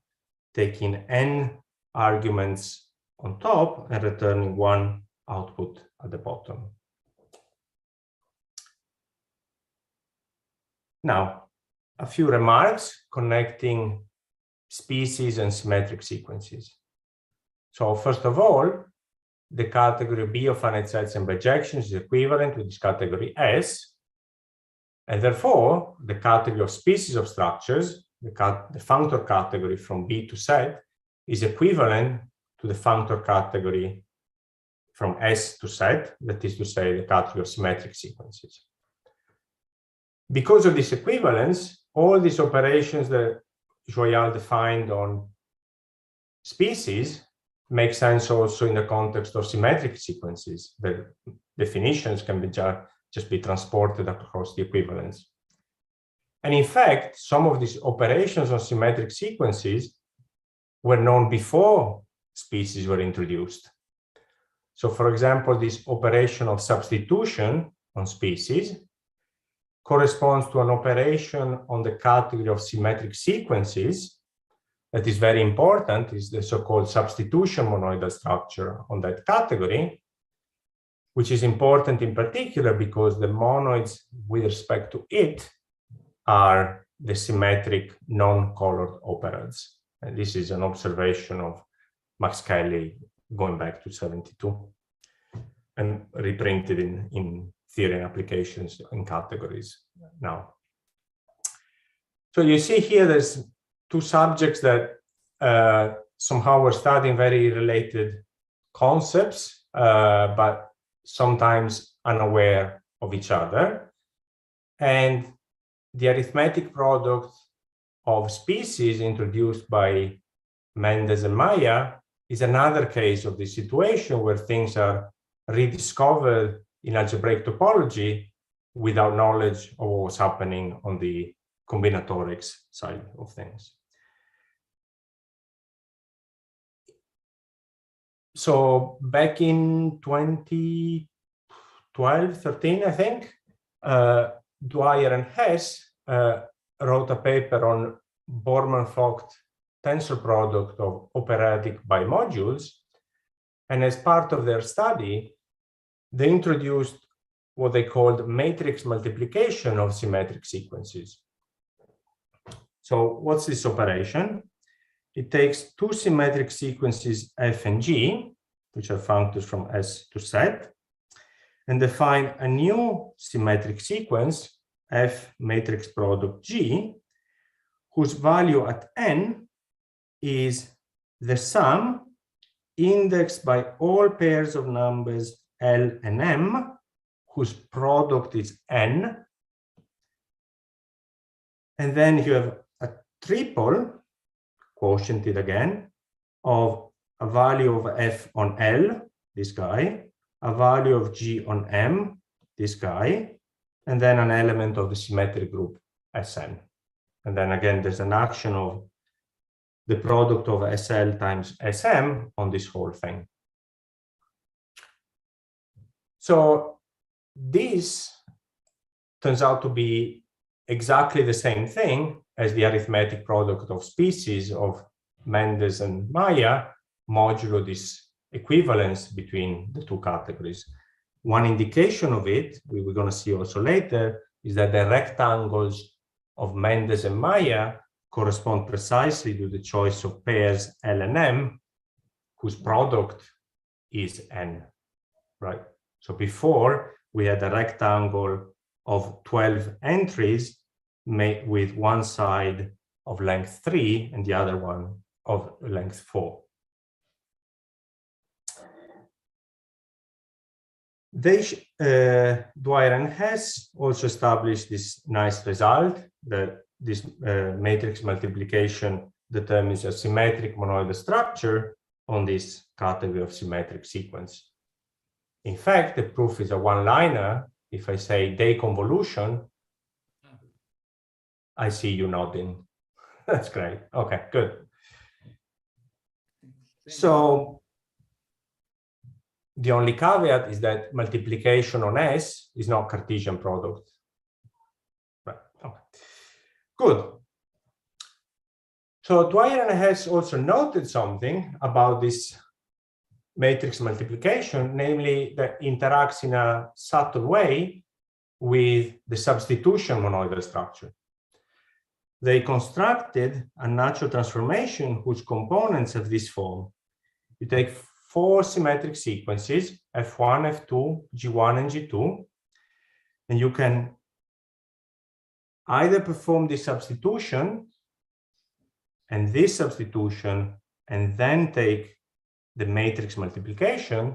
taking n arguments on top and returning one output at the bottom. Now, a few remarks connecting species and symmetric sequences. So first of all, the category B of finite sets and bijections is equivalent to this category S, and therefore the category of species of structures, the functor category from B to Z, is equivalent to the functor category from S to Z, that is to say, the category of symmetric sequences. Because of this equivalence, all these operations that Joyal defined on species make sense also in the context of symmetric sequences. The definitions can be just be transported across the equivalence. And in fact, some of these operations on symmetric sequences were known before species were introduced. So for example, this operation of substitution on species corresponds to an operation on the category of symmetric sequences that is very important, is the so-called substitution monoidal structure on that category, which is important in particular because the monoids with respect to it are the symmetric non-colored operands. And this is an observation of Max Kelly going back to 72 and reprinted in theory and applications in categories now. So you see here there's two subjects that somehow were studying very related concepts, but sometimes unaware of each other. And the arithmetic product of species introduced by Mendes and Maya is another case of this situation where things are rediscovered in algebraic topology without knowledge of what was happening on the combinatorics side of things. So back in 2012, 13, I think, Dwyer and Hess wrote a paper on Bormann-Vogt tensor product of operatic bimodules. And as part of their study, they introduced what they called matrix multiplication of symmetric sequences. So what's this operation? It takes two symmetric sequences F and G, which are functors from S to Z, and define a new symmetric sequence, F matrix product G, whose value at n is the sum indexed by all pairs of numbers L and M, whose product is n. And then you have a triple, quotiented again, of a value of F on L, this guy, a value of G on M, this guy, and then an element of the symmetric group Sn. And then again, there's an action of the product of SL times SM on this whole thing. So this turns out to be exactly the same thing as the arithmetic product of species of Mendes and Maya, modulo this equivalence between the two categories. One indication of it, we're going to see also later, is that the rectangles of Mendes and Maya correspond precisely to the choice of pairs L and M, whose product is n, right? So before, we had a rectangle of 12 entries made with one side of length 3 and the other one of length 4. Dwyer and Hess also established this nice result that this matrix multiplication determines a symmetric monoidal structure on this category of symmetric sequence. In fact, the proof is a one-liner. If I say day convolution, I see you nodding. That's great. Okay, good. So the only caveat is that multiplication on S is not Cartesian product. Right. Okay. Good. So Dwyer and Hess also noted something about this matrix multiplication, namely that interacts in a subtle way with the substitution monoidal structure. They constructed a natural transformation whose components have this form. You take 4 symmetric sequences, F1, F2, G1, and G2. And you can either perform this substitution and this substitution, and then take the matrix multiplication,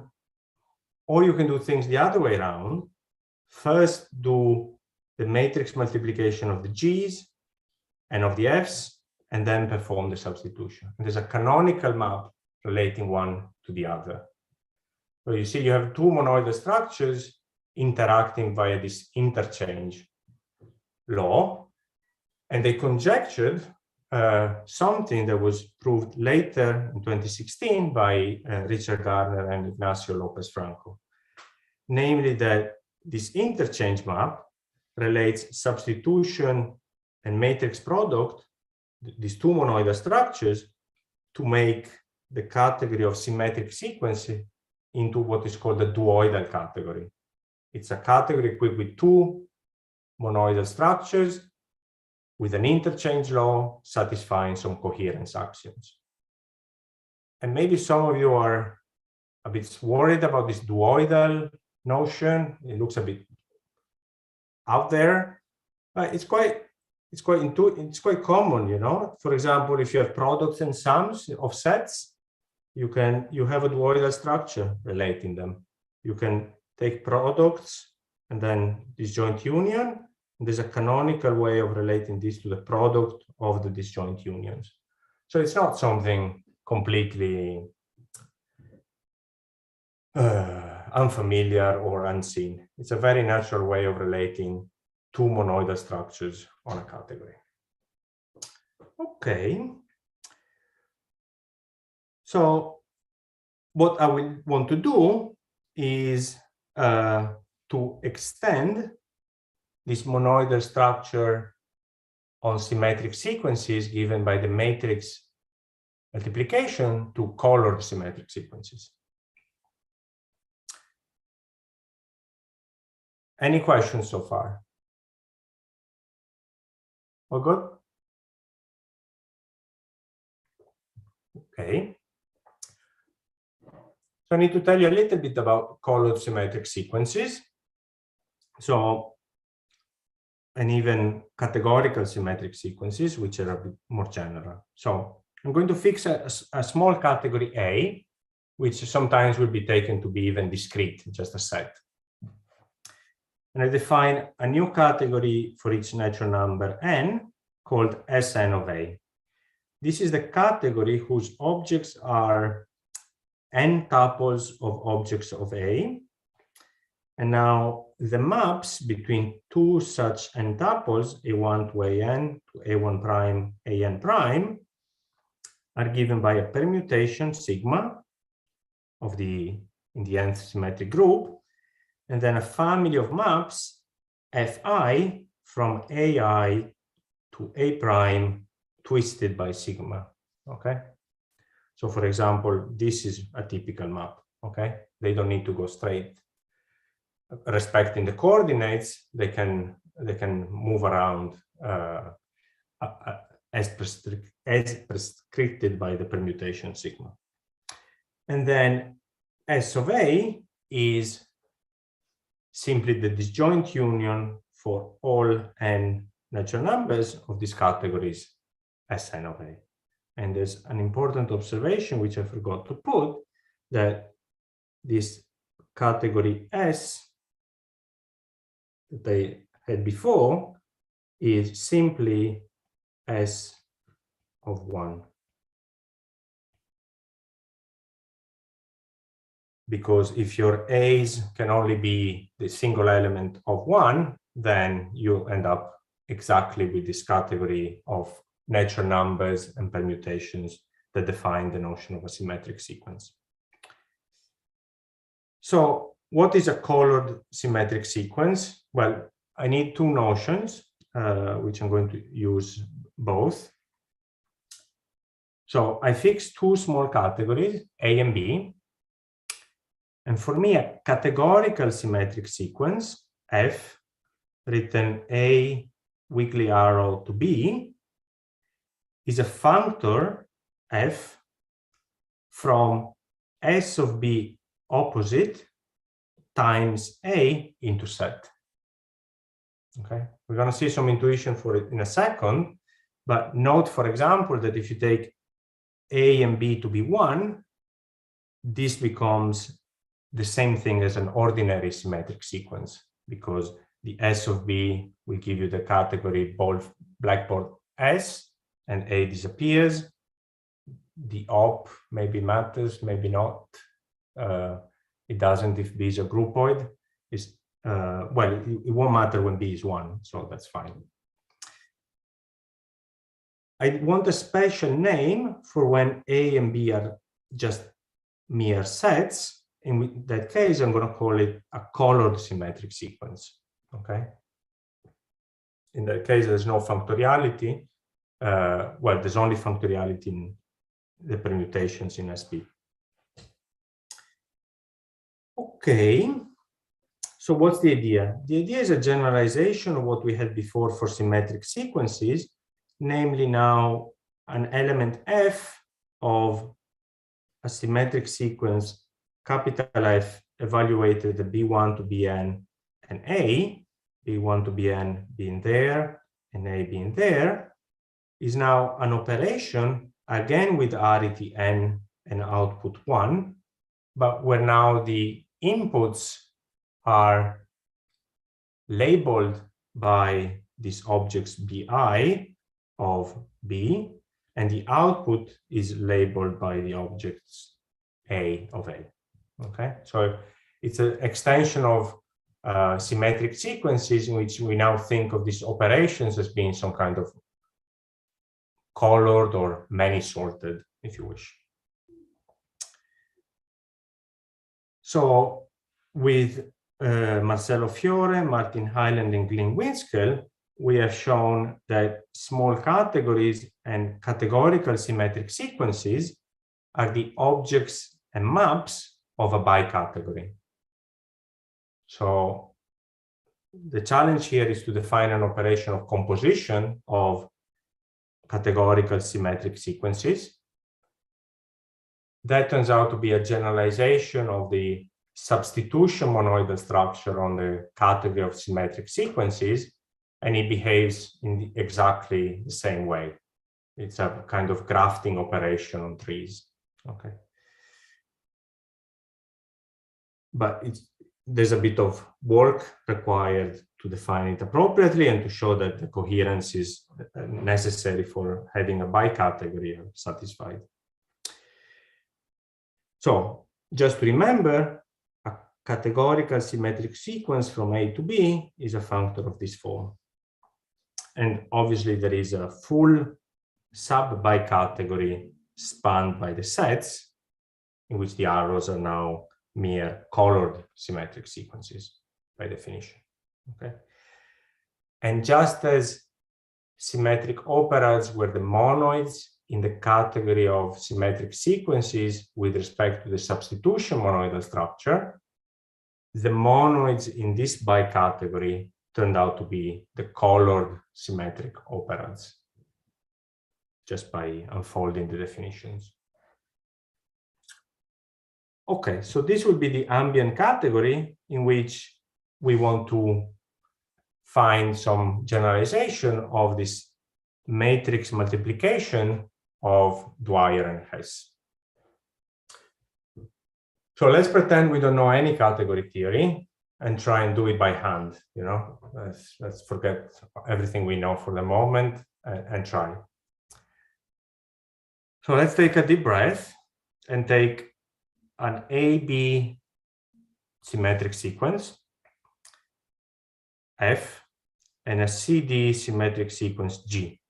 or you can do things the other way around. First, do the matrix multiplication of the G's and of the F's, and then perform the substitution. And there's a canonical map relating one to the other. So you see, you have two monoidal structures interacting via this interchange law, and they conjectured something that was proved later in 2016 by Richard Gardner and Ignacio Lopez Franco, namely that this interchange map relates substitution and matrix product, these two monoidal structures, to make the category of symmetric sequences into what is called the duoidal category. It's a category equipped with two monoidal structures with an interchange law satisfying some coherence axioms. And maybe some of you are a bit worried about this duoidal notion. It looks a bit out there. It's quite common, you know. For example, if you have products and sums of sets, you have a duoidal structure relating them. You can take products and then disjoint union. There's a canonical way of relating this to the product of the disjoint unions. So it's not something completely unfamiliar or unseen. It's a very natural way of relating two monoidal structures on a category. Okay. So what I will want to do is to extend this monoidal structure on symmetric sequences given by the matrix multiplication to colored symmetric sequences. Any questions so far? All good? Okay. So I need to tell you a little bit about colored symmetric sequences. So, and even categorical symmetric sequences, which are a bit more general. So I'm going to fix a small category A, which sometimes will be taken to be even discrete, just a set. And I define a new category for each natural number n called Sn of A. This is the category whose objects are n tuples of objects of A. And now the maps between two such n tuples, A1 to AN, to A1 prime, AN prime, are given by a permutation sigma of in the nth symmetric group, and then a family of maps Fi from AI to A prime twisted by sigma. Okay. So for example, this is a typical map. Okay. They don't need to go straight. Respecting the coordinates, they can move around as prescripted by the permutation sigma. And then S of A is simply the disjoint union for all n natural numbers of these categories Sn of A. And there's an important observation which I forgot to put, that this category S that I had before is simply S of 1. Because if your A's can only be the single element of 1, then you end up exactly with this category of natural numbers and permutations that define the notion of a symmetric sequence. So what is a colored symmetric sequence? Well, I need two notions, which I'm going to use both. So I fix two small categories, A and B. And for me, a categorical symmetric sequence, F, written A weakly arrow to B, is a functor F from S of B opposite times A into set. Okay, we're going to see some intuition for it in a second, but note, for example, that if you take A and B to be 1, this becomes the same thing as an ordinary symmetric sequence, because the S of B will give you the category blackboard S, and A disappears. The op maybe matters, maybe not. It doesn't if B is a groupoid. Well, it won't matter when B is 1, so that's fine. I want a special name for when A and B are just mere sets. In that case, I'm going to call it a colored symmetric sequence. Okay. In that case, there's no functoriality. Well, there's only functoriality in the permutations in SP. Okay. So what's the idea? The idea is a generalization of what we had before for symmetric sequences, namely now an element F of a symmetric sequence, capital F, evaluated the B1 to Bn and A, B1 to Bn being there and A being there, is now an operation, again with arity n and output 1, but where now the inputs are labeled by these objects Bi of B, and the output is labeled by the objects A of A. Okay, so it's an extension of symmetric sequences in which we now think of these operations as being some kind of colored or many sorted, if you wish. So with Marcello Fiore, Martin Hyland, and Glyn Winskell, we have shown that small categories and categorical symmetric sequences are the objects and maps of a bicategory. So the challenge here is to define an operation of composition of categorical symmetric sequences. That turns out to be a generalization of the substitution monoidal structure on the category of symmetric sequences, and it behaves in exactly the same way. It's a kind of grafting operation on trees. Okay. But there's a bit of work required to define it appropriately and to show that the coherence is necessary for having a bicategory satisfied. So just to remember, a categorical symmetric sequence from A to B is a functor of this form. And obviously there is a full sub-bicategory spanned by the sets, in which the arrows are now mere colored symmetric sequences by definition. Okay. And just as symmetric operands were the monoids in the category of symmetric sequences with respect to the substitution monoidal structure, the monoids in this bicategory turned out to be the colored symmetric operands, just by unfolding the definitions. Okay, so this would be the ambient category in which we want to find some generalization of this matrix multiplication of Dwyer and Hess. So let's pretend we don't know any category theory and try and do it by hand, you know, let's forget everything we know for the moment and try. So let's take a deep breath and take an AB symmetric sequence, F, and a CD symmetric sequence, G.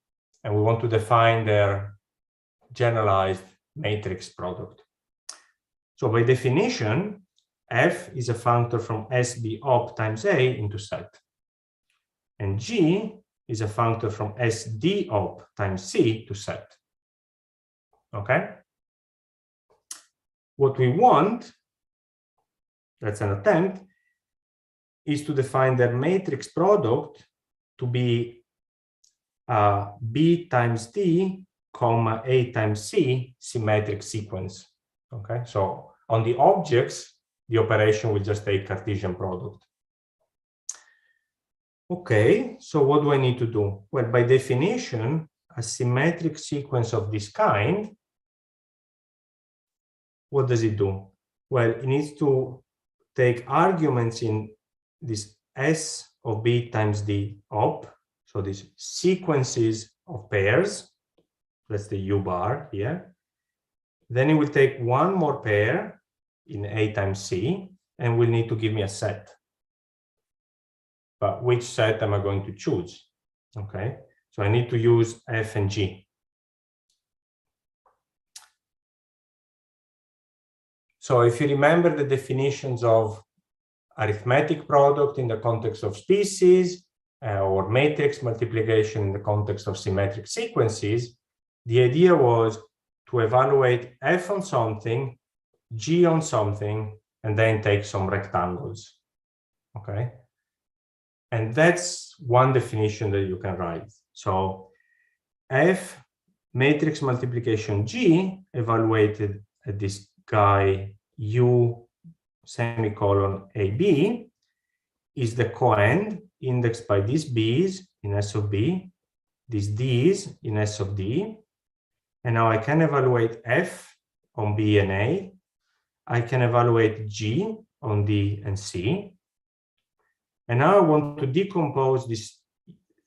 And we want to define their generalized matrix product. So by definition, F is a functor from SB op times A into set. And G is a functor from SD op times C to set. Okay? What we want, that's an attempt, is to define their matrix product to be B times D, comma A times C symmetric sequence. Okay, so On the objects, the operation will just take Cartesian product. Okay, so what do I need to do? Well, by definition, a symmetric sequence of this kind, what does it do? Well, it needs to take arguments in this S of B times D op, so these sequences of pairs, that's the U bar here. Then it will take one more pair in A times C, and will need to give me a set. But which set am I going to choose? Okay, so I need to use F and G. So if you remember the definitions of arithmetic product in the context of species, or matrix multiplication in the context of symmetric sequences, the idea was to evaluate F on something, G on something, and then take some rectangles. Okay, and that's one definition that you can write. So F matrix multiplication G evaluated at this guy U semicolon AB is the coend indexed by these B's in S of B, these D's in S of D. And now I can evaluate F on B and A. I can evaluate G on D and C. And now I want to decompose this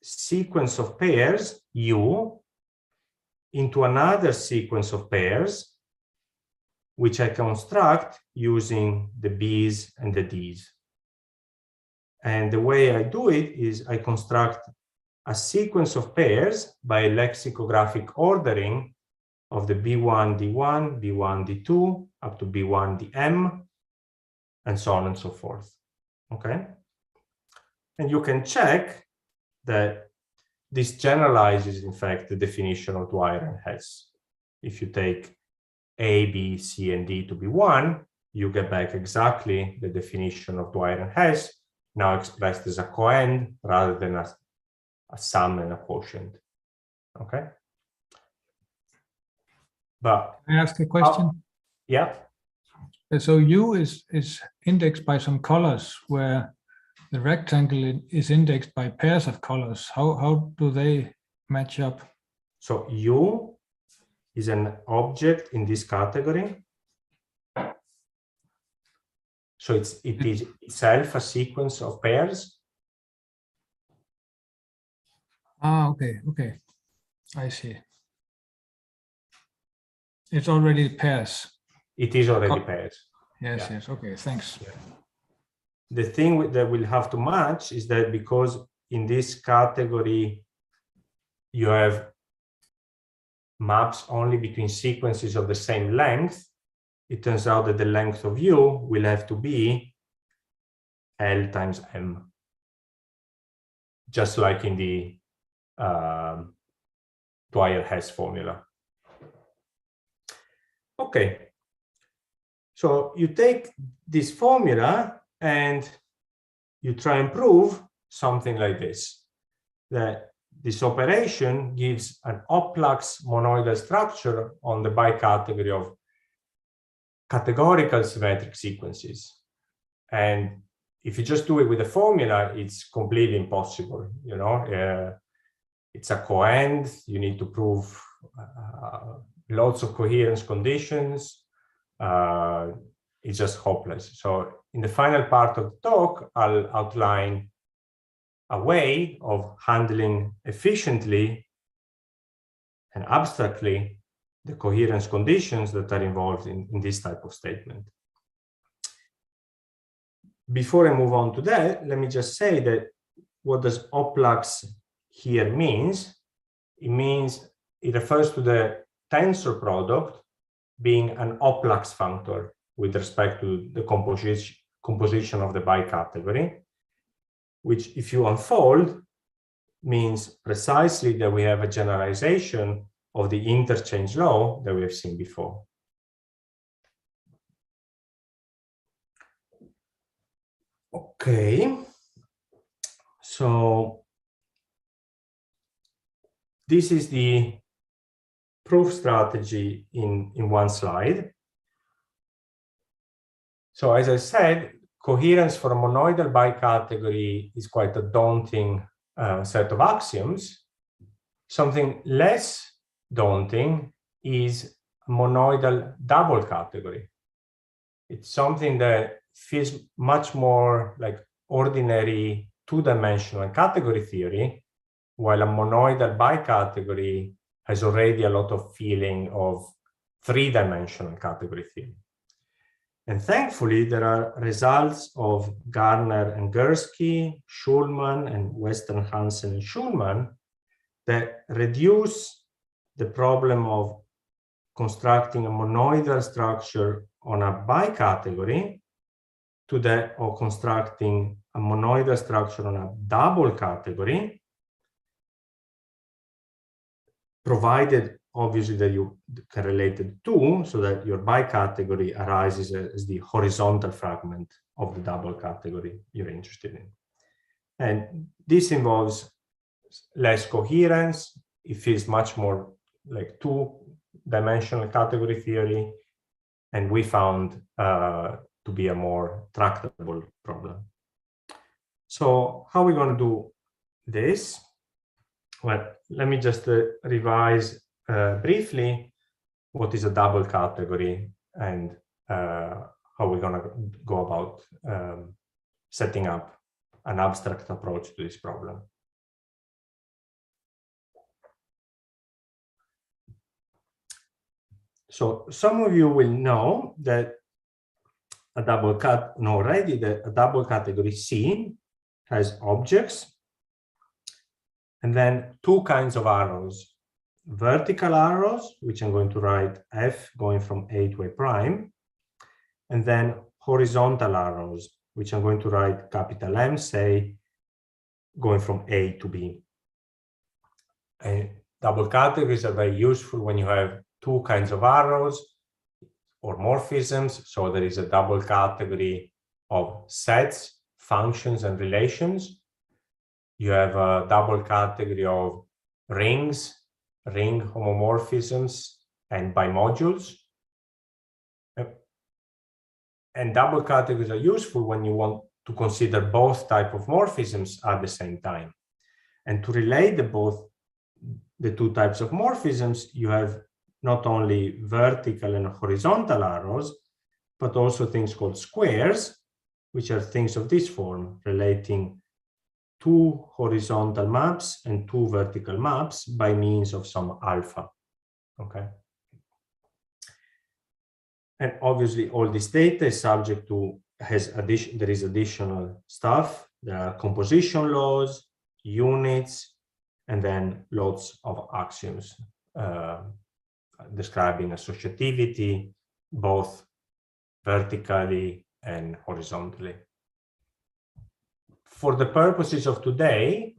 sequence of pairs, U, into another sequence of pairs, which I construct using the B's and the D's. And the way I do it is I construct a sequence of pairs by lexicographic ordering of the B1, D1, B1, D2, up to B1, DM, and so on and so forth. Okay? And you can check that this generalizes, in fact, the definition of Dwyer and Hess. If you take A, B, C, and D to be 1, you get back exactly the definition of Dwyer and Hess, now expressed as a coend rather than a sum and a quotient. Okay? But Can I ask a question? yeah. So U is indexed by some colors, where the rectangle is indexed by pairs of colors. How do they match up? So U is an object in this category. So it is itself a sequence of pairs. Ah, okay, okay. I see. It's already pairs. It is already pairs. Yes, Yeah. yes. Okay, thanks. Yeah. The thing that we'll have to match is that because in this category you have maps only between sequences of the same length, it turns out that the length of U will have to be L times M, just like in the Dwyer-Hess formula. Okay, so you take this formula and you try and prove something like this, that this operation gives an Oplaks monoidal structure on the bicategory of categorical symmetric sequences. And if you just do it with a formula, it's completely impossible. You know, it's a coend. You need to prove lots of coherence conditions. It's just hopeless. So in the final part of the talk, I'll outline a way of handling efficiently and abstractly the coherence conditions that are involved in this type of statement. Before I move on to that, let me just say that what does Oplaks here means? It refers to the tensor product being an Oplaks functor with respect to the composition of the bicategory, which, if you unfold, means precisely that we have a generalization of the interchange law that we have seen before. Okay, so this is the proof strategy in one slide. So as I said, coherence for a monoidal bicategory is quite a daunting set of axioms. Something less daunting is a monoidal double category. It's something that feels much more like ordinary two-dimensional category theory, while a monoidal bicategory has already a lot of feeling of three-dimensional category theory. And thankfully, there are results of Garner and Gursky, Schulman, and Western Hansen and Schulman that reduce the problem of constructing a monoidal structure on a bicategory to that of constructing a monoidal structure on a double category, provided obviously that you can relate the two so that your bicategory arises as the horizontal fragment of the double category you're interested in. And this involves less coherence. It feels much more like two-dimensional category theory, and we found to be a more tractable problem. So how are we going to do this? Well, let me just revise briefly what is a double category and how we're going to go about setting up an abstract approach to this problem. So some of you will know that a double category C has objects and then two kinds of arrows: vertical arrows, which I'm going to write F going from A to A prime, and then horizontal arrows, which I'm going to write capital M, say, going from A to B. And double categories are very useful when you have two kinds of arrows or morphisms. So there is a double category of sets, functions, and relations. You have a double category of rings, ring homomorphisms, and bimodules. And double categories are useful when you want to consider both types of morphisms at the same time. And to relate the two types of morphisms, you have not only vertical and horizontal arrows, but also things called squares, which are things of this form, relating two horizontal maps and two vertical maps by means of some alpha. Okay. And obviously, all this data is subject to there is additional stuff. There are composition laws, units, and then lots of axioms describing associativity, both vertically and horizontally. For the purposes of today,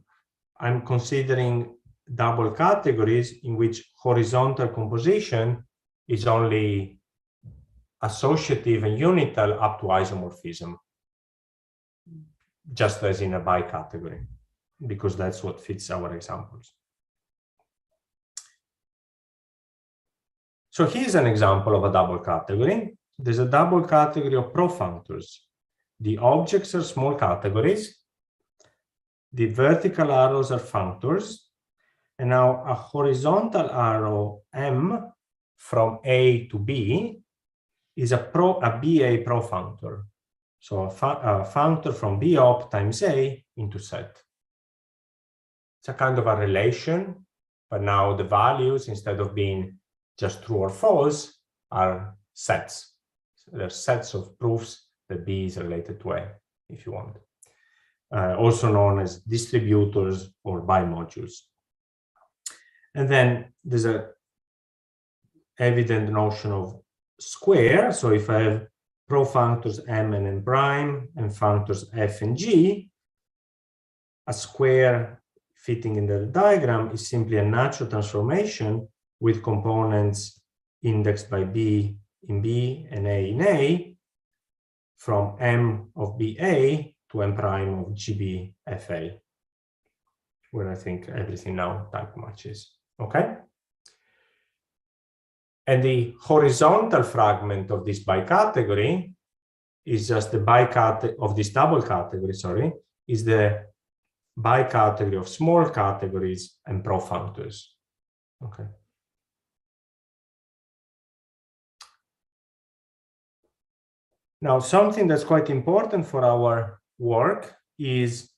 I'm considering double categories in which horizontal composition is only associative and unital up to isomorphism, just as in a bicategory, because that's what fits our examples. So here's an example of a double category. There's a double category of profunctors. The objects are small categories. The vertical arrows are functors. And now a horizontal arrow M from A to B is a BA profunctor. So a functor from B op times A into set. It's a kind of a relation, but now the values, instead of being just true or false, are sets. So there are sets of proofs that B is related to A, if you want. Also known as distributors or bimodules. And then there's an evident notion of square. So if I have profunctors M and N prime and functors F and G, a square fitting in the diagram is simply a natural transformation with components indexed by B in B and A in A from M of BA to M prime of GB FA, where I think everything now type matches. Okay. And the horizontal fragment of this bicategory is just the bicategory of this double category, sorry, is the bicategory of small categories and profunctors. Okay. Now, something that's quite important for our work is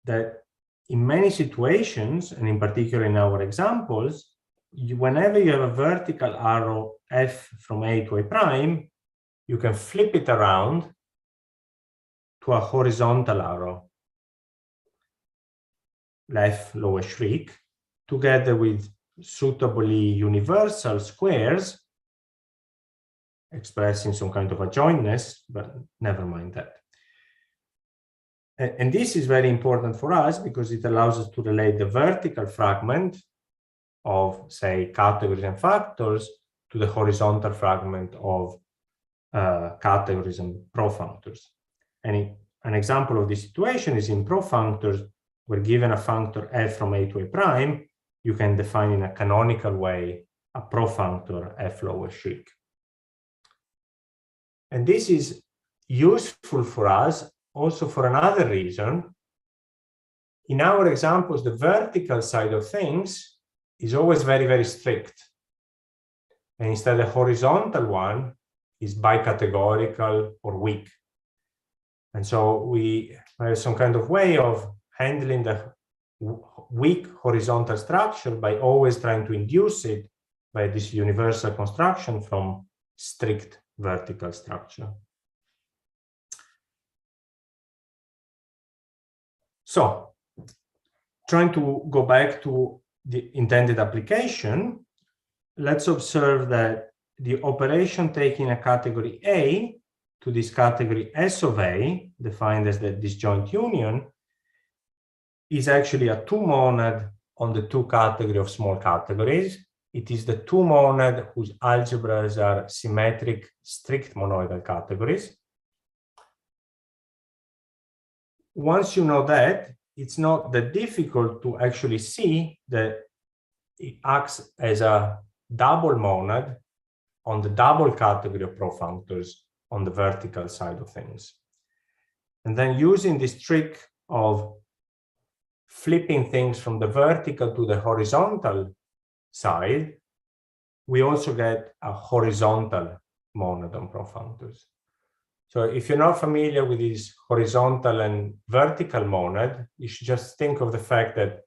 that in many situations, and in particular in our examples, whenever you have a vertical arrow f from A to A prime, you can flip it around to a horizontal arrow, left lower shriek, together with suitably universal squares expressing some kind of adjointness, but never mind that. And this is very important for us because it allows us to relate the vertical fragment of, say, categories and factors to the horizontal fragment of categories and profunctors. And an example of this situation is in profunctors, where given a functor f from A to A prime, you can define in a canonical way a profunctor f lower shriek. And this is useful for us also for another reason. In our examples, the vertical side of things is always very, very strict. And instead, the horizontal one is bicategorical or weak. And so we have some kind of way of handling the weak horizontal structure by always trying to induce it by this universal construction from strict vertical structure. So, trying to go back to the intended application, let's observe that the operation taking a category A to this category S of A, defined as the disjoint union, is actually a two-monad on the two category of small categories. It is the two-monad whose algebras are symmetric, strict monoidal categories. Once you know that, it's not that difficult to actually see that it acts as a double monad on the double category of profunctors on the vertical side of things. And then using this trick of flipping things from the vertical to the horizontal side, we also get a horizontal monad on profunctors. So if you're not familiar with this horizontal and vertical monad, you should just think of the fact that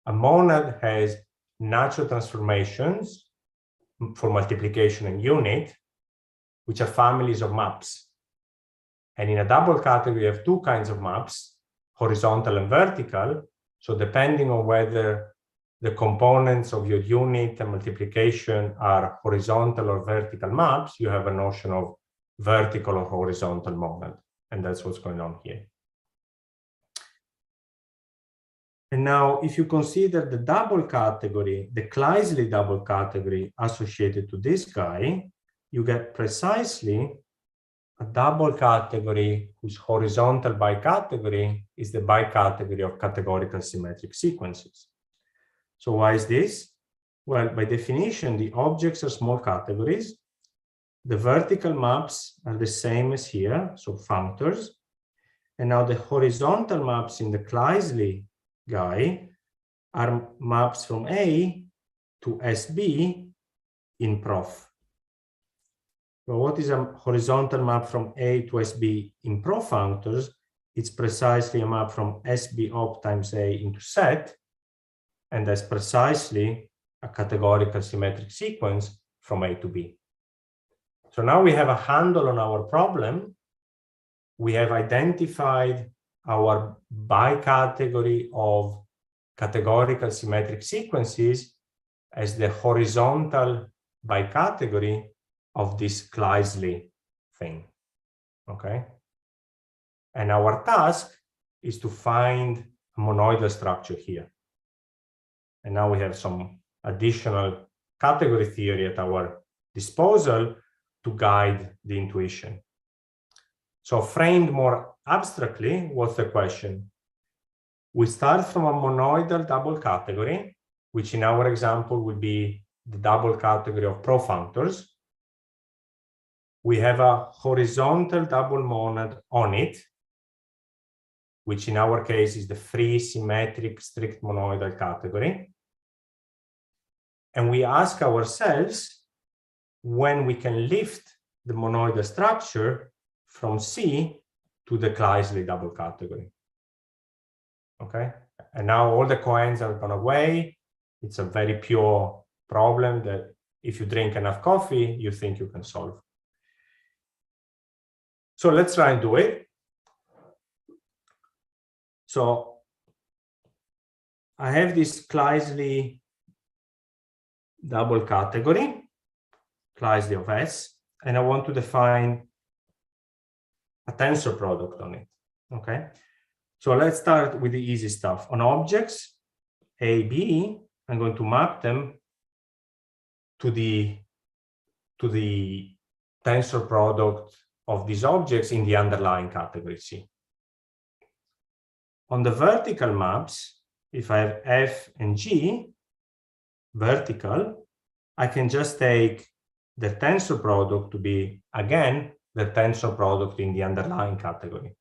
a monad has natural transformations for multiplication and unit, which are families of maps. And in a double category, you have two kinds of maps, horizontal and vertical. So depending on whether the components of your unit and multiplication are horizontal or vertical maps, you have a notion of vertical or horizontal monad. And that's what's going on here. And now, if you consider the double category, the Kleisli double category associated to this guy, you get precisely a double category whose horizontal bicategory is the bicategory of categorical symmetric sequences. So why is this? Well, by definition, the objects are small categories. The vertical maps are the same as here, so functors. And now the horizontal maps in the Kleisli guy are maps from A to SB in prof. So what is a horizontal map from A to SB in profunctors? It's precisely a map from SB op times A into set, and that's precisely a categorical symmetric sequence from A to B. So now we have a handle on our problem. We have identified our bicategory of categorical symmetric sequences as the horizontal bicategory of this Kleisli thing, okay? And our task is to find a monoidal structure here. And now we have some additional category theory at our disposal to guide the intuition. So framed more abstractly, what's the question? We start from a monoidal double category, which in our example would be the double category of profunctors. we have a horizontal double monad on it, which in our case is the free symmetric strict monoidal category. And we ask ourselves when we can lift the monoidal structure from C to the Kleisli double category. Okay, and now all the coends are gone away. It's a very pure problem that if you drink enough coffee, you think you can solve. So let's try and do it. So I have this Kleisli double category, Kleisli of S, and I want to define a tensor product on it. Okay, so let's start with the easy stuff. On objects A, B, I'm going to map them to the tensor product of these objects in the underlying category C. On the vertical maps, if I have F and G vertical, I can just take the tensor product to be, again, the tensor product in the underlying category.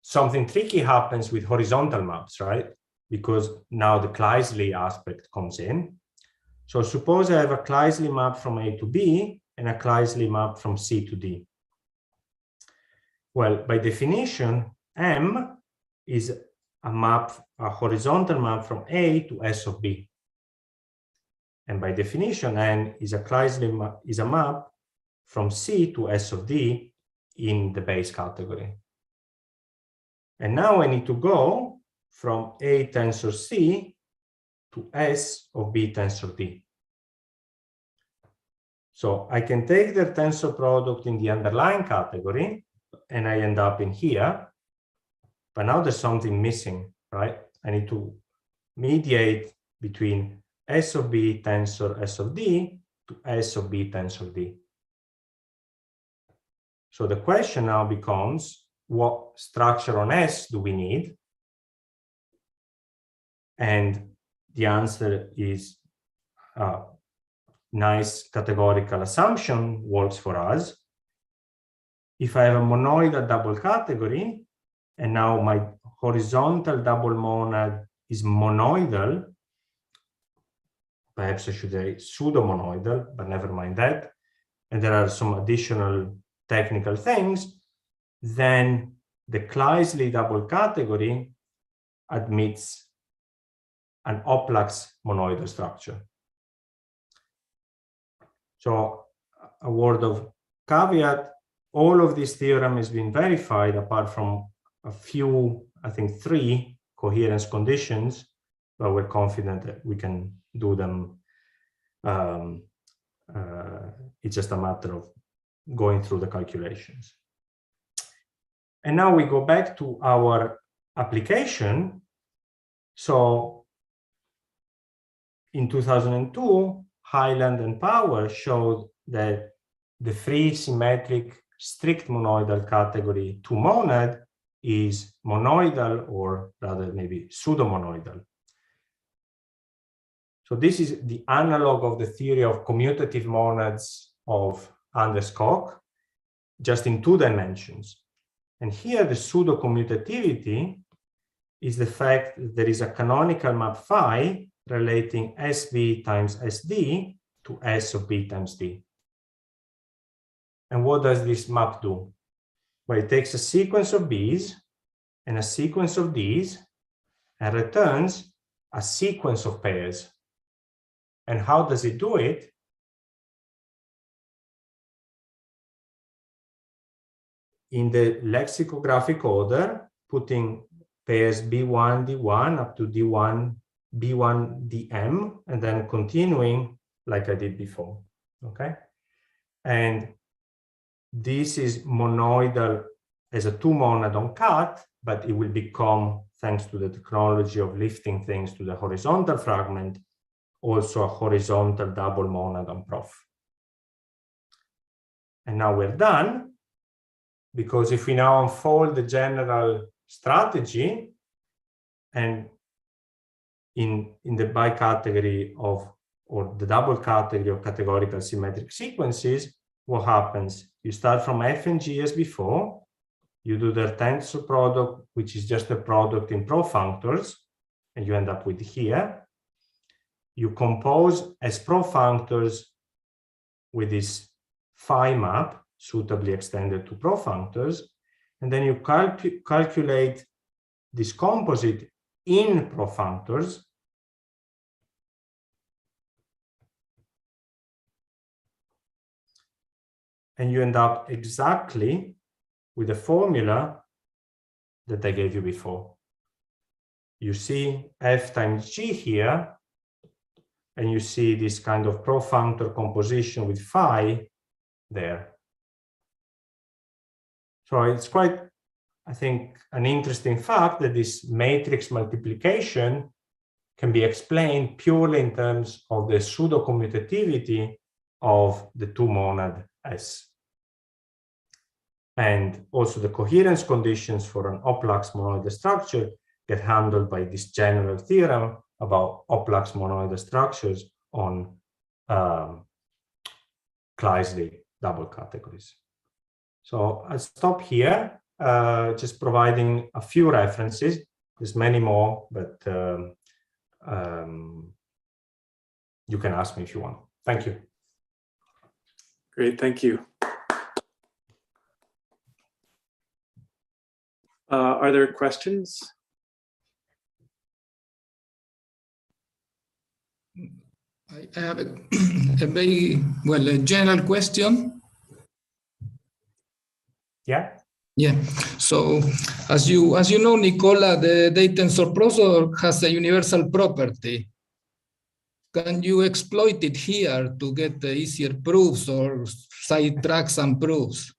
Something tricky happens with horizontal maps, right? Because now the Kleisli aspect comes in. So suppose I have a Kleisli map from A to B and a Kleisli map from C to D. Well, by definition, M is a map, a horizontal map from A to S of B. And by definition, N is a Kleisli map, is a map from C to S of D in the base category. And now I need to go from A tensor C to S of B tensor D. So I can take the tensor product in the underlying category and I end up in here, but now there's something missing, right? I need to mediate between S of B tensor S of D to S of B tensor D. So the question now becomes, what structure on S do we need? And the answer is a nice categorical assumption works for us. If I have a monoidal double category, and now my horizontal double monad is monoidal, perhaps I should say pseudo-monoidal, but never mind that, and there are some additional technical things, then the Kleisli double category admits an Oplaks monoidal structure. So a word of caveat, all of this theorem has been verified apart from a few, I think 3 coherence conditions, but we're confident that we can do them. It's just a matter of going through the calculations. And now we go back to our application. So in 2002, Highland and Power showed that the free symmetric strict monoidal category 2 monad is monoidal, or rather maybe pseudo-monoidal. So this is the analog of the theory of commutative monads of Anders Koch, just in 2 dimensions. And here the pseudo-commutativity is the fact that there is a canonical map phi relating SV times SD to S of B times D. And what does this map do? Well, it takes a sequence of B's and a sequence of D's and returns a sequence of pairs. And how does it do it? In the lexicographic order, putting pairs B1, D1 up to D1, B1, DM, and then continuing like I did before, okay? And this is monoidal as a 2 monad on cut, but it will become, thanks to the technology of lifting things to the horizontal fragment, also a horizontal double monad on prof. And now we're done, because if we now unfold the general strategy, and in the bicategory of or the double category of categorical symmetric sequences, what happens? You start from F and G as before, you do their tensor product, which is just a product in profunctors, and you end up with here. You compose as profunctors with this phi map, suitably extended to profunctors, and then you calculate this composite in profunctors. And you end up exactly with the formula that I gave you before. You see F times G here, and you see this kind of profunctor composition with phi there. So it's quite, I think, an interesting fact that this matrix multiplication can be explained purely in terms of the pseudo-commutativity of the two monad S. And also the coherence conditions for an Oplaks monoidal structure get handled by this general theorem about Oplaks monoidal structures on Kleisli double categories. So I'll stop here, just providing a few references. There's many more, but you can ask me if you want. Thank you. Great, thank you. Are there questions? I have a very, well, a general question. Yeah. Yeah. So as you know, Nicola, the data tensor processor has a universal property. Can you exploit it here to get the easier proofs or sidetrack some proofs?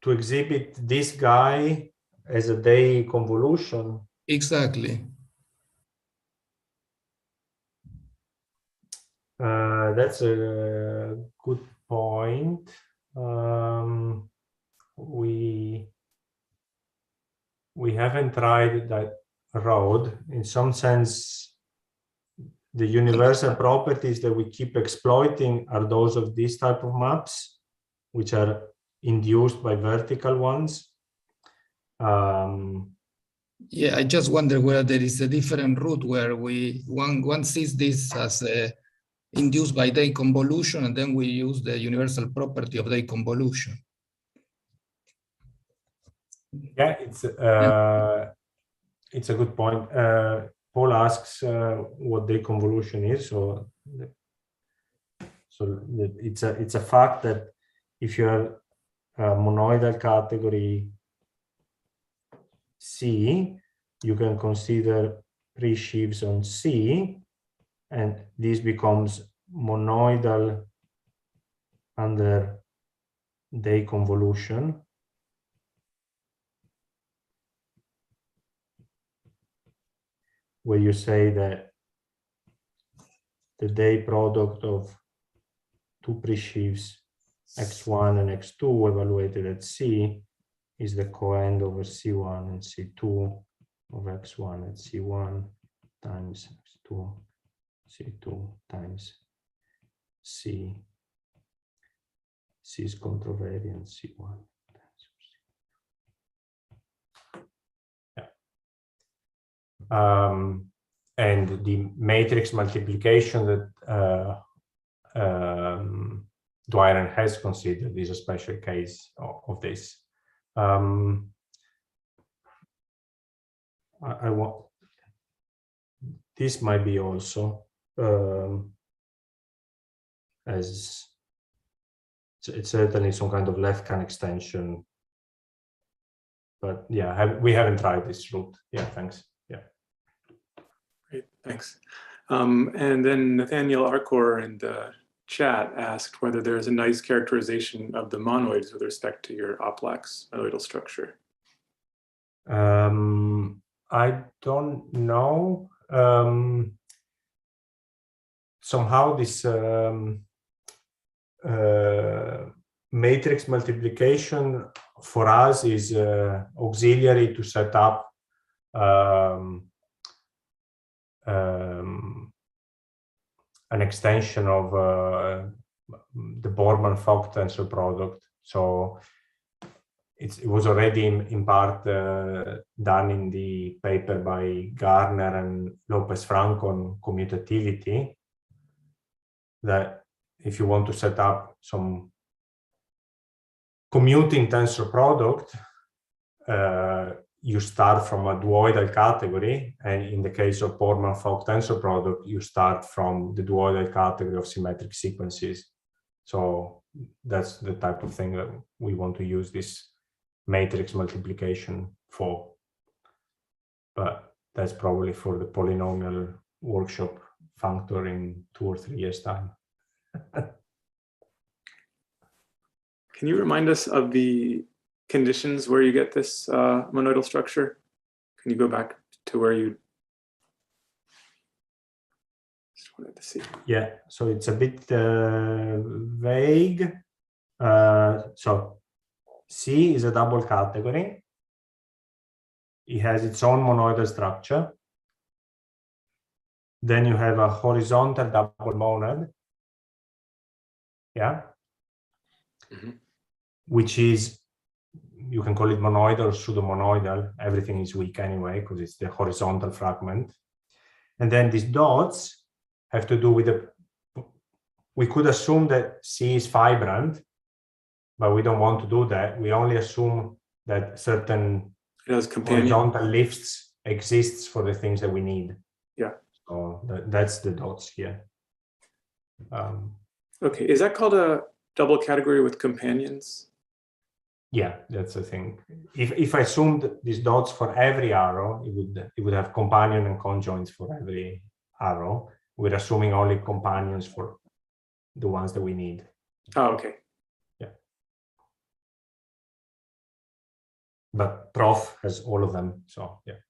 To exhibit this guy as a day convolution. Exactly. That's a good point. We haven't tried that road. In some sense, the universal properties that we keep exploiting are those of this type of maps, which are induced by vertical ones. Yeah, I just wonder whether there is a different route where one sees this as induced by day convolution, and then we use the universal property of day convolution. Yeah, it's a good point. Paul asks what day convolution is. So it's a fact that if you have a monoidal category C, you can consider pre-sheaves on C, and this becomes monoidal under day convolution. Where you say that the day product of two pre-sheaves x1 and x2 evaluated at C is the coend over C1 and C2 of x1 at C1 times x2, C2 times C. C is contravariant C1. And the matrix multiplication that Dwyer and Hess considered is a special case of this. I want this might be also as it's certainly some kind of Lefkan extension, but yeah, we haven't tried this route. Yeah, thanks. Yeah. Great, thanks. And then Nathaniel Arcor in the chat asked whether there's a nice characterization of the monoids with respect to your Oplaks monoidal structure. I don't know. Somehow this matrix multiplication for us is auxiliary to set up an extension of the Borman-Fock tensor product. So it was already in part done in the paper by Garner and Lopez-Franco on commutativity, that if you want to set up some commuting tensor product, you start from a duoidal category, and in the case of Borman-Fock tensor product, you start from the duoidal category of symmetric sequences. So that's the type of thing that we want to use this matrix multiplication for. But that's probably for the polynomial workshop functor in 2 or 3 years' time. Can you remind us of the conditions where you get this monoidal structure? Can you go back to where you just wanted to see? Yeah, so it's a bit vague. So C is a double category. It has its own monoidal structure. Then you have a horizontal double monad. Yeah. Mm-hmm. Which is, you can call it monoidal or pseudo-monoidal. Everything is weak anyway, because it's the horizontal fragment. And then these dots have to do with the, we could assume that C is fibrant, but we don't want to do that. We only assume that certain horizontal lifts exists for the things that we need. Yeah. So that's the dots here. Okay, is that called a double category with companions? Yeah, that's the thing. If I assumed these dots for every arrow, it would have companion and conjoints for every arrow. We're assuming only companions for the ones that we need. Oh, okay. Yeah. But prof has all of them, so yeah.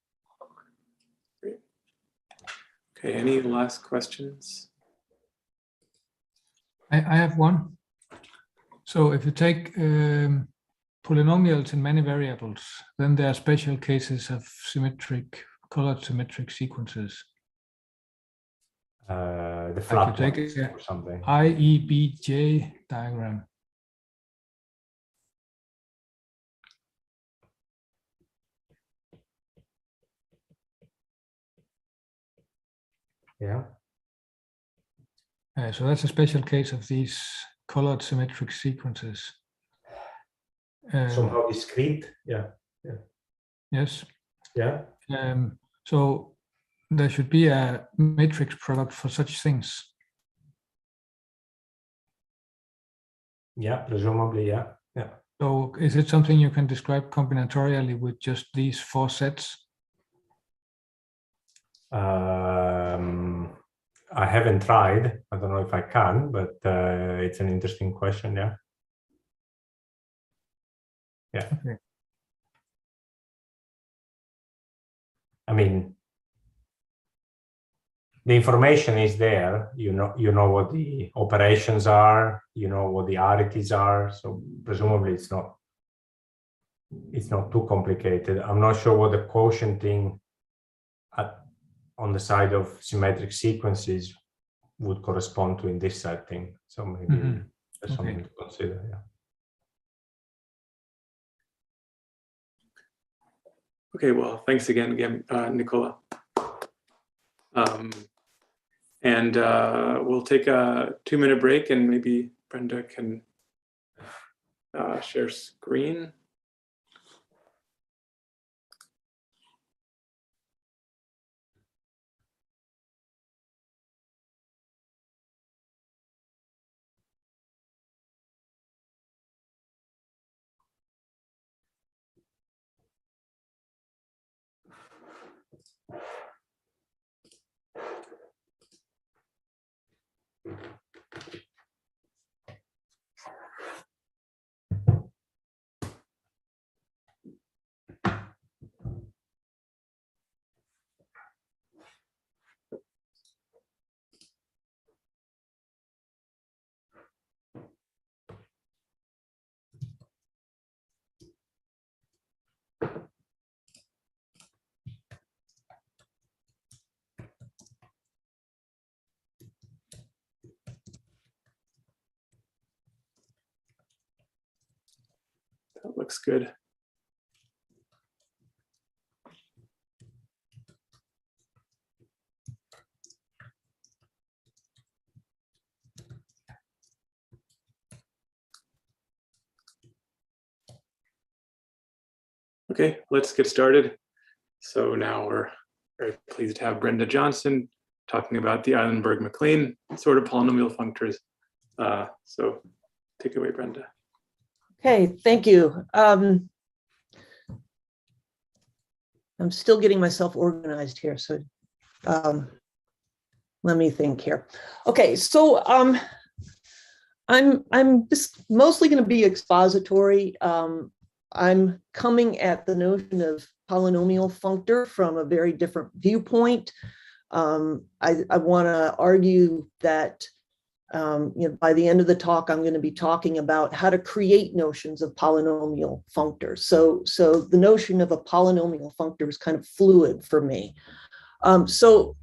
Great. Okay, any last questions? I have one. So if you take polynomials in many variables, then there are special cases of colored symmetric sequences. The flat like ones or something. IEBJ diagram. Yeah. So that's a special case of these colored symmetric sequences. Somehow discrete. Yeah. Yeah. Yes. Yeah. So there should be a matrix product for such things. Yeah, presumably, yeah. Yeah. So is it something you can describe combinatorially with just these 4 sets? I haven't tried. I don't know if I can, but it's an interesting question. Yeah. Yeah. Okay. I mean, the information is there. You know what the operations are. You know what the arities are. So presumably it's not too complicated. I'm not sure what the quotient thing on the side of symmetric sequences would correspond to in this setting. So maybe there's something to consider. Yeah. Okay, well, thanks again, Nicola. And we'll take a 2-minute break, and maybe Brenda can share screen. that looks good. Okay, let's get started. So now we're very pleased to have Brenda Johnson talking about the Eilenberg-MacLane sort of polynomial functors. So take it away, Brenda. Okay, thank you. I'm still getting myself organized here, so let me think here. Okay, so I'm just mostly going to be expository. I'm coming at the notion of polynomial functor from a very different viewpoint. I want to argue that by the end of the talk, I'm going to be talking about how to create notions of polynomial functors. So the notion of a polynomial functor is kind of fluid for me. So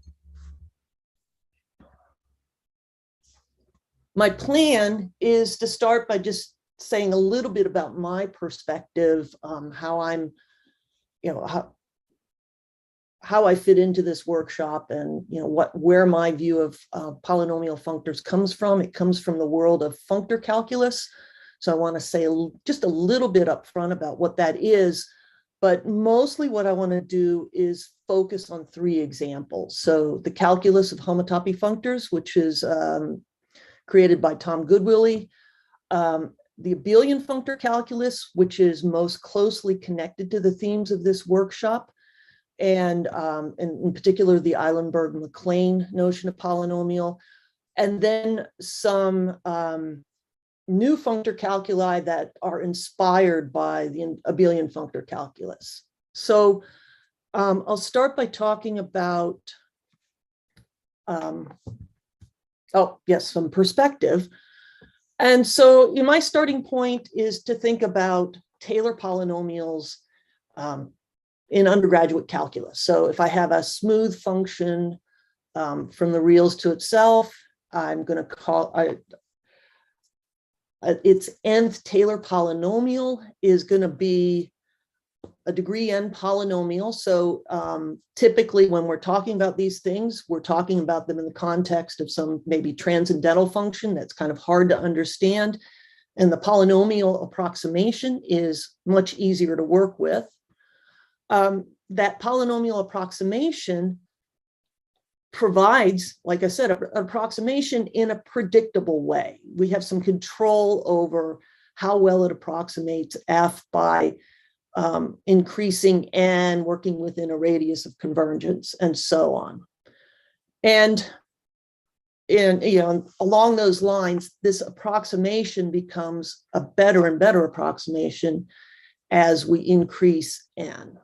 my plan is to start by just saying a little bit about my perspective, how I'm, how I fit into this workshop, and where my view of polynomial functors comes from. It comes from the world of functor calculus. So I want to say just a little bit up front about what that is, but mostly what I want to do is focus on 3 examples. So the calculus of homotopy functors, which is created by Tom Goodwillie, the abelian functor calculus, which is most closely connected to the themes of this workshop, and in particular, the Eilenberg-MacLane notion of polynomial, and then some new functor calculi that are inspired by the abelian functor calculus. So I'll start by talking about, some perspective. And so my starting point is to think about Taylor polynomials in undergraduate calculus. So if I have a smooth function from the reals to itself, I'm going to call its nth Taylor polynomial is going to be a degree n polynomial. So typically when we're talking about these things, we're talking about them in the context of some maybe transcendental function that's kind of hard to understand. And the polynomial approximation is much easier to work with. That polynomial approximation provides, like I said, an approximation in a predictable way. We have some control over how well it approximates f by increasing n, working within a radius of convergence, and so on. And along those lines, this approximation becomes a better and better approximation as we increase n.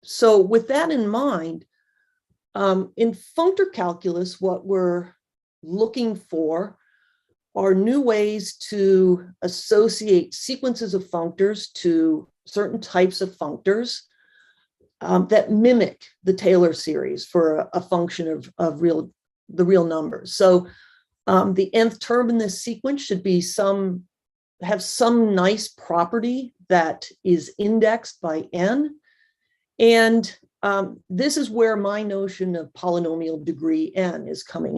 So with that in mind, in functor calculus, what we're looking for are new ways to associate sequences of functors to certain types of functors that mimic the Taylor series for a function of the real numbers. So the nth term in this sequence should be have some nice property that is indexed by n. And this is where my notion of polynomial degree n is coming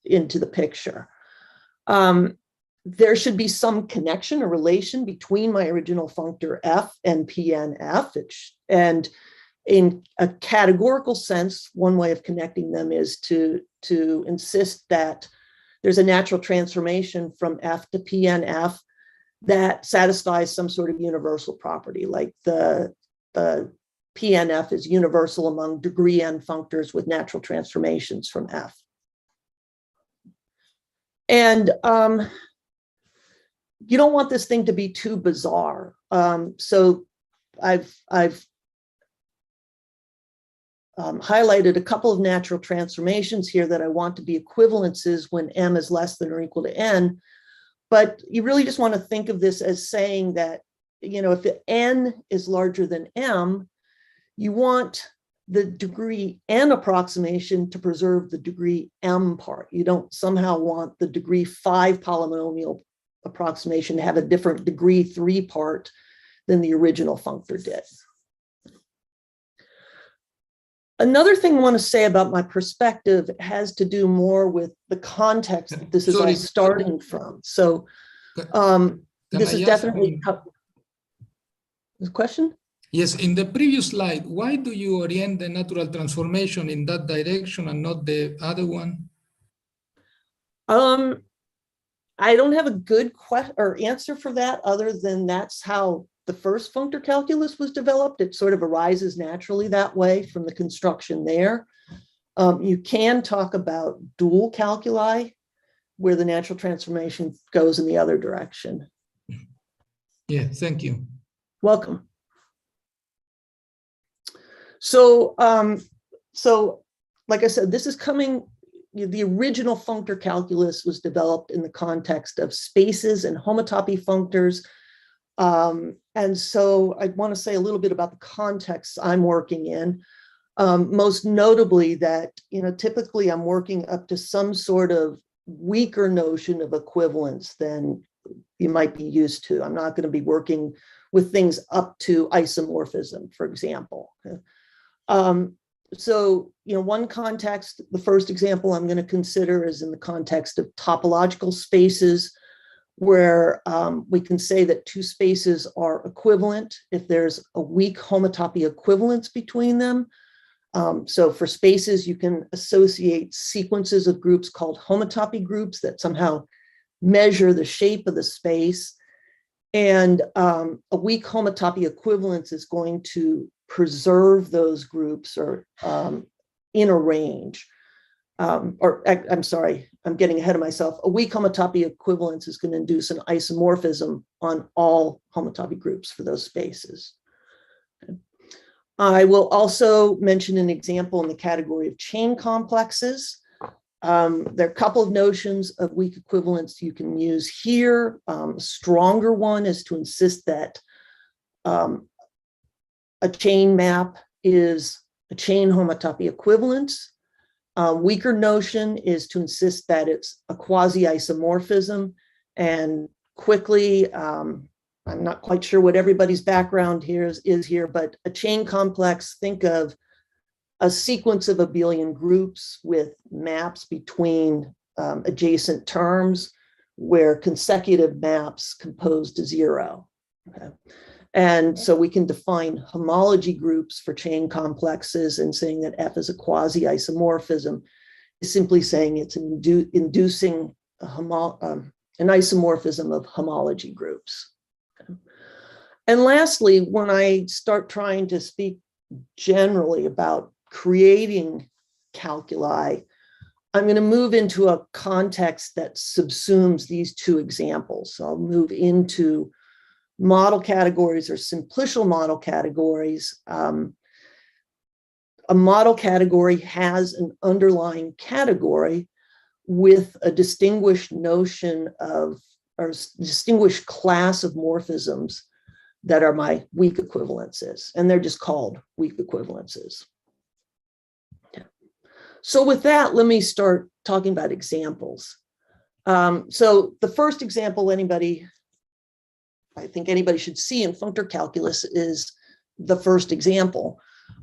into the picture. There should be some connection or relation between my original functor f and Pnf. And in a categorical sense, one way of connecting them is to insist that there's a natural transformation from f to Pnf that satisfies some sort of universal property, like the Pnf is universal among degree n functors with natural transformations from f. And you don't want this thing to be too bizarre. So I've highlighted a couple of natural transformations here that I want to be equivalences when m is less than or equal to n. But you really just want to think of this as saying that, if the n is larger than m, you want the degree n approximation to preserve the degree m part. You don't somehow want the degree 5 polynomial approximation have a different degree 3 part than the original functor did. Another thing I want to say about my perspective has to do more with the context that this is all starting from. So this is definitely the question. Yes, in the previous slide, why do you orient the natural transformation in that direction and not the other one? I don't have a good answer for that, other than that's how the first functor calculus was developed. It sort of arises naturally that way from the construction there. You can talk about dual calculi, where the natural transformation goes in the other direction. Yeah, thank you. Welcome. So, like I said, this is coming. The original functor calculus was developed in the context of spaces and homotopy functors. And so I want to say a little bit about the context I'm working in. Most notably that, typically I'm working up to some sort of weaker notion of equivalence than you might be used to. I'm not going to be working with things up to isomorphism, for example. So, one context, the first example I'm going to consider is in the context of topological spaces, where we can say that two spaces are equivalent if there's a weak homotopy equivalence between them. So for spaces, you can associate sequences of groups called homotopy groups that somehow measure the shape of the space. And a weak homotopy equivalence is going to preserve those groups or in a range. I'm sorry, I'm getting ahead of myself. A weak homotopy equivalence is going to induce an isomorphism on all homotopy groups for those spaces. Okay. I will also mention an example in the category of chain complexes. There are a couple of notions of weak equivalence you can use here. A stronger one is to insist that a chain map is a chain homotopy equivalence. Weaker notion is to insist that it's a quasi-isomorphism. And quickly, I'm not quite sure what everybody's background here is here, but a chain complex, think of a sequence of abelian groups with maps between adjacent terms where consecutive maps compose to 0. Okay. And so we can define homology groups for chain complexes, and saying that F is a quasi-isomorphism is simply saying it's inducing an isomorphism of homology groups. Okay. And lastly, when I start trying to speak generally about creating calculi, I'm going to move into a context that subsumes these two examples. So I'll move into model categories or simplicial model categories. A model category has an underlying category with a distinguished notion of, or distinguished class of morphisms that are my weak equivalences, and they're just called weak equivalences. Okay. So with that, let me start talking about examples. So the first example I think anybody should see in functor calculus is the first example,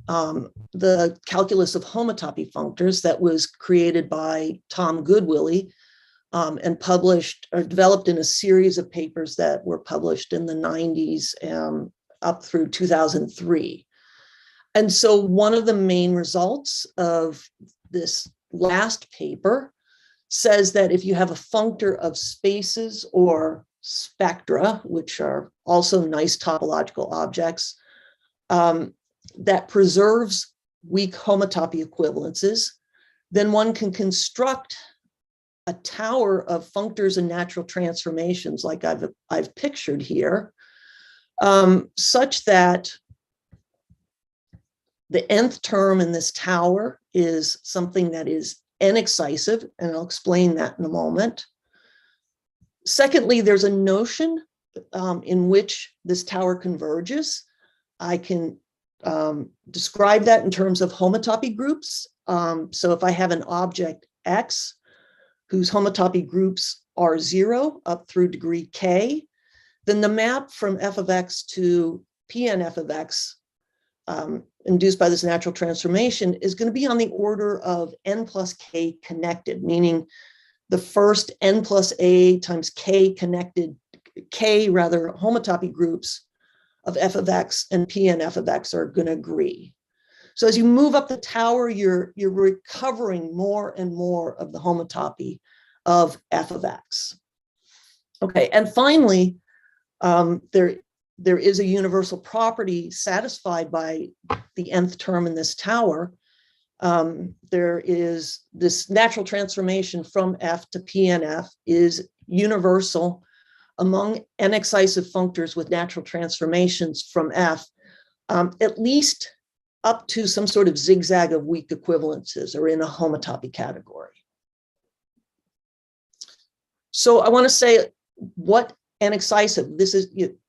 the calculus of homotopy functors that was created by Tom Goodwillie and published or developed in a series of papers that were published in the 90s up through 2003. And so one of the main results of this last paper says that if you have a functor of spaces or spectra, which are also nice topological objects, that preserves weak homotopy equivalences, then one can construct a tower of functors and natural transformations like I've pictured here, such that the nth term in this tower is something that is n-excisive, and I'll explain that in a moment. Secondly, there's a notion in which this tower converges. I can describe that in terms of homotopy groups. So if I have an object X whose homotopy groups R0 up through degree K, then the map from f of x to Pn f of x induced by this natural transformation is going to be on the order of n plus k connected, meaning the first n plus a times k connected, homotopy groups of f of x and Pn f of x are going to agree. So as you move up the tower, you're recovering more and more of the homotopy of f of x. Okay, and finally, there is a universal property satisfied by the nth term in this tower. There is this natural transformation from f to Pnf is universal among n-excisive functors with natural transformations from f, at least up to some sort of zigzag of weak equivalences or in a homotopy category. So I want to say what n-excisive, this is,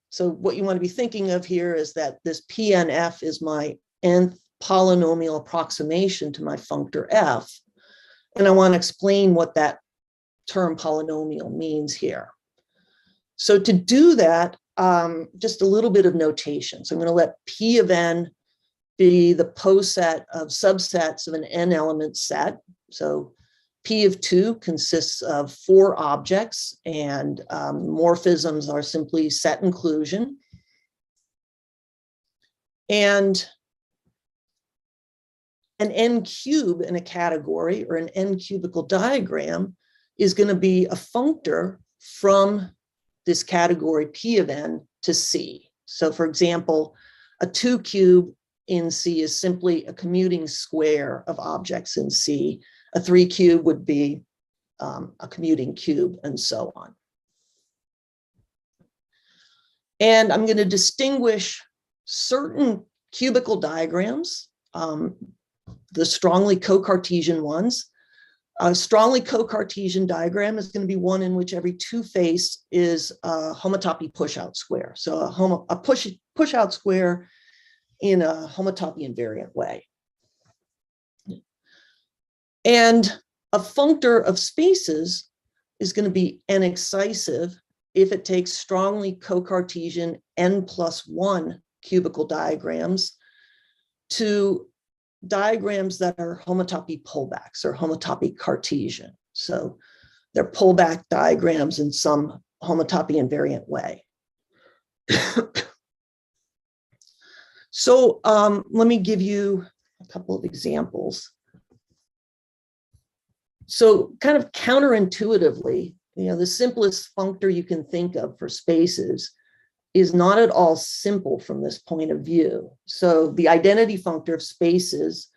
so what you want to be thinking of here is that this Pnf is my nth polynomial approximation to my functor f. And I want to explain what that term polynomial means here. So to do that, just a little bit of notation. So I'm going to let P of n be the poset of subsets of an n element set. So P of 2 consists of 4 objects, and morphisms are simply set inclusion. And an n cube in a category or an n cubical diagram is going to be a functor from this category P of n to C. So for example, a 2 cube in C is simply a commuting square of objects in C. A 3 cube would be a commuting cube, and so on. And I'm going to distinguish certain cubical diagrams, the strongly co-Cartesian ones. A strongly co-Cartesian diagram is going to be one in which every 2 face is a homotopy push-out square. So a push-out square in a homotopy invariant way. And a functor of spaces is going to be n-excisive if it takes strongly co-Cartesian n+1 cubical diagrams to diagrams that are homotopy pullbacks or homotopy Cartesian. So they're pullback diagrams in some homotopy invariant way. So let me give you a couple of examples. So kind of counterintuitively, the simplest functor you can think of for spaces is not at all simple from this point of view. So the identity functor of spaces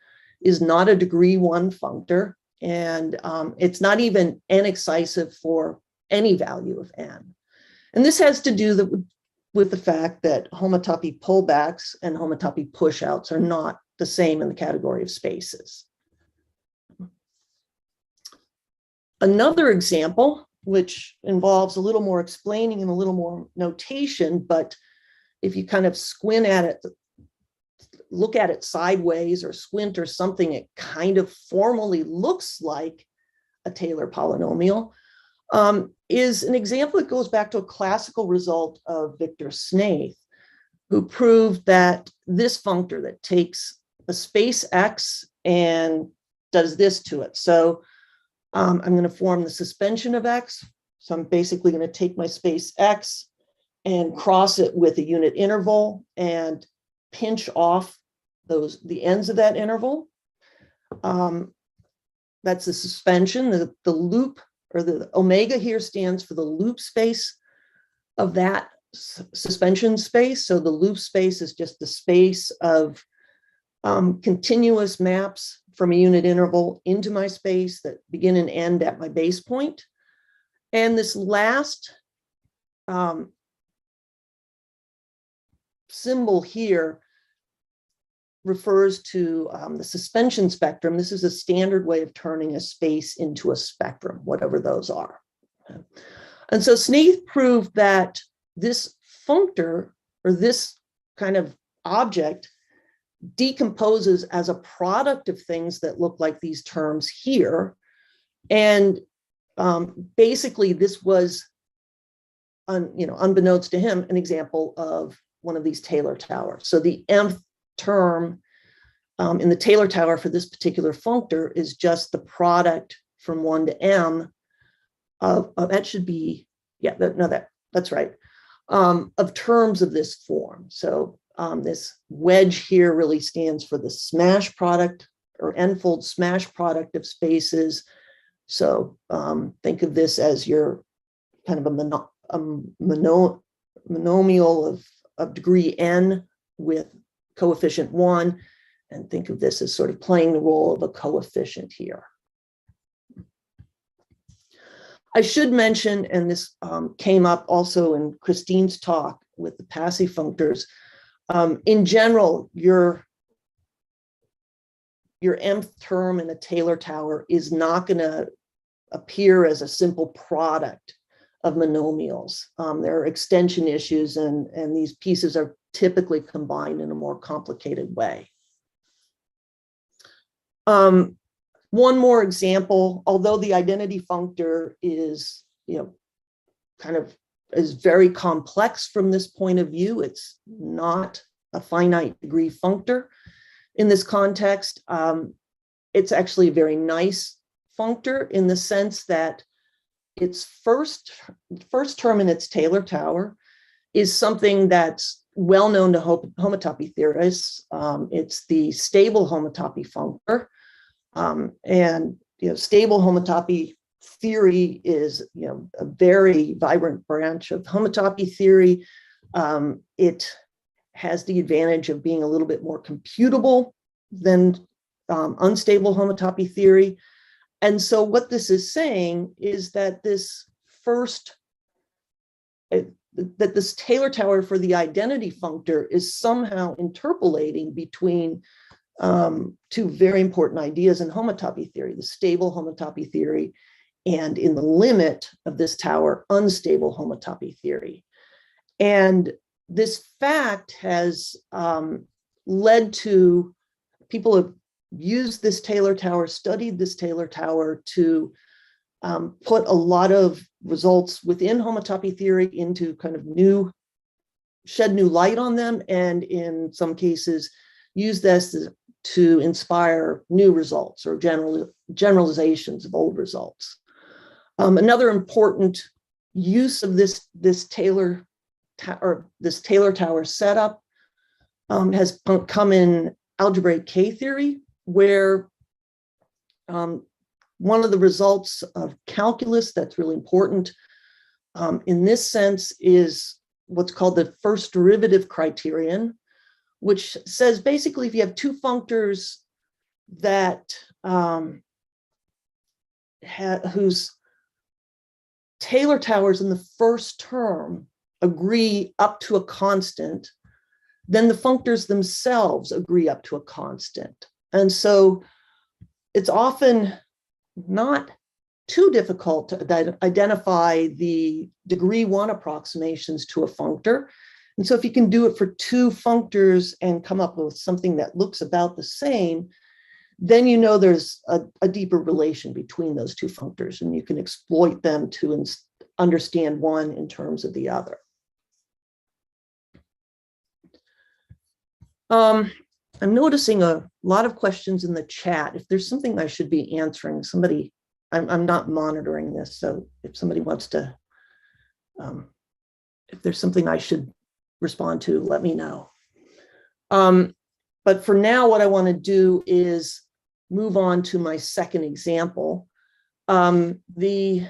is not a degree 1 functor, and it's not even n-excisive for any value of n. And this has to do with the fact that homotopy pullbacks and homotopy pushouts are not the same in the category of spaces. Another example, which involves a little more explaining and a little more notation, but if you kind of squint at it, look at it sideways or squint or something, it kind of formally looks like a Taylor polynomial, is an example that goes back to a classical result of Victor Snaith, who proved that this functor that takes a space X and does this to it. So I'm going to form the suspension of X. So I'm basically going to take my space X and cross it with a unit interval and pinch off the ends of that interval. That's the suspension. The loop, or the omega here, stands for the loop space of that suspension space. So the loop space is just the space of continuous maps from a unit interval into my space that begin and end at my base point. And this last symbol here refers to the suspension spectrum. This is a standard way of turning a space into a spectrum, whatever those are. And so Snaith proved that this functor, or this kind of object, decomposes as a product of things that look like these terms here, and basically this was, unbeknownst to him, an example of one of these Taylor towers. So the mth term in the Taylor tower for this particular functor is just the product from 1 to m of that should be, yeah, that's right, of terms of this form. So this wedge here really stands for the smash product or n-fold smash product of spaces. So think of this as your kind of a monomial of degree n with coefficient 1, and think of this as sort of playing the role of a coefficient here. I should mention, and this came up also in Christine's talk with the passive functors, in general, your mth term in a Taylor tower is not going to appear as a simple product of monomials. There are extension issues, and these pieces are typically combined in a more complicated way. One more example, although the identity functor is, kind of is very complex from this point of view, it's not a finite degree functor in this context. It's actually a very nice functor in the sense that its first term in its Taylor tower is something that's well known to homotopy theorists. It's the stable homotopy functor. And stable homotopy theory is a very vibrant branch of homotopy theory. It has the advantage of being a little bit more computable than unstable homotopy theory. And so what this is saying is that this Taylor tower for the identity functor is somehow interpolating between two very important ideas in homotopy theory, the stable homotopy theory, and in the limit of this tower, unstable homotopy theory. And this fact has led to people have used this Taylor tower, studied this Taylor tower to put a lot of results within homotopy theory into kind of shed new light on them, and in some cases use this to inspire new results or generalizations of old results. Another important use of this Taylor tower setup has come in algebraic K-theory, where one of the results of calculus that's really important in this sense is what's called the first derivative criterion, which says basically if you have two functors that whose Taylor towers in the first term agree up to a constant, then the functors themselves agree up to a constant. And so it's often not too difficult to identify the degree 1 approximations to a functor. And so if you can do it for two functors and come up with something that looks about the same, then there's a deeper relation between those two functors, and you can exploit them to understand one in terms of the other. I'm noticing a lot of questions in the chat. If there's something I should be answering, I'm not monitoring this, so if somebody wants to, if there's something I should respond to, let me know. But for now, what I want to do is move on to my second example. The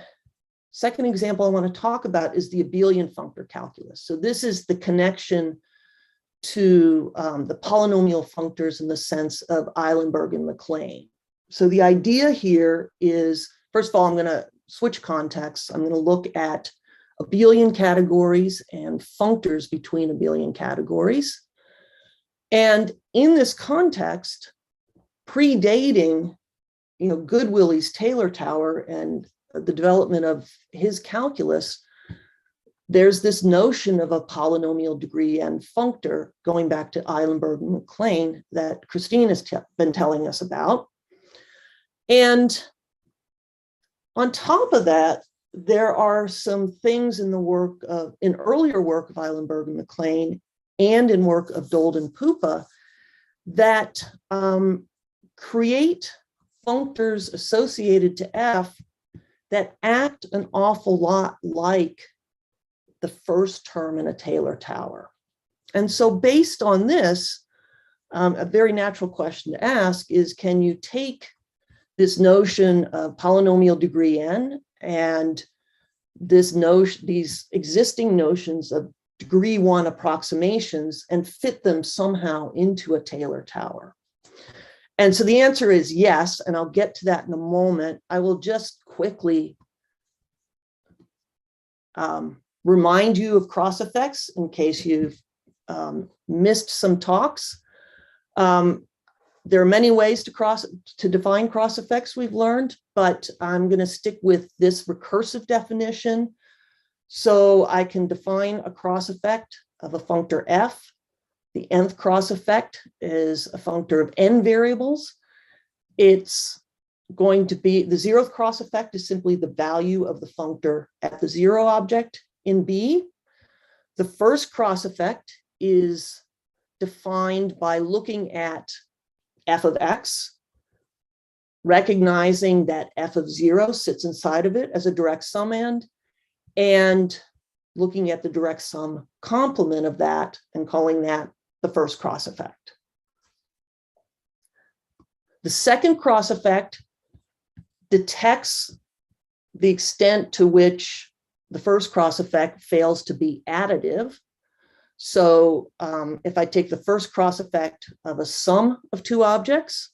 second example I want to talk about is the abelian functor calculus. So this is the connection to the polynomial functors in the sense of Eilenberg and MacLane. So the idea here is, first of all, I'm going to switch contexts. I'm going to look at abelian categories and functors between abelian categories. And in this context, predating Goodwilly's Taylor tower and the development of his calculus, there's this notion of a polynomial degree n functor going back to Eilenberg and MacLane that Christine has been telling us about. And On top of that, there are some things in the work of, in earlier work of Eilenberg and MacLean and in work of Dold and Pupa that create functors associated to F that act an awful lot like the first term in a Taylor tower. And so based on this, a very natural question to ask is, can you take this notion of polynomial degree n and this notion, these existing notions of degree 1 approximations and fit them somehow into a Taylor tower? And so the answer is yes, and I'll get to that in a moment. I will just quickly remind you of cross effects in case you've missed some talks. There are many ways to define cross effects we've learned, but I'm going to stick with this recursive definition. So I can define a cross effect of a functor f. The nth cross effect is a functor of n variables. It's going to be, the 0th cross effect is simply the value of the functor at the 0 object in B. The first cross effect is defined by looking at f of x, recognizing that f of 0 sits inside of it as a direct summand, and looking at the direct sum complement of that and calling that the first cross effect. The second cross effect detects the extent to which the first cross effect fails to be additive. So if I take the first cross effect of a sum of two objects,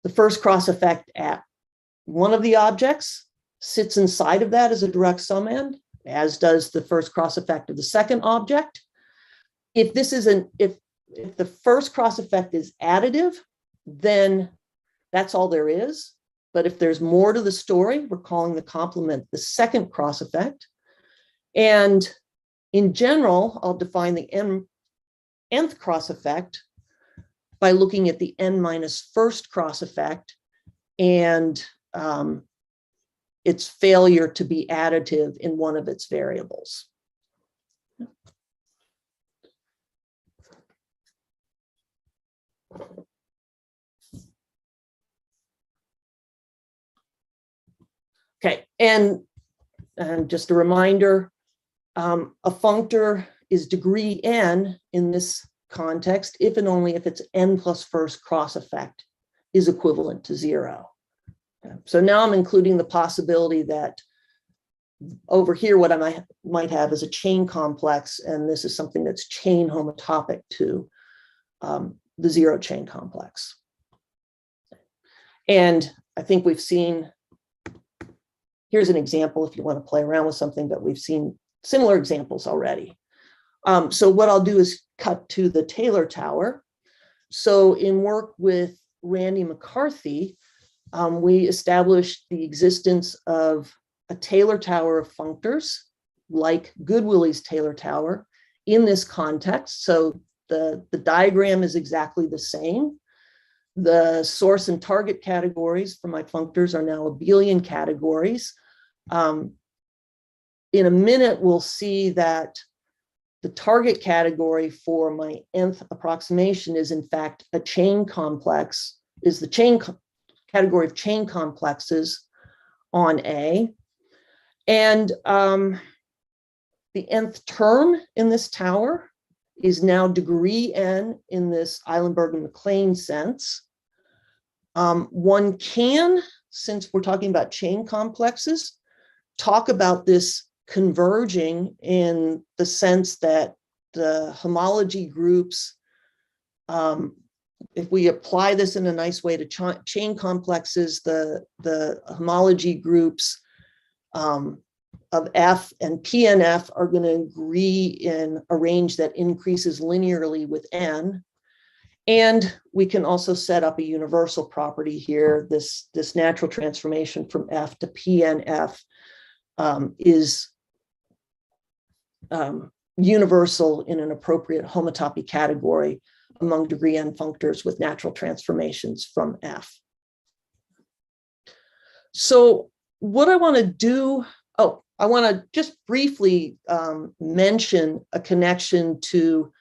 the first cross effect at one of the objects sits inside of that as a direct summand, as does the first cross effect of the second object. If this is if the first cross effect is additive, then that's all there is. But if there's more to the story, we're calling the complement the second cross effect. And in general, I'll define the nth cross effect by looking at the n minus first cross effect and its failure to be additive in one of its variables. Okay, and just a reminder, a functor is degree n in this context if and only if its n plus first cross effect is equivalent to 0. Okay. So now I'm including the possibility that over here what I might have is a chain complex, and this is something that's chain homotopic to the 0 chain complex. And I think we've seen, here's an example if you want to play around with something, but we've seen similar examples already. So what I'll do is cut to the Taylor tower. So in work with Randy McCarthy, we established the existence of a Taylor tower of functors, like Goodwilly's Taylor tower, in this context. So the diagram is exactly the same. The source and target categories for my functors are now abelian categories. In a minute, we'll see that the target category for my nth approximation is in fact a chain complex, is the chain category of chain complexes on A. And the nth term in this tower is now degree n in this Eilenberg and MacLean sense. One can, since we're talking about chain complexes, talk about this converging in the sense that the homology groups, if we apply this in a nice way to chain complexes, the homology groups of F and PNF are going to agree in a range that increases linearly with n. And we can also set up a universal property here. This natural transformation from F to PNF is universal in an appropriate homotopy category among degree n functors with natural transformations from F. So what I want to do, I want to just briefly mention a connection to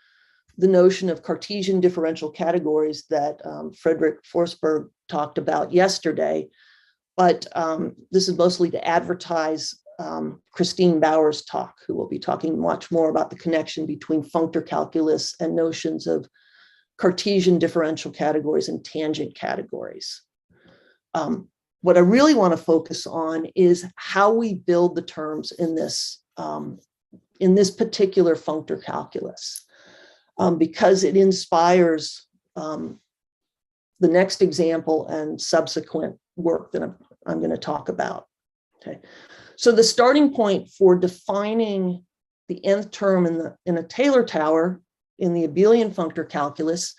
the notion of Cartesian differential categories that Frederick Forsberg talked about yesterday. But this is mostly to advertise Christine Bauer's talk, who will be talking much more about the connection between functor calculus and notions of Cartesian differential categories and tangent categories. What I really want to focus on is how we build the terms in this particular functor calculus, because it inspires the next example and subsequent work that I'm going to talk about. Okay, so the starting point for defining the nth term in a Taylor tower in the abelian functor calculus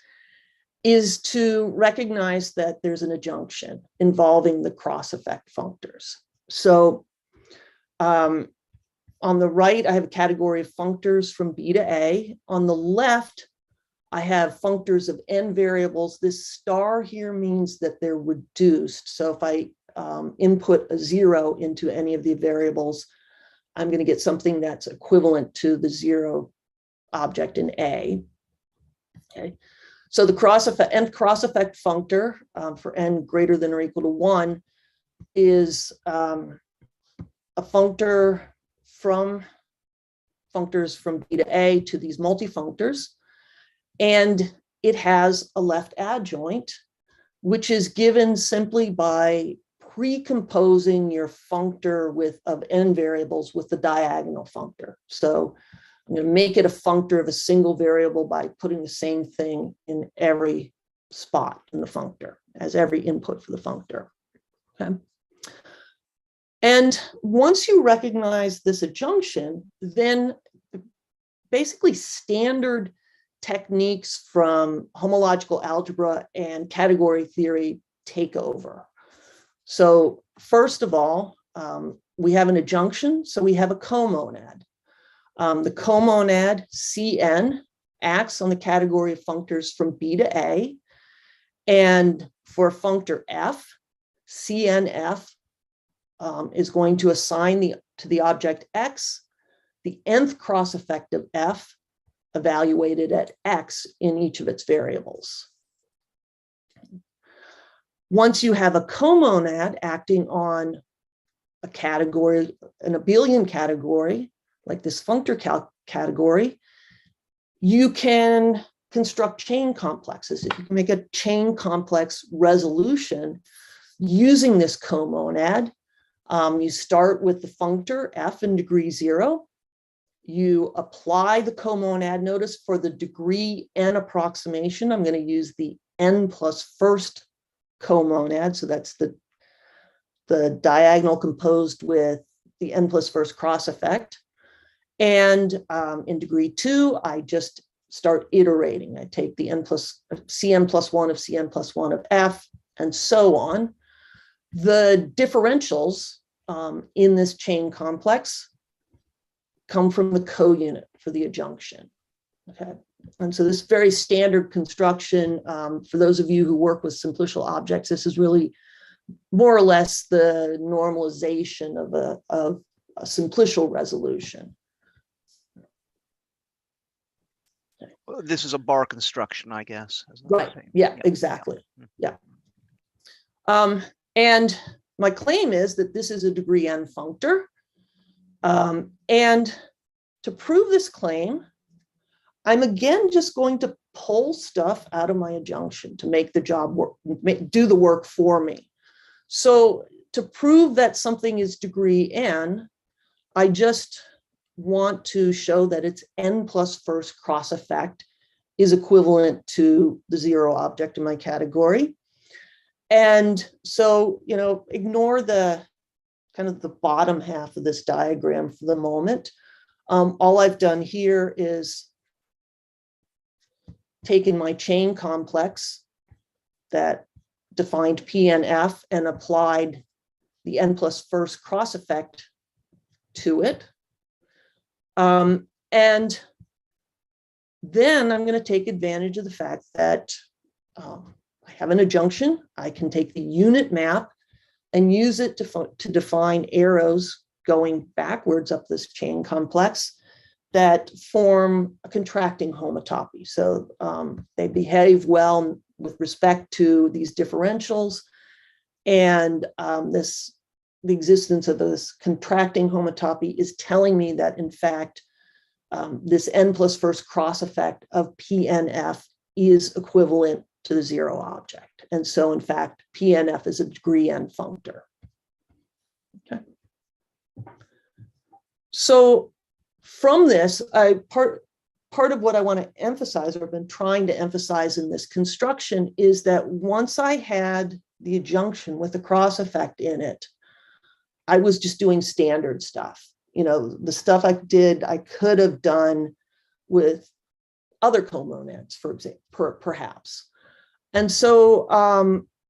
is to recognize that there's an adjunction involving the cross-effect functors. So on the right, I have a category of functors from B to A. On the left, I have functors of n variables. This star here means that they're reduced. So if I input a 0 into any of the variables, I'm going to get something that's equivalent to the 0 object in A. Okay. So the nth cross-effect functor for n greater than or equal to 1 is a functor from functors from B to A to these multifunctors. And it has a left adjoint, which is given simply by precomposing your functor of n variables with the diagonal functor. So I'm going to make it a functor of a single variable by putting the same thing in every spot in the functor as every input for the functor. Okay. And once you recognize this adjunction, then basically standard techniques from homological algebra and category theory take over. So first of all, we have an adjunction, so we have a comonad. The comonad Cn acts on the category of functors from B to A, and for functor f, Cnf is going to assign to the object x the nth cross effect of f evaluated at x in each of its variables. Once you have a comonad acting on a category, an abelian category, like this functor category, you can construct chain complexes. You can make a chain complex resolution using this comonad. You start with the functor f in degree 0. You apply the comonad. Notice for the degree n approximation, I'm going to use the n plus first comonad. So that's the diagonal composed with the n plus first cross effect. And in degree 2, I just start iterating. I take the Cn plus 1 of Cn plus 1 of f, and so on. The differentials in this chain complex come from the co-unit for the adjunction. Okay, and so this very standard construction, for those of you who work with simplicial objects, this is really more or less the normalization of a simplicial resolution. This is a bar construction, I guess. Right. Yeah, exactly. Yeah. And my claim is that this is a degree n functor. And to prove this claim, I'm again just going to pull stuff out of my adjunction to make the job work, do the work for me. So to prove that something is degree n, I just want to show that its n plus first cross effect is equivalent to the 0 object in my category. And so, ignore the kind of the bottom half of this diagram for the moment. All I've done here is taken my chain complex that defined P and F and applied the n plus first cross effect to it. And then I'm going to take advantage of the fact that I have an adjunction. I can take the unit map and use it to define arrows going backwards up this chain complex that form a contracting homotopy. So they behave well with respect to these differentials, and the existence of this contracting homotopy is telling me that, in fact, this n plus first cross effect of PNF is equivalent to the zero object. And so, in fact, PNF is a degree n functor. Okay. So from this, part of what I want to emphasize, or I've been trying to emphasize in this construction, is that once I had the adjunction with the cross effect in it, I was just doing standard stuff. You know, the stuff I did, I could have done with other comonads, for example, perhaps. And so,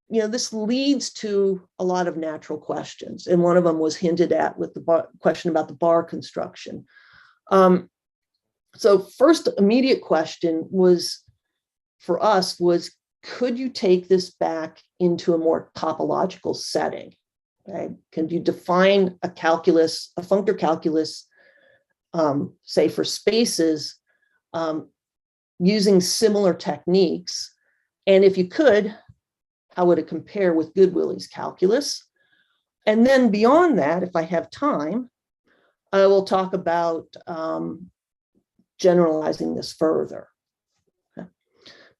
you know, this leads to a lot of natural questions. And one of them was hinted at with the question about the bar construction. So first immediate question was, for us, was, could you take this back into a more topological setting? Okay. Can you define a calculus, a functor calculus, say for spaces, using similar techniques? And if you could, how would it compare with Goodwilly's calculus? And then beyond that, if I have time, I will talk about generalizing this further. Okay.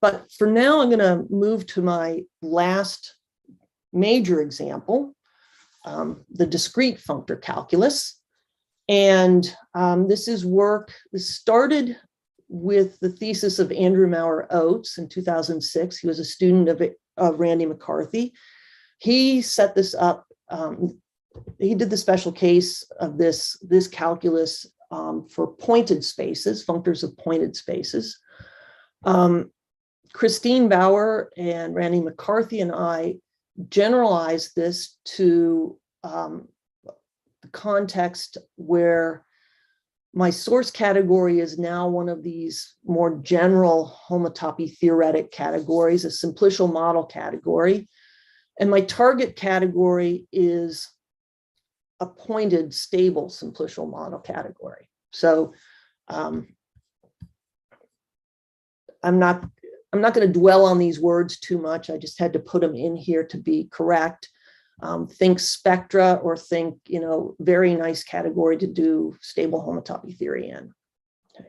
But for now, I'm going to move to my last major example, the discrete functor calculus. And this is work that started with the thesis of Andrew Maurer Oates in 2006. He was a student of Randy McCarthy. He set this up. He did the special case of this calculus for pointed spaces, functors of pointed spaces. Christine Bauer and Randy McCarthy and I generalized this to the context where my source category is now one of these more general homotopy theoretic categories, a simplicial model category. And my target category is a pointed stable simplicial model category. So I'm not going to dwell on these words too much. I just had to put them in here to be correct. Think spectra, or think, you know, very nice category to do stable homotopy theory in. Okay.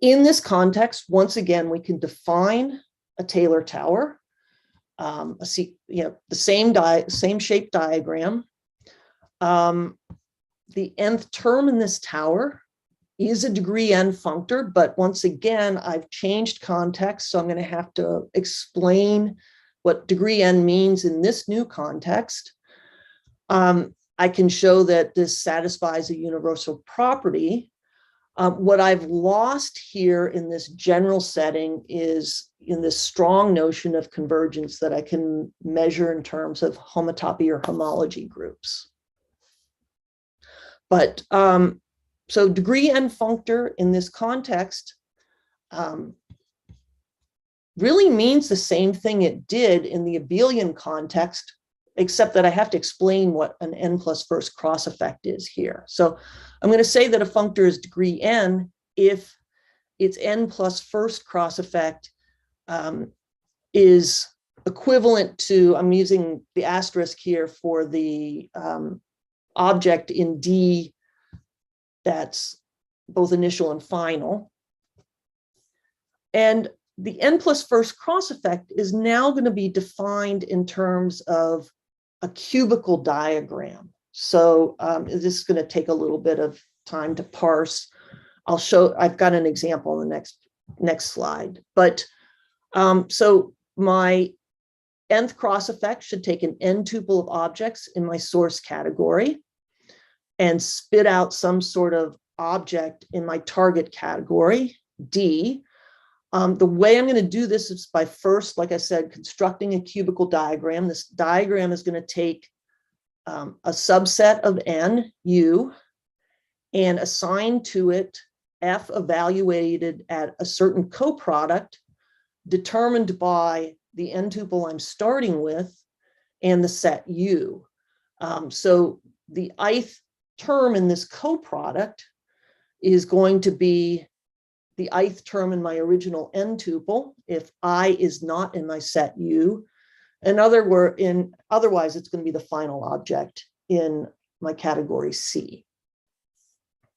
In this context, once again, we can define a Taylor tower, the same shape diagram. The nth term in this tower is a degree n functor, but once again, I've changed context, so I'm going to have to explain what degree n means in this new context. I can show that this satisfies a universal property. What I've lost here in this general setting is in this strong notion of convergence that I can measure in terms of homotopy or homology groups. But so degree n functor in this context really means the same thing it did in the abelian context, except that I have to explain what an n plus first cross effect is here. So I'm going to say that a functor is degree n if its n plus first cross effect is equivalent to, I'm using the asterisk here for the object in D that's both initial and final. And the n plus first cross effect is now going to be defined in terms of a cubical diagram. So this is going to take a little bit of time to parse. I'll show, I've got an example in the next slide. But so my nth cross effect should take an n tuple of objects in my source category and spit out some sort of object in my target category, D. The way I'm going to do this is by first, like I said, constructing a cubical diagram. This diagram is going to take a subset of n, U, and assign to it F evaluated at a certain coproduct determined by the n tuple I'm starting with and the set U. So the ith term in this coproduct is going to be the ith term in my original n tuple if I is not in my set U. Otherwise, it's going to be the final object in my category C.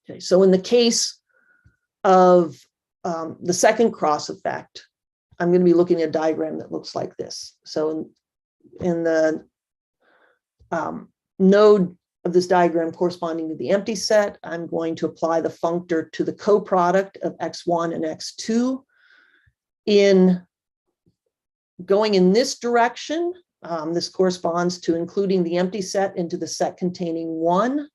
Okay, so in the case of the second cross effect, I'm going to be looking at a diagram that looks like this. So in the node of this diagram corresponding to the empty set, I'm going to apply the functor to the coproduct of x1 and x2. In going in this direction, this corresponds to including the empty set into the set containing 1.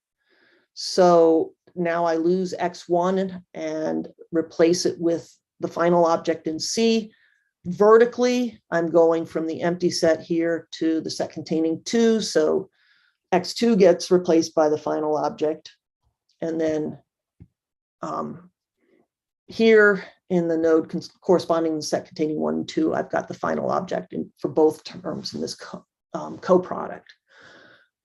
So now I lose x1 and replace it with the final object in C. Vertically, I'm going from the empty set here to the set containing 2. So x2 gets replaced by the final object. And then here in the node corresponding to the set containing 1 and 2, I've got the final object for both terms in this coproduct.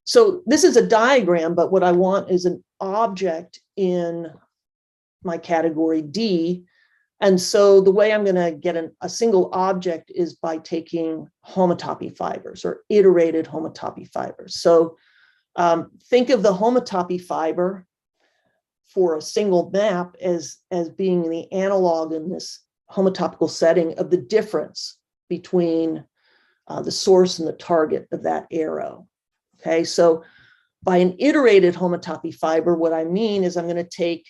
So this is a diagram, but what I want is an object in my category D. And so the way I'm going to get a single object is by taking homotopy fibers or iterated homotopy fibers. So think of the homotopy fiber for a single map as being the analog in this homotopical setting of the difference between the source and the target of that arrow. Okay, so by an iterated homotopy fiber, what I mean is I'm going to take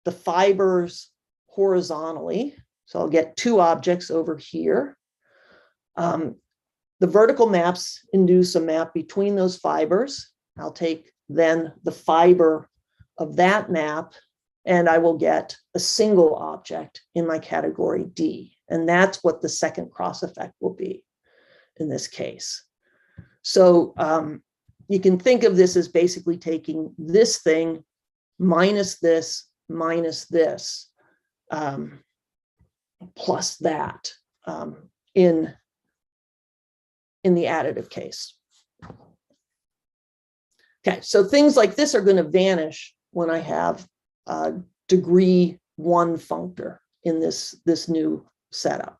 the fibers horizontally. So I'll get 2 objects over here. The vertical maps induce a map between those fibers. I'll take then the fiber of that map, and I will get a single object in my category D. And that's what the second cross effect will be in this case. So you can think of this as basically taking this thing minus this plus that in the additive case. Okay, so things like this are going to vanish when I have degree 1 functor in this new setup.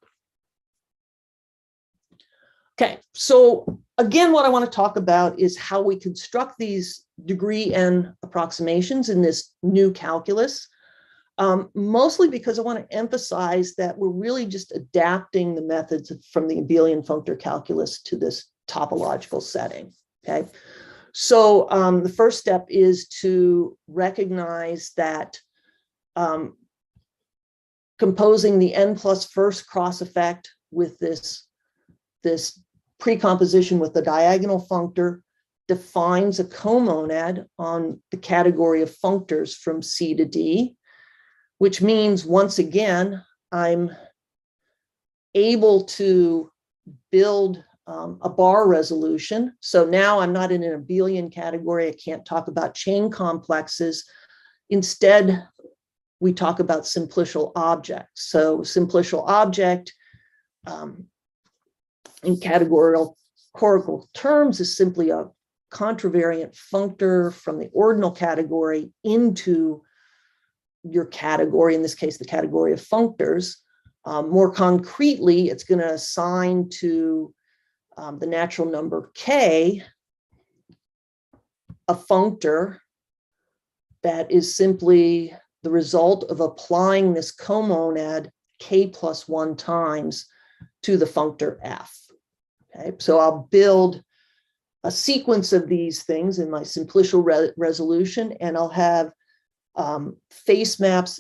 Okay, so again, what I want to talk about is how we construct these degree n approximations in this new calculus, mostly because I want to emphasize that we're really just adapting the methods from the abelian functor calculus to this topological setting. Okay, so the first step is to recognize that composing the n plus first cross effect with this precomposition with the diagonal functor defines a comonad on the category of functors from C to D, which means, once again, I'm able to build a bar resolution. So now I'm not in an abelian category. I can't talk about chain complexes. Instead, we talk about simplicial objects. So simplicial object in categorical terms is simply a contravariant functor from the ordinal category into your category, in this case, the category of functors. More concretely, it's going to assign to the natural number k a functor that is simply the result of applying this comonad k plus 1 times to the functor f. Okay, so I'll build a sequence of these things in my simplicial resolution, and I'll have face maps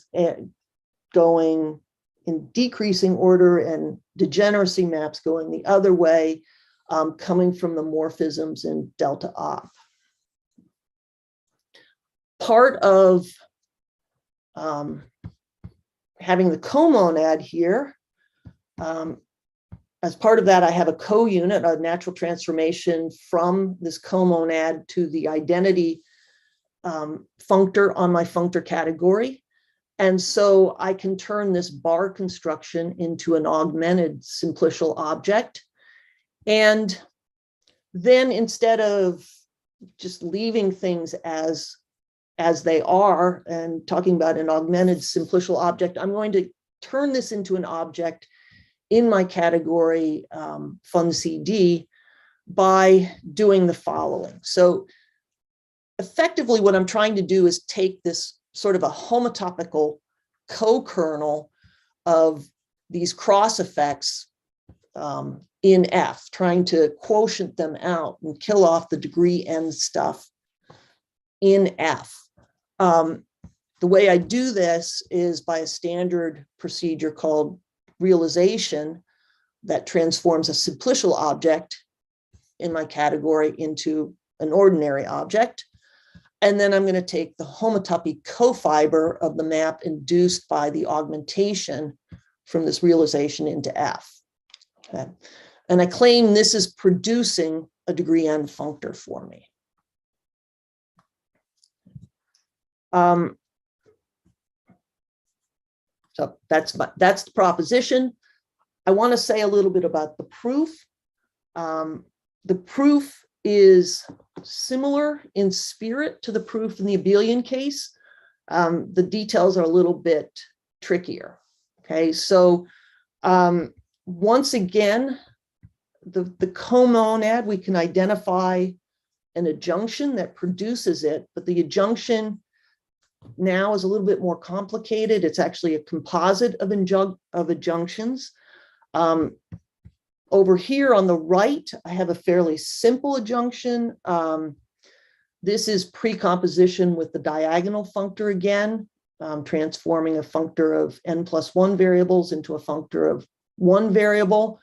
going in decreasing order and degeneracy maps going the other way, coming from the morphisms in delta op. Part of having the comonad here, as part of that, I have a co-unit, a natural transformation from this comonad to the identity functor on my functor category. And so I can turn this bar construction into an augmented simplicial object. And then instead of just leaving things as they are and talking about an augmented simplicial object, I'm going to turn this into an object in my category FunCD by doing the following. So effectively, what I'm trying to do is take this sort of a homotopical co-kernel of these cross effects in F, trying to quotient them out and kill off the degree n stuff in F. The way I do this is by a standard procedure called realization that transforms a simplicial object in my category into an ordinary object. And then I'm going to take the homotopy cofiber of the map induced by the augmentation from this realization into F. Okay. And I claim this is producing a degree n functor for me. So that's the proposition. I want to say a little bit about the proof. The proof is similar in spirit to the proof in the abelian case. The details are a little bit trickier. Okay, so once again, the comonad, we can identify an adjunction that produces it, but the adjunction now is a little bit more complicated. It's actually a composite of adjunctions. Over here on the right, I have a fairly simple adjunction. This is precomposition with the diagonal functor again, transforming a functor of n+1 variables into a functor of one variable.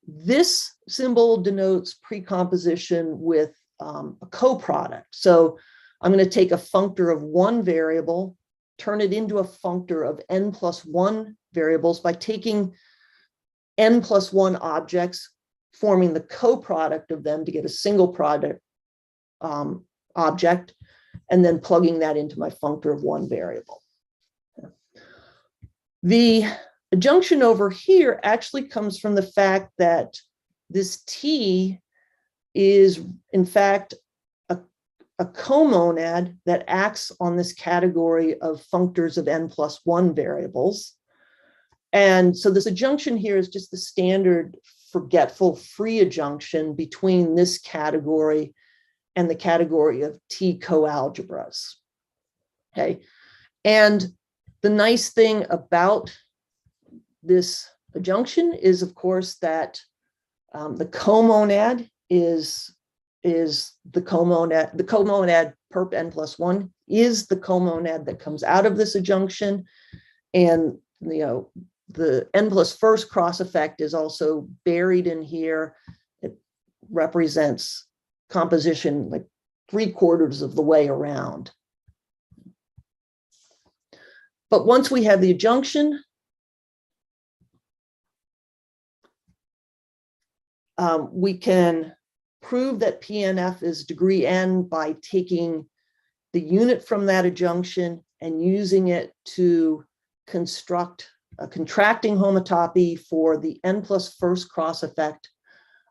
This symbol denotes precomposition with a coproduct. So I'm going to take a functor of one variable, turn it into a functor of n+1 variables by taking n+1 objects, forming the coproduct of them to get a single product object, and then plugging that into my functor of one variable. The adjunction over here actually comes from the fact that this T is, in fact, a comonad that acts on this category of functors of n+1 variables. And so this adjunction here is just the standard forgetful free adjunction between this category and the category of T coalgebras. Okay, and the nice thing about this adjunction is, of course, that the comonad is the comonad perp n+1 is the comonad that comes out of this adjunction, and the n+1 cross effect is also buried in here. It represents composition like 3/4 of the way around. But once we have the adjunction, we can prove that PNF is degree n by taking the unit from that adjunction and using it to construct a contracting homotopy for the n+1 cross effect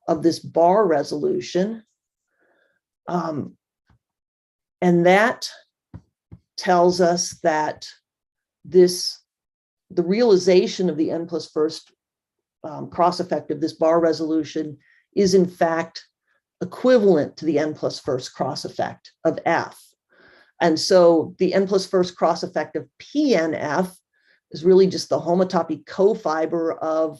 of this bar resolution. And that tells us that the realization of the n+1 cross effect of this bar resolution is in fact equivalent to the n+1 cross effect of F. And so the n+1 cross effect of PNF is really just the homotopy cofiber of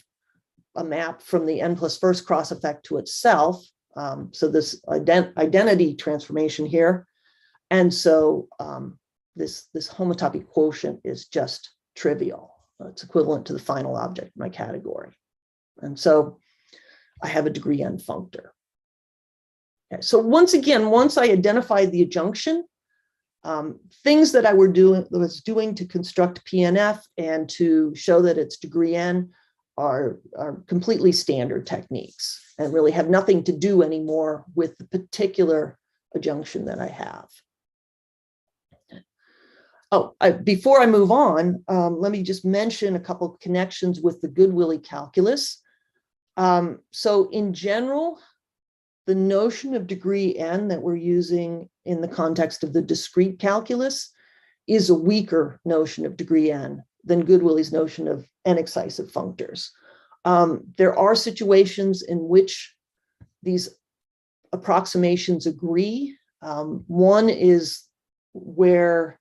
a map from the n+1 cross effect to itself. So this identity transformation here. And so this homotopy quotient is just trivial. It's equivalent to the final object in my category. And so I have a degree n functor. Okay, so once again, once I identified the adjunction, things that I was doing to construct PNF and to show that it's degree n are completely standard techniques and really have nothing to do anymore with the particular adjunction that I have. Oh, before I move on, let me just mention a couple of connections with the Goodwillie calculus. So in general, the notion of degree n that we're using in the context of the discrete calculus is a weaker notion of degree n than Goodwilly's notion of n-excisive functors. There are situations in which these approximations agree. One is where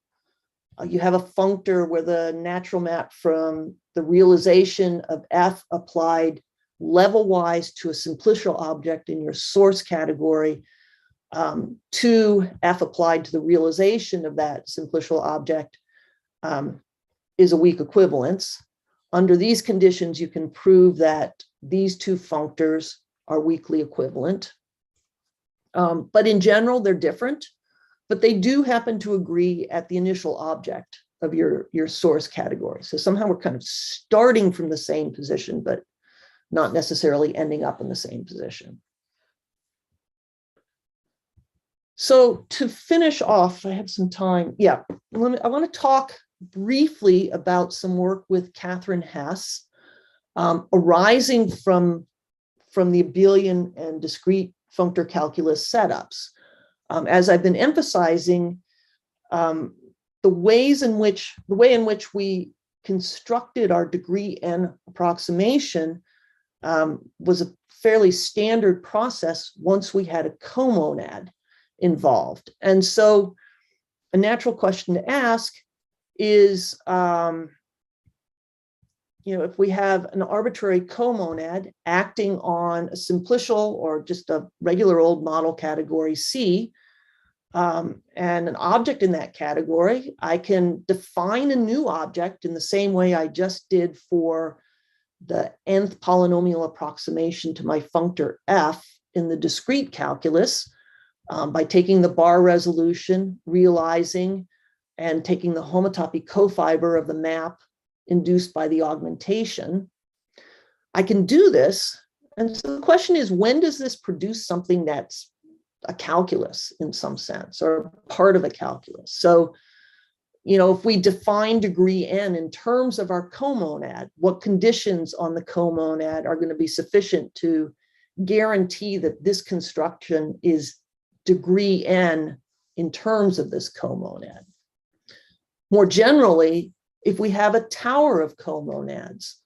you have a functor where the natural map from the realization of f applied level-wise to a simplicial object in your source category to f applied to the realization of that simplicial object is a weak equivalence. Under these conditions, you can prove that these two functors are weakly equivalent. But in general, they're different, but they do happen to agree at the initial object of your source category. So somehow we're kind of starting from the same position, but not necessarily ending up in the same position. So to finish off, I have some time. Yeah, I want to talk briefly about some work with Catherine Hess arising from the abelian and discrete functor calculus setups. As I've been emphasizing, the way in which we constructed our degree n approximation was a fairly standard process once we had a comonad involved. And so a natural question to ask is, if we have an arbitrary comonad acting on a simplicial or just a regular old model category C, and an object in that category, I can define a new object in the same way I just did for the nth polynomial approximation to my functor f in the discrete calculus by taking the bar resolution, realizing, and taking the homotopy cofiber of the map induced by the augmentation. I can do this. And so the question is, when does this produce something that's a calculus in some sense, or part of a calculus? So, if we define degree n in terms of our comonad, what conditions on the comonad are going to be sufficient to guarantee that this construction is degree n in terms of this comonad? More generally, if we have a tower of comonads,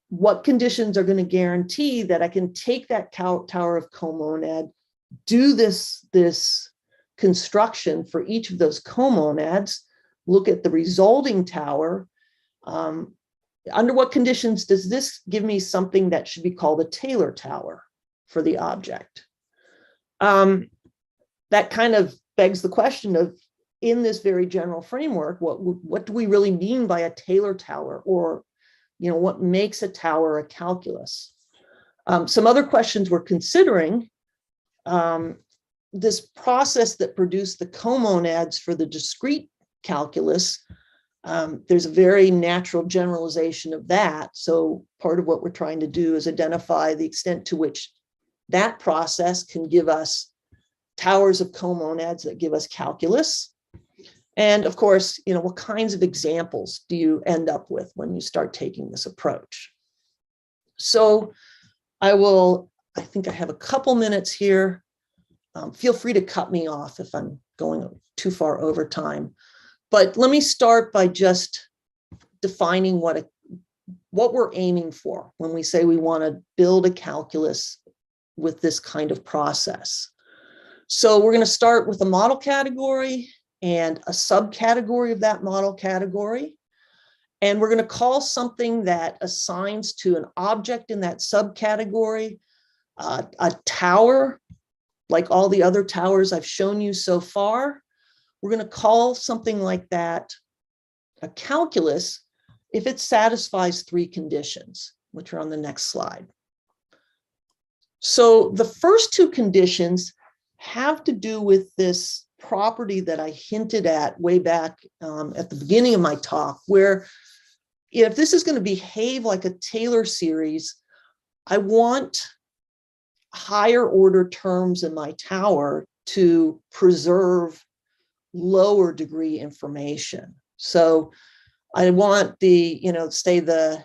what conditions are going to guarantee that I can take that tower of comonad, do this construction for each of those comonads, look at the resulting tower. Under what conditions does this give me something that should be called a Taylor tower for the object? That kind of begs the question of, in this very general framework, what do we really mean by a Taylor tower, or what makes a tower a calculus? Some other questions we're considering, this process that produced the comonads for the discrete calculus, there's a very natural generalization of that. So part of what we're trying to do is identify the extent to which that process can give us towers of comonads that give us calculus. And of course, what kinds of examples do you end up with when you start taking this approach? So I think I have a couple minutes here. Feel free to cut me off if I'm going too far over time. But let me start by just defining what we're aiming for when we say we want to build a calculus with this kind of process. So we're going to start with a model category and a subcategory of that model category. And we're going to call something that assigns to an object in that subcategory a tower, like all the other towers I've shown you so far. We're going to call something like that a calculus if it satisfies three conditions, which are on the next slide. So the first two conditions have to do with this property that I hinted at way back at the beginning of my talk, where if this is going to behave like a Taylor series, I want higher order terms in my tower to preserve lower degree information. So I want say the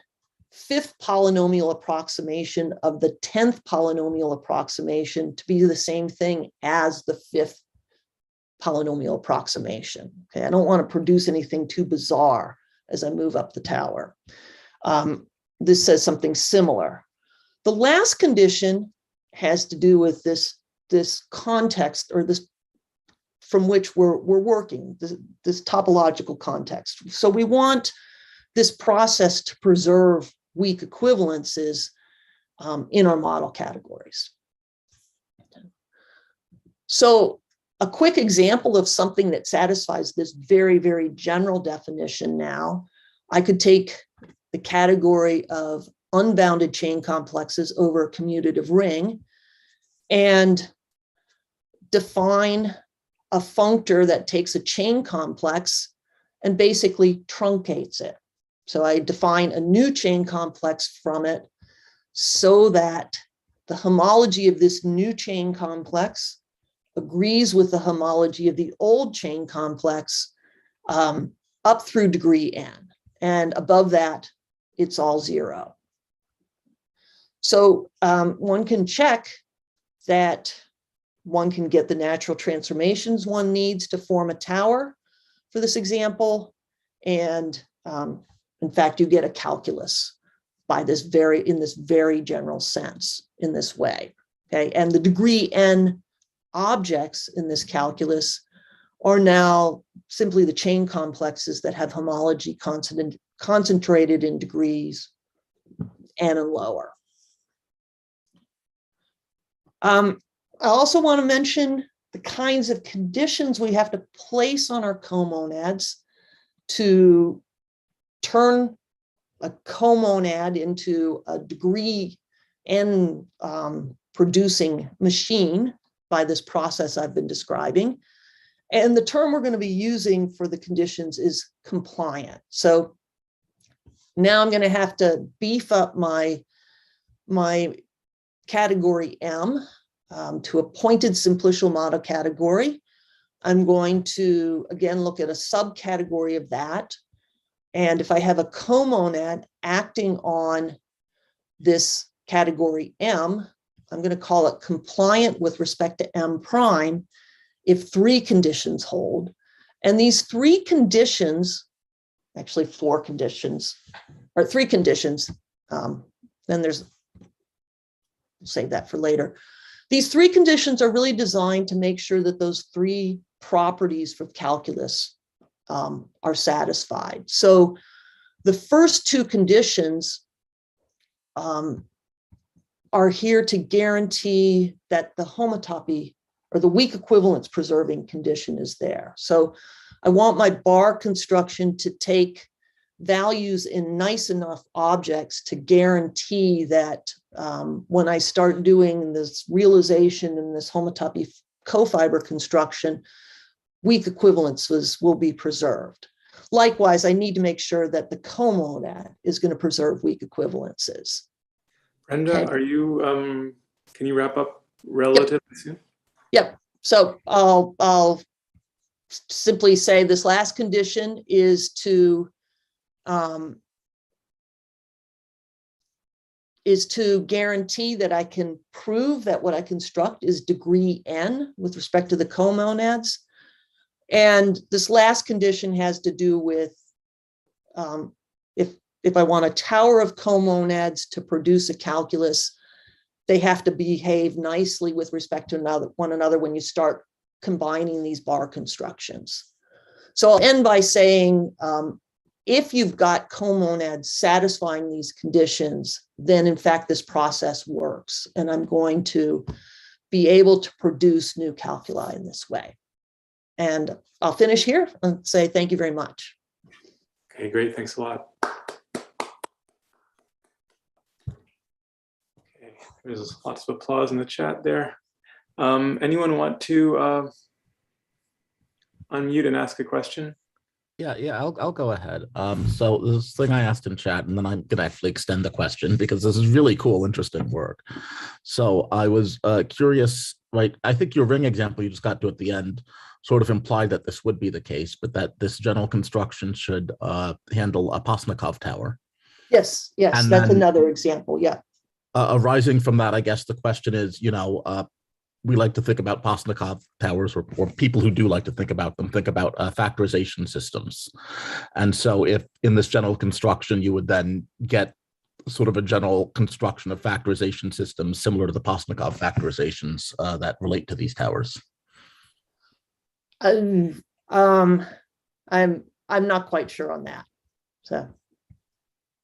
fifth polynomial approximation of the 10th polynomial approximation to be the same thing as the fifth polynomial approximation. Okay, I don't want to produce anything too bizarre as I move up the tower. This says something similar. The last condition has to do with this context, or this from which we're working, this topological context. So we want this process to preserve weak equivalences in our model categories. So a quick example of something that satisfies this very, very general definition now, I could take the category of unbounded chain complexes over a commutative ring and define a functor that takes a chain complex and basically truncates it. So I define a new chain complex from it so that the homology of this new chain complex agrees with the homology of the old chain complex up through degree n. And above that, it's all 0. So one can check that one can get the natural transformations one needs to form a tower for this example. And in fact, you get a calculus by this in this very general sense in this way. Okay, and the degree n objects in this calculus are now simply the chain complexes that have homology concentrated in degrees n and lower. I also want to mention the kinds of conditions we have to place on our comonads to turn a comonad into a degree n producing machine by this process I've been describing. And the term we're going to be using for the conditions is compliant. So now I'm going to have to beef up my category M to a pointed simplicial model category. I'm going to, again, look at a subcategory of that. And if I have a comonad acting on this category M, I'm going to call it compliant with respect to M prime if 3 conditions hold. And these 3 conditions, actually 4 conditions, or 3 conditions, then there's, we'll save that for later. These 3 conditions are really designed to make sure that those 3 properties for calculus are satisfied. So the first 2 conditions are here to guarantee that the homotopy or the weak equivalence preserving condition is there. So I want my bar construction to take values in nice enough objects to guarantee that when I start doing this realization in this homotopy cofiber construction, weak equivalences will be preserved. Likewise, I need to make sure that the comonad is going to preserve weak equivalences. Brenda, Okay. are you, can you wrap up relatively soon? Yep. So I'll simply say this last condition is to guarantee that I can prove that what I construct is degree n with respect to the comonads. And this last condition has to do with if I want a tower of comonads to produce a calculus, they have to behave nicely with respect to one another when you start combining these bar constructions. So I'll end by saying, if you've got comonads satisfying these conditions, then in fact, this process works. And I'm going to be able to produce new calculi in this way. And I'll finish here and say thank you very much. Okay, great. Thanks a lot. Okay, there's lots of applause in the chat there. Anyone want to unmute and ask a question? Yeah, I'll go ahead. So this thing I asked in chat, and then I'm gonna actually extend the question because this is really cool, interesting work. So I was curious, right? I think your ring example you just got to at the end sort of implied that this would be the case, but that this general construction should handle a Posnikov tower. Yes, yes, And that's then- another example. Yeah. Arising from that, I guess the question is, we like to think about Postnikov towers, or people who do like to think about them, think about factorization systems. And so if in this general construction, you would then get sort of a general construction of factorization systems similar to the Postnikov factorizations that relate to these towers. I'm not quite sure on that. So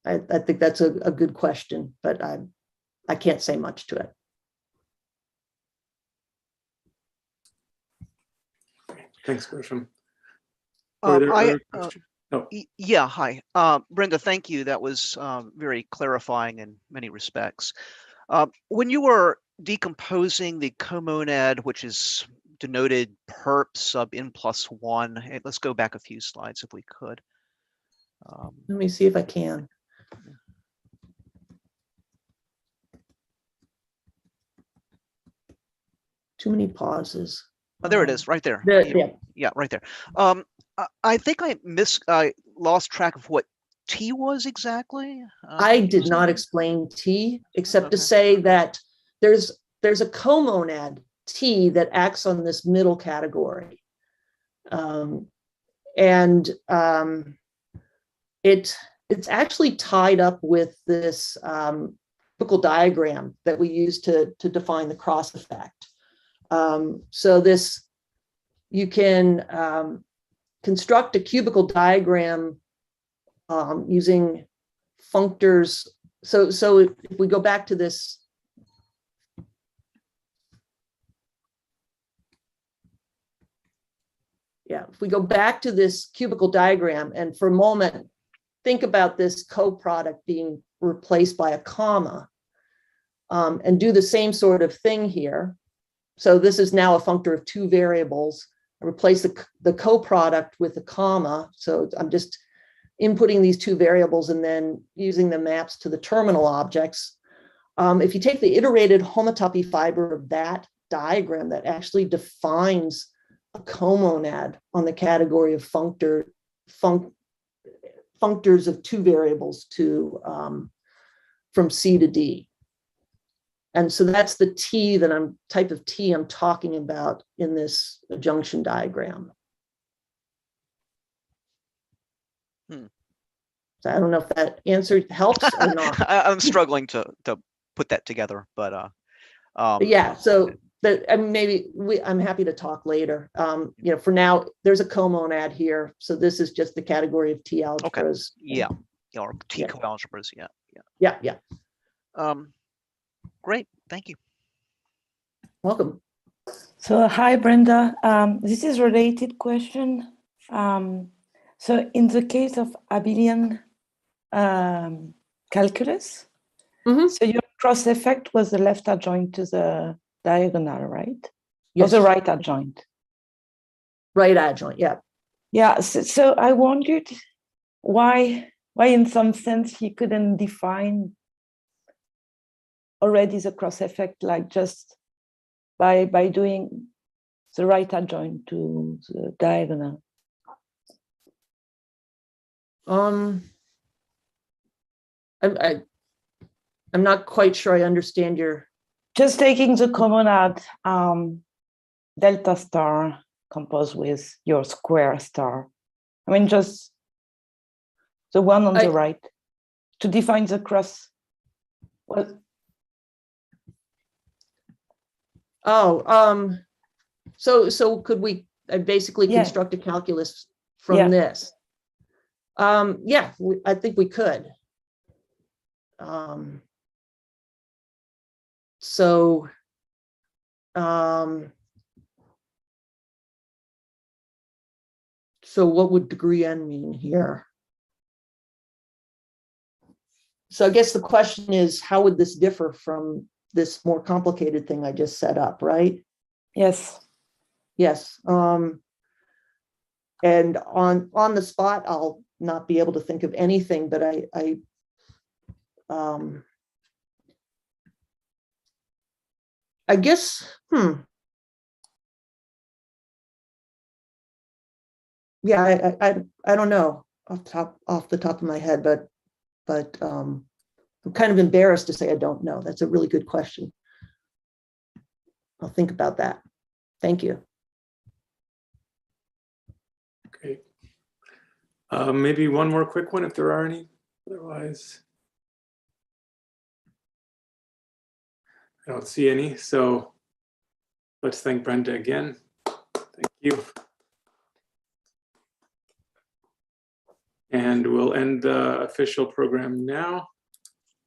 I think that's a good question, but I can't say much to it. Thanks, Bertram. Yeah, hi. Brenda, thank you. That was very clarifying in many respects. When you were decomposing the comonad, which is denoted perp sub n+1, let's go back a few slides if we could. Let me see if I can. Too many pauses. Oh, there it is, right there. Yeah, right there. I think I lost track of what T was exactly. I did not explain T, except to say that there's a comonad T that acts on this middle category. It's actually tied up with this typical diagram that we use to define the cross effect. So you can construct a cubical diagram using functors. So if we go back to this, if we go back to this cubical diagram, and for a moment, think about this co-product being replaced by a comma, and do the same sort of thing here. So this is now a functor of two variables. I replace the co-product with a comma. So I'm just inputting these two variables and then using the maps to the terminal objects. If you take the iterated homotopy fiber of that diagram, that actually defines a comonad on the category of functors of two variables to from C to D. And so that's the T type of T I'm talking about in this junction diagram. So I don't know if that answer helps or not. I'm struggling to put that together, but yeah. So maybe I'm happy to talk later. For now, there's a comonad here, so this is just the category of T algebras. Okay. Yeah, or T coalgebras. Yeah. Great, thank you. Welcome. So hi, Brenda. This is a related question. So in the case of abelian calculus, so your cross effect was the left adjoint to the diagonal, right? Yes. Or the right adjoint? Right adjoint, yeah. Yeah, so I wondered why in some sense he couldn't define already the cross effect, like just by doing the right adjoint to the diagonal. I'm not quite sure I understand your. Just taking the comonad delta star composed with your square star. I mean, just the one on the right to define the cross. Well, so could we basically construct a calculus from this? Yeah, I think we could. So what would degree n mean here? So I guess the question is, how would this differ from this more complicated thing I just set up, right? Yes. Yes. And on the spot, I'll not be able to think of anything, but I guess, yeah, I don't know off the top of my head, but but I'm kind of embarrassed to say I don't know. That's a really good question. I'll think about that. Thank you. Great. Maybe one more quick one if there are any. Otherwise, I don't see any. So let's thank Brenda again. Thank you. And we'll end the official program now.